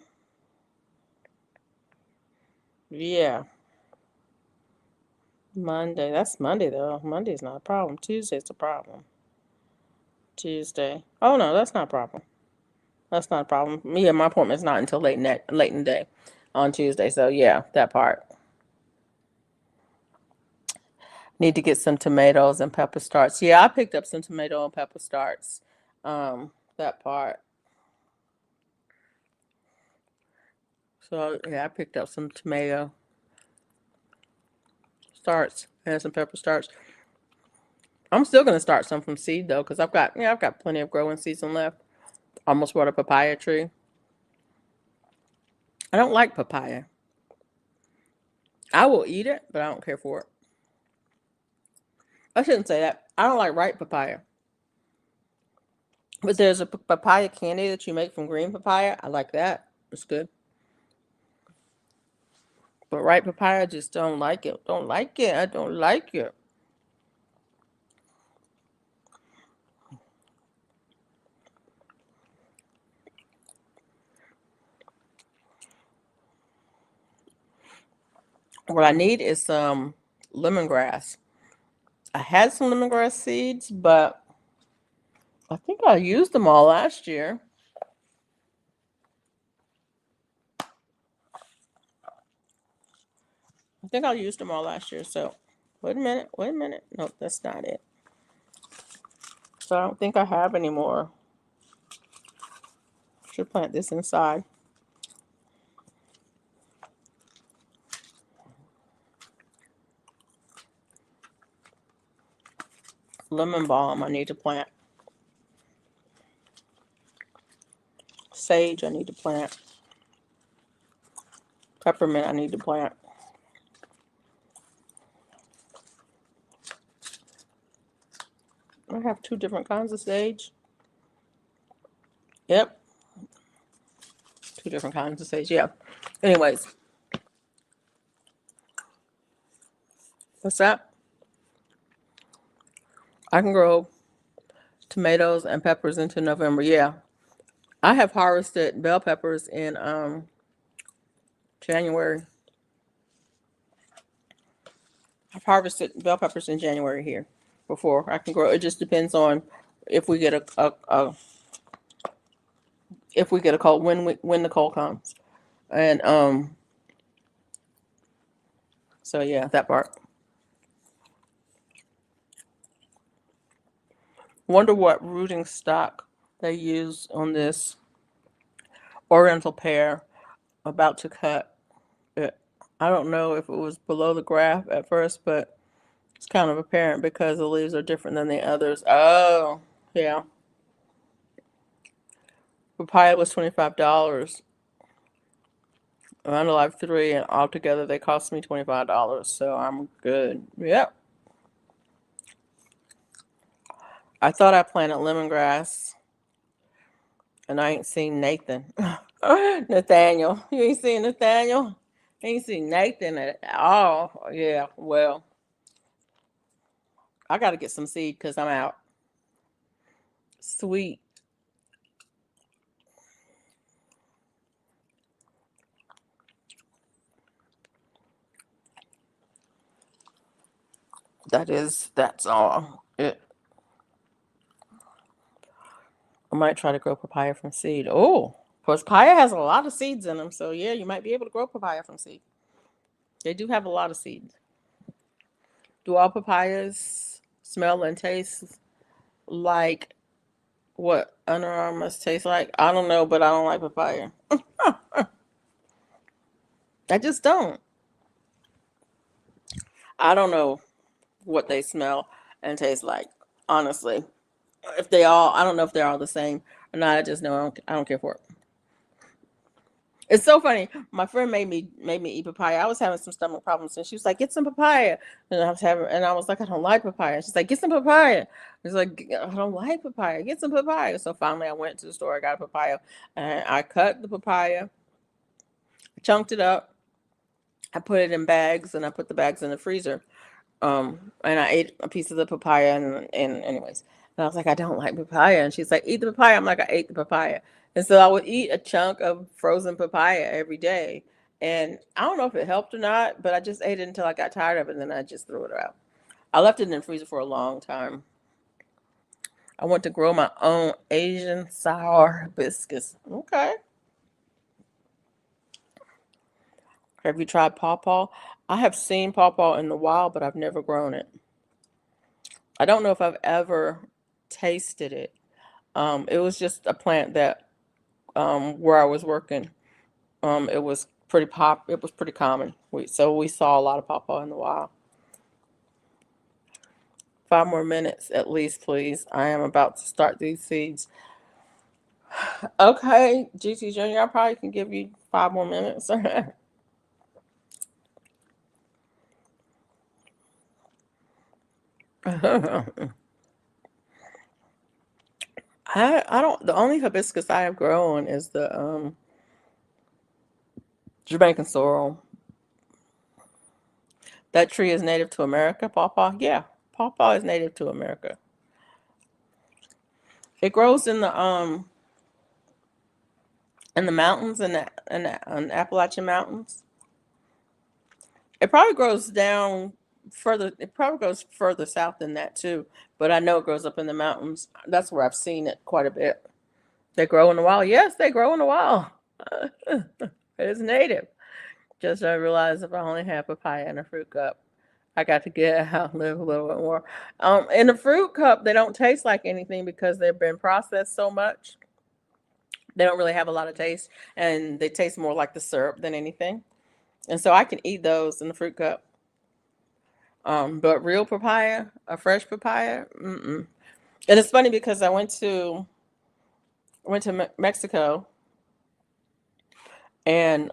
Yeah. Monday. That's Monday, though. Monday's not a problem. Tuesday's a problem. Tuesday. Oh, no, that's not a problem. That's not a problem. Yeah, my appointment's not until late in the day on Tuesday. So, yeah, that part. Need to get some tomatoes and pepper starts. Yeah, I picked up some tomato and pepper starts. That part. So yeah, I picked up some tomato starts and some pepper starts. I'm still gonna start some from seed though, because I've got plenty of growing season left. Almost brought a papaya tree. I don't like papaya. I will eat it, but I don't care for it. I shouldn't say that. I don't like ripe papaya. But there's a papaya candy that you make from green papaya. I like that. It's good. But ripe papaya, I just don't like it. Don't like it. I don't like it. What I need is some lemongrass. I had some lemongrass seeds, but I think I used them all last year. I think I used them all last year. So, wait a minute. Wait a minute. Nope, that's not it. So, I don't think I have any more. Should plant this inside. Lemon balm, I need to plant. Sage, I need to plant. Peppermint, I need to plant. I have two different kinds of sage. Yep, two different kinds of sage. Yeah. Anyways, what's that? I can grow tomatoes and peppers into November. Yeah. I have harvested bell peppers in January. I've harvested bell peppers in January here before. I can grow. It just depends on if we get a if we get a cold when the cold comes, and so yeah, that part. Wonder what rooting stock they use on this Oriental pear about to cut. It, I don't know if it was below the graph at first, but it's kind of apparent because the leaves are different than the others. Oh, yeah. Papaya was $25. Around Life 3, and altogether they cost me $25, so I'm good. Yep. I thought I planted lemongrass, and I ain't seen Nathan. Nathaniel. You ain't seen Nathaniel? Ain't seen Nathan at all. Yeah, well, I got to get some seed because I'm out. Sweet. That's all. I might try to grow papaya from seed. Oh, papaya has a lot of seeds in them. So, yeah, you might be able to grow papaya from seed. They do have a lot of seeds. Do all papayas smell and taste like what Under Armour tastes like? I don't know, but I don't like papaya. I just don't. I don't know what they smell and taste like, honestly. If they all, I don't know if they're all the same or not. I just know I don't care for it. It's so funny. My friend made me eat papaya. I was having some stomach problems, and she was like, "Get some papaya." And I was like, "I don't like papaya." She's like, "Get some papaya." I was like, "I don't like papaya. Get some papaya." So finally, I went to the store. I got a papaya, and I cut the papaya, chunked it up. I put it in bags, and I put the bags in the freezer. And I ate a piece of the papaya, and anyways, and I was like, I don't like papaya, and she's like, eat the papaya. I'm like, I ate the papaya, and so I would eat a chunk of frozen papaya every day, and I don't know if it helped or not, but I just ate it until I got tired of it, and then I just threw it out. I left it in the freezer for a long time. I want to grow my own Asian sour hibiscus. Okay, have you tried pawpaw? I have seen pawpaw in the wild, but I've never grown it. I don't know if I've ever tasted it. It was just a plant that where I was working. It was pretty pop. It was pretty common. So we saw a lot of pawpaw in the wild. 5 more minutes at least, please. I am about to start these seeds. Okay, GT Junior, I probably can give you 5 more minutes. I don't. The only hibiscus I have grown is the Jamaican sorrel. That tree is native to America. Pawpaw, yeah, pawpaw is native to America. It grows in the mountains in the Appalachian Mountains. It probably grows down further. It probably goes further south than that too. But I know it grows up in the mountains. That's where I've seen it quite a bit. They grow in the wild. Yes, they grow in the wild. It's native. Just I realized if I only had papaya in a fruit cup, I got to get out live a little bit more. In the fruit cup, they don't taste like anything because they've been processed so much. They don't really have a lot of taste, and they taste more like the syrup than anything. And so I can eat those in the fruit cup. But real papaya, a fresh papaya, mm-mm. And it's funny because I went to Mexico, and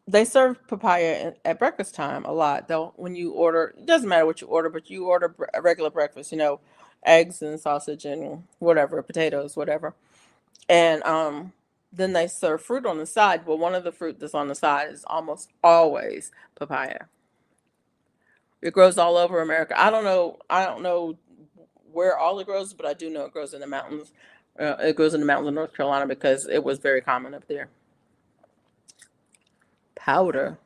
they serve papaya at breakfast time a lot. Though when you order, it doesn't matter what you order, but you order a regular breakfast, eggs and sausage and whatever, potatoes, whatever. And then they serve fruit on the side. Well, one of the fruit that's on the side is almost always papaya. It grows all over America. I don't know where all it grows, but I do know it grows in the mountains. It grows in the mountains of North Carolina because it was very common up there. Powder,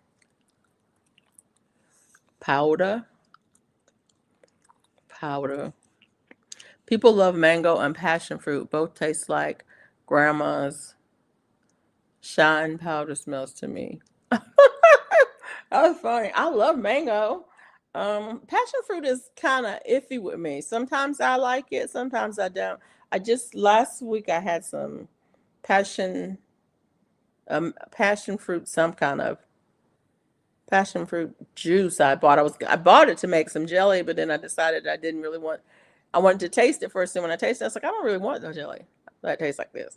powder, powder. People love mango and passion fruit. Both taste like grandma's shine powder smells to me. That's funny. I love mango. Passion fruit is kind of iffy with me. Sometimes I like it, sometimes I don't. I just last week I had some passion passion fruit, some kind of passion fruit juice I bought it to make some jelly, but then I decided I didn't really want I wanted to taste it first, and when I tasted it, I was like, I don't really want no jelly that tastes like this.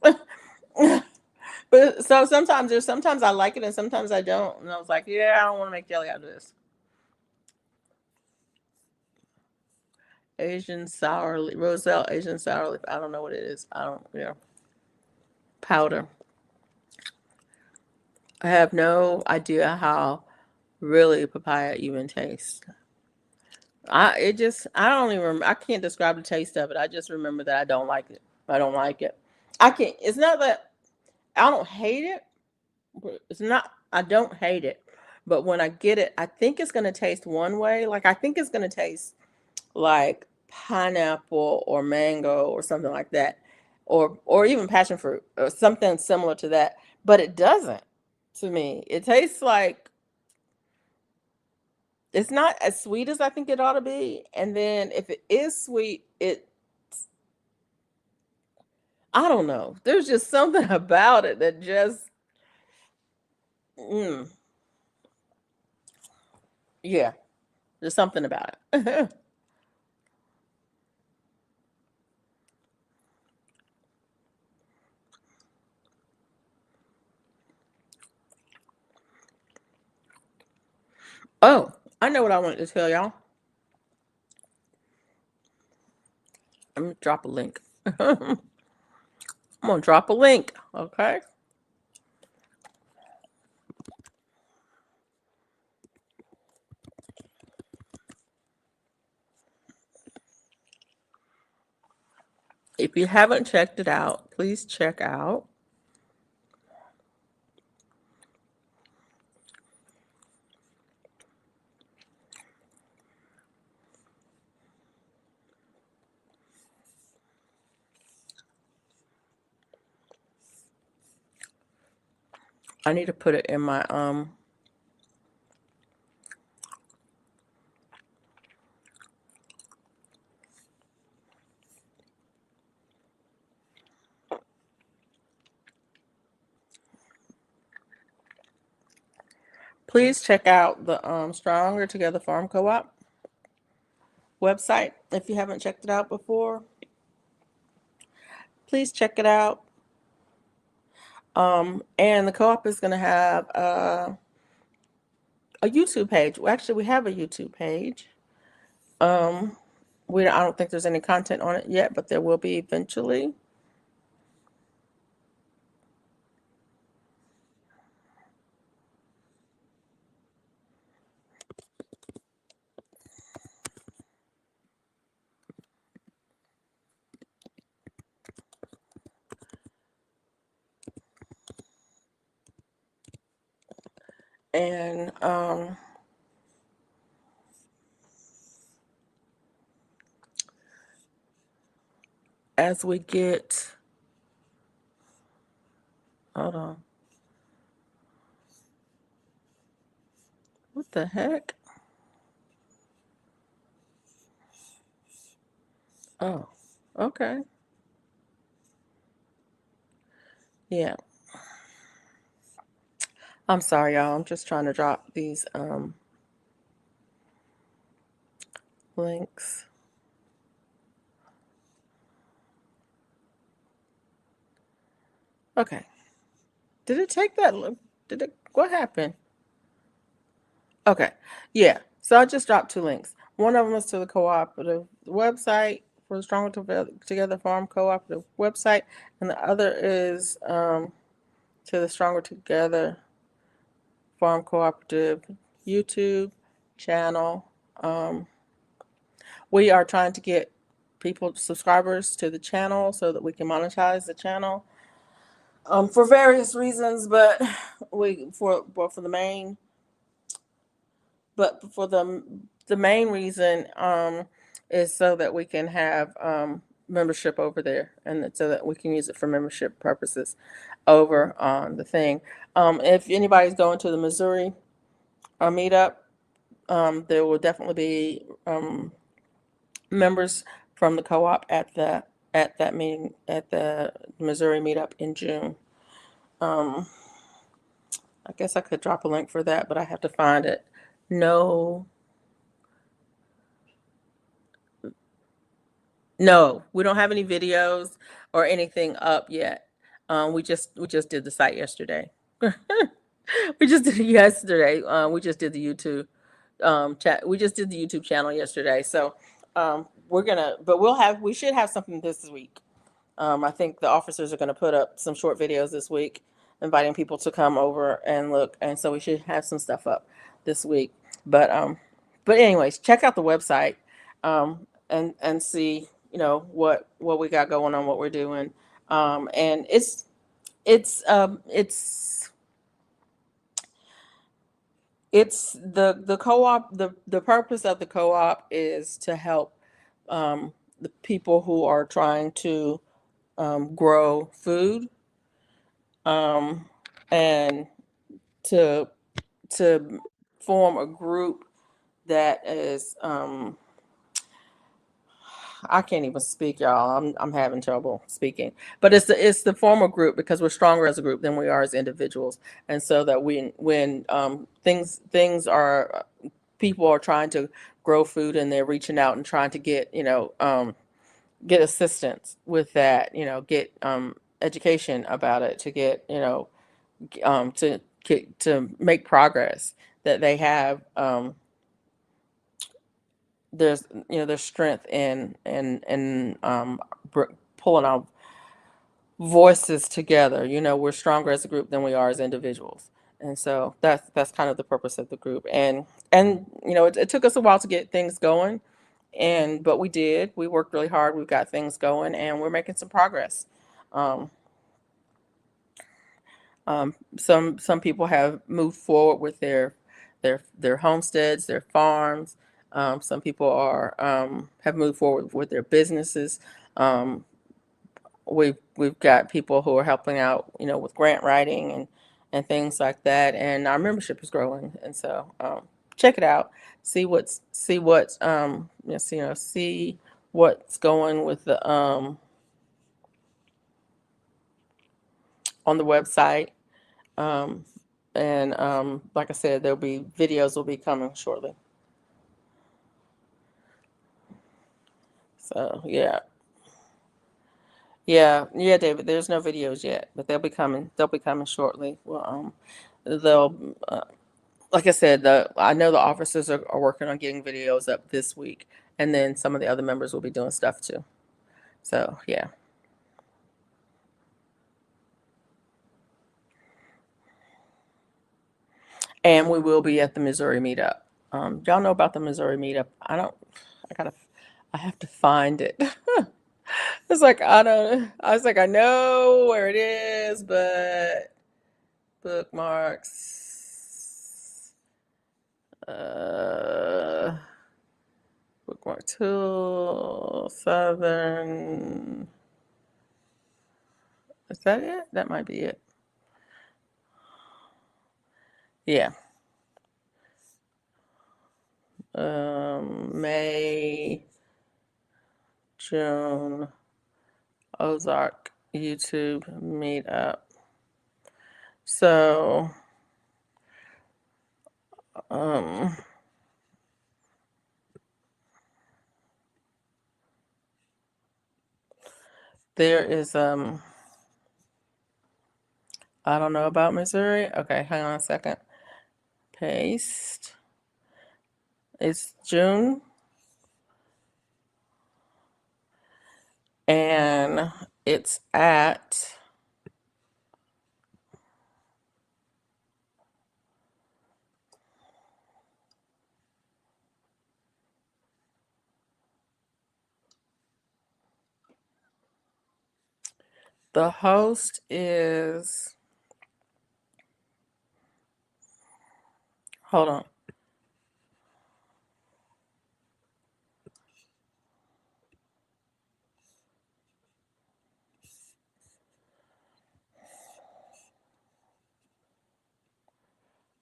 But so sometimes I like it and sometimes I don't. And I was like, yeah, I don't want to make jelly out of this. Asian sour leaf, Roselle Asian sour leaf. I don't know what it is. I don't, powder. I have no idea how really papaya even tastes. I don't even remember. I can't describe the taste of it. I just remember that I don't like it. I don't like it. I can't. It's not that I don't hate it. But it's not. I don't hate it. But when I get it, I think it's gonna taste one way. Like I think it's gonna taste like pineapple or mango or something like that, or even passion fruit or something similar to that. But it doesn't to me. It tastes like it's not as sweet as I think it ought to be. And then if it is sweet, I don't know. There's just something about it that just mm, yeah, there's something about it. Oh, I know what I wanted to tell y'all. I'm gonna drop a link. I'm gonna drop a link, okay? If you haven't checked it out, please check out. I need to put it in my please check out the Stronger Together Farm Co-op website if you haven't checked it out before. Please check it out. And the co-op is going to have a YouTube page. Well, actually, we have a YouTube page. Um, I don't think there's any content on it yet, but there will be eventually. And as we get, hold on, what the heck? Oh, okay. Yeah. I'm sorry, y'all. I'm just trying to drop these links. Okay. Did it take that? Did it? What happened? Okay. Yeah. So I just dropped two links. One of them is to the cooperative website for the Stronger Together Farm Cooperative website, and the other is to the Stronger Together Farm Cooperative YouTube channel. We are trying to get people subscribers to the channel so that we can monetize the channel for various reasons, but we for the main but for the main reason is so that we can have membership over there, and so that we can use it for membership purposes over on the thing. If anybody's going to the Missouri meetup, there will definitely be members from the co-op at that meeting at the Missouri meetup in June. Um, I guess I could drop a link for that, but I have to find it. No, no, we don't have any videos or anything up yet. We just did the site yesterday. We just did it yesterday. We just did the YouTube chat. We just did the YouTube channel yesterday. So but we should have something this week. I think the officers are gonna put up some short videos this week, inviting people to come over and look. And so we should have some stuff up this week. But But anyways, check out the website, and see, what we got going on, what we're doing. And it's the co-op. The purpose of the co-op is to help the people who are trying to grow food, um, and to to form a group that is, I can't even speak, y'all. I'm having trouble speaking. But it's the formal group because we're stronger as a group than we are as individuals. And so that when things are people are trying to grow food and they're reaching out and trying to get assistance with that, get education about it, to get, to make progress, that they have, there's strength in pulling our voices together. We're stronger as a group than we are as individuals. And so that's kind of the purpose of the group. And it took us a while to get things going, but we did. We worked really hard. We've got things going, and we're making some progress. Um, some people have moved forward with their homesteads, their farms. Some people are have moved forward with their businesses. Um, we've got people who are helping out, with grant writing and things like that. And our membership is growing. And so check it out. See what's going with the on the website. Um, and like I said, there'll be videos will be coming shortly. So yeah, yeah, David. There's no videos yet, but they'll be coming. They'll be coming shortly. Well, they'll like I said, I know the officers are working on getting videos up this week, and then some of the other members will be doing stuff too. So yeah, and we will be at the Missouri meetup. Y'all know about the Missouri meetup? I don't. I gotta. I have to find it. It's like I don't. I was like I know where it is, but bookmarks. Uh, bookmark tool Southern. Is that it? That might be it. Yeah. May, June, Ozark YouTube meetup. So, um, there is, I don't know about Missouri. Okay, hang on a second. Paste. It's June, and it's at the host is, hold on.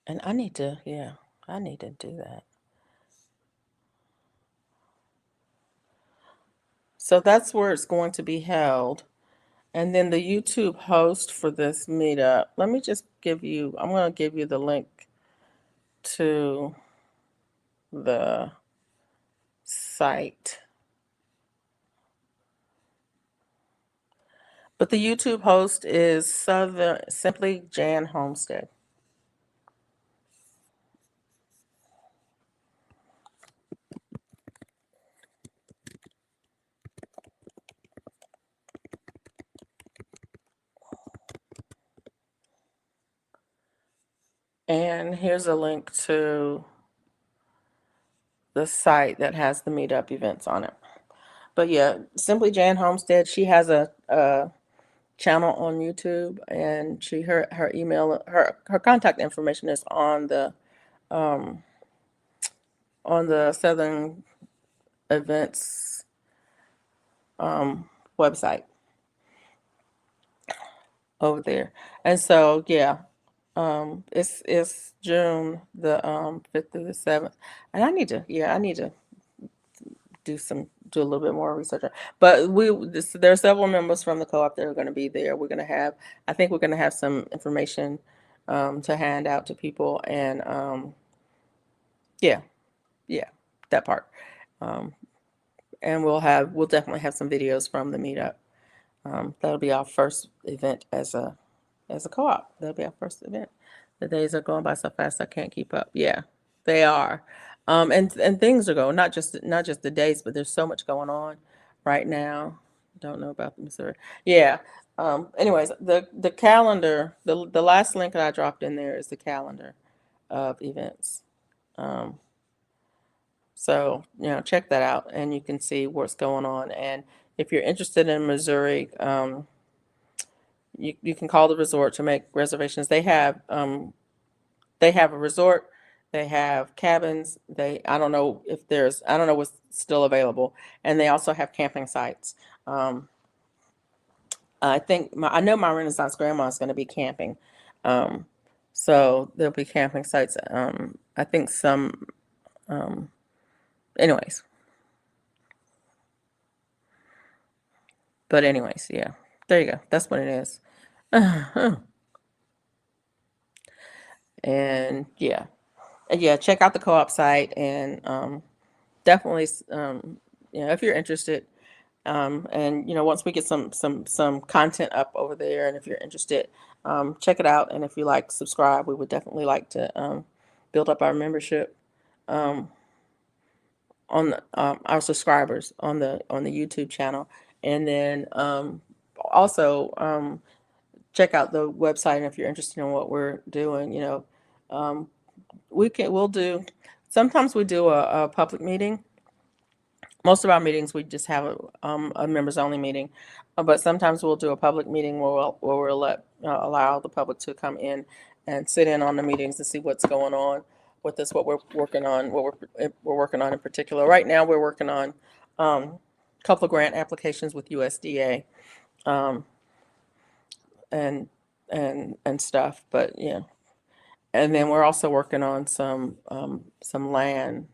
And I need to do that. So that's where it's going to be held. And then the YouTube host for this meetup, let me just I'm going to give you the link to the site. But the YouTube host is Simply Jan Homestead. And here's a link to the site that has the meetup events on it. But yeah, Simply Jan Homestead, she has a channel on YouTube, and her email, her contact information is um on the Southern Events website over there. And so yeah, it's June the 5th through the 7th, and I need to do a little bit more research. But there are several members from the co-op that are going to be there. I think we're going to have some information to hand out to people, and yeah, yeah, that part. Um, and we'll definitely have some videos from the meetup. That'll be our first event as a co-op. That'll be our first event. The days are going by so fast I can't keep up. Yeah, they are. And things are going, not just the days, but there's so much going on right now. Don't know about the Missouri. Yeah. Anyways, the calendar, the last link that I dropped in there is the calendar of events. So, check that out and you can see what's going on. And if you're interested in Missouri, you can call the resort to make reservations. They have a resort, they have cabins. I don't know I don't know what's still available, and they also have camping sites. I know my Renaissance grandma is going to be camping, um, so there'll be camping sites. I think some, anyways, but anyways, yeah, there you go. That's what it is. And yeah, check out the co-op site, and definitely, if you're interested, and once we get some content up over there, and if you're interested, check it out. And if you like, subscribe. We would definitely like to build up our membership, um, on our subscribers on the YouTube channel, and then also check out the website. And if you're interested in what we're doing, um, we'll do. Sometimes we do a public meeting. Most of our meetings, we just have a members only meeting, but sometimes we'll do a public meeting where we'll allow the public to come in and sit in on the meetings to see what's going on with us, what we're working on, we're working on in particular. Right now, we're working on a couple of grant applications with USDA, um, and stuff. But yeah, and then we're also working on some land.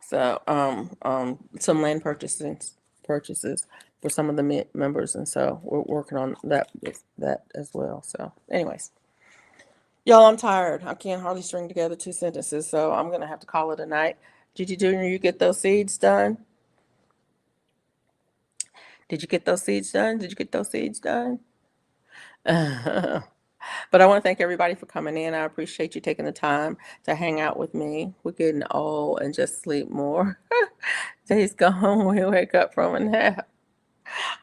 So, some land purchases for some of the members, and so we're working on that as well. So, anyways, y'all, I'm tired. I can't hardly string together two sentences, so I'm gonna have to call it a night. Gigi Junior, you get those seeds done? Did you get those seeds done? Did you get those seeds done? But I want to thank everybody for coming in. I appreciate you taking the time to hang out with me. We're getting old and just sleep more. Days go home when we wake up from a nap.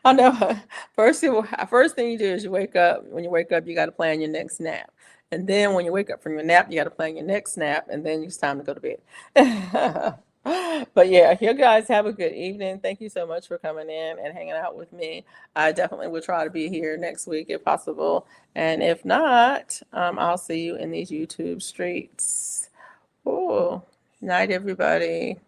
I know. First thing you do is you wake up. When you wake up, you got to plan your next nap. And then when you wake up from your nap, you got to plan your next nap. And then it's time to go to bed. But yeah, you guys have a good evening. Thank you so much for coming in and hanging out with me. I definitely will try to be here next week if possible. And if not, I'll see you in these YouTube streets. Oh, night, everybody.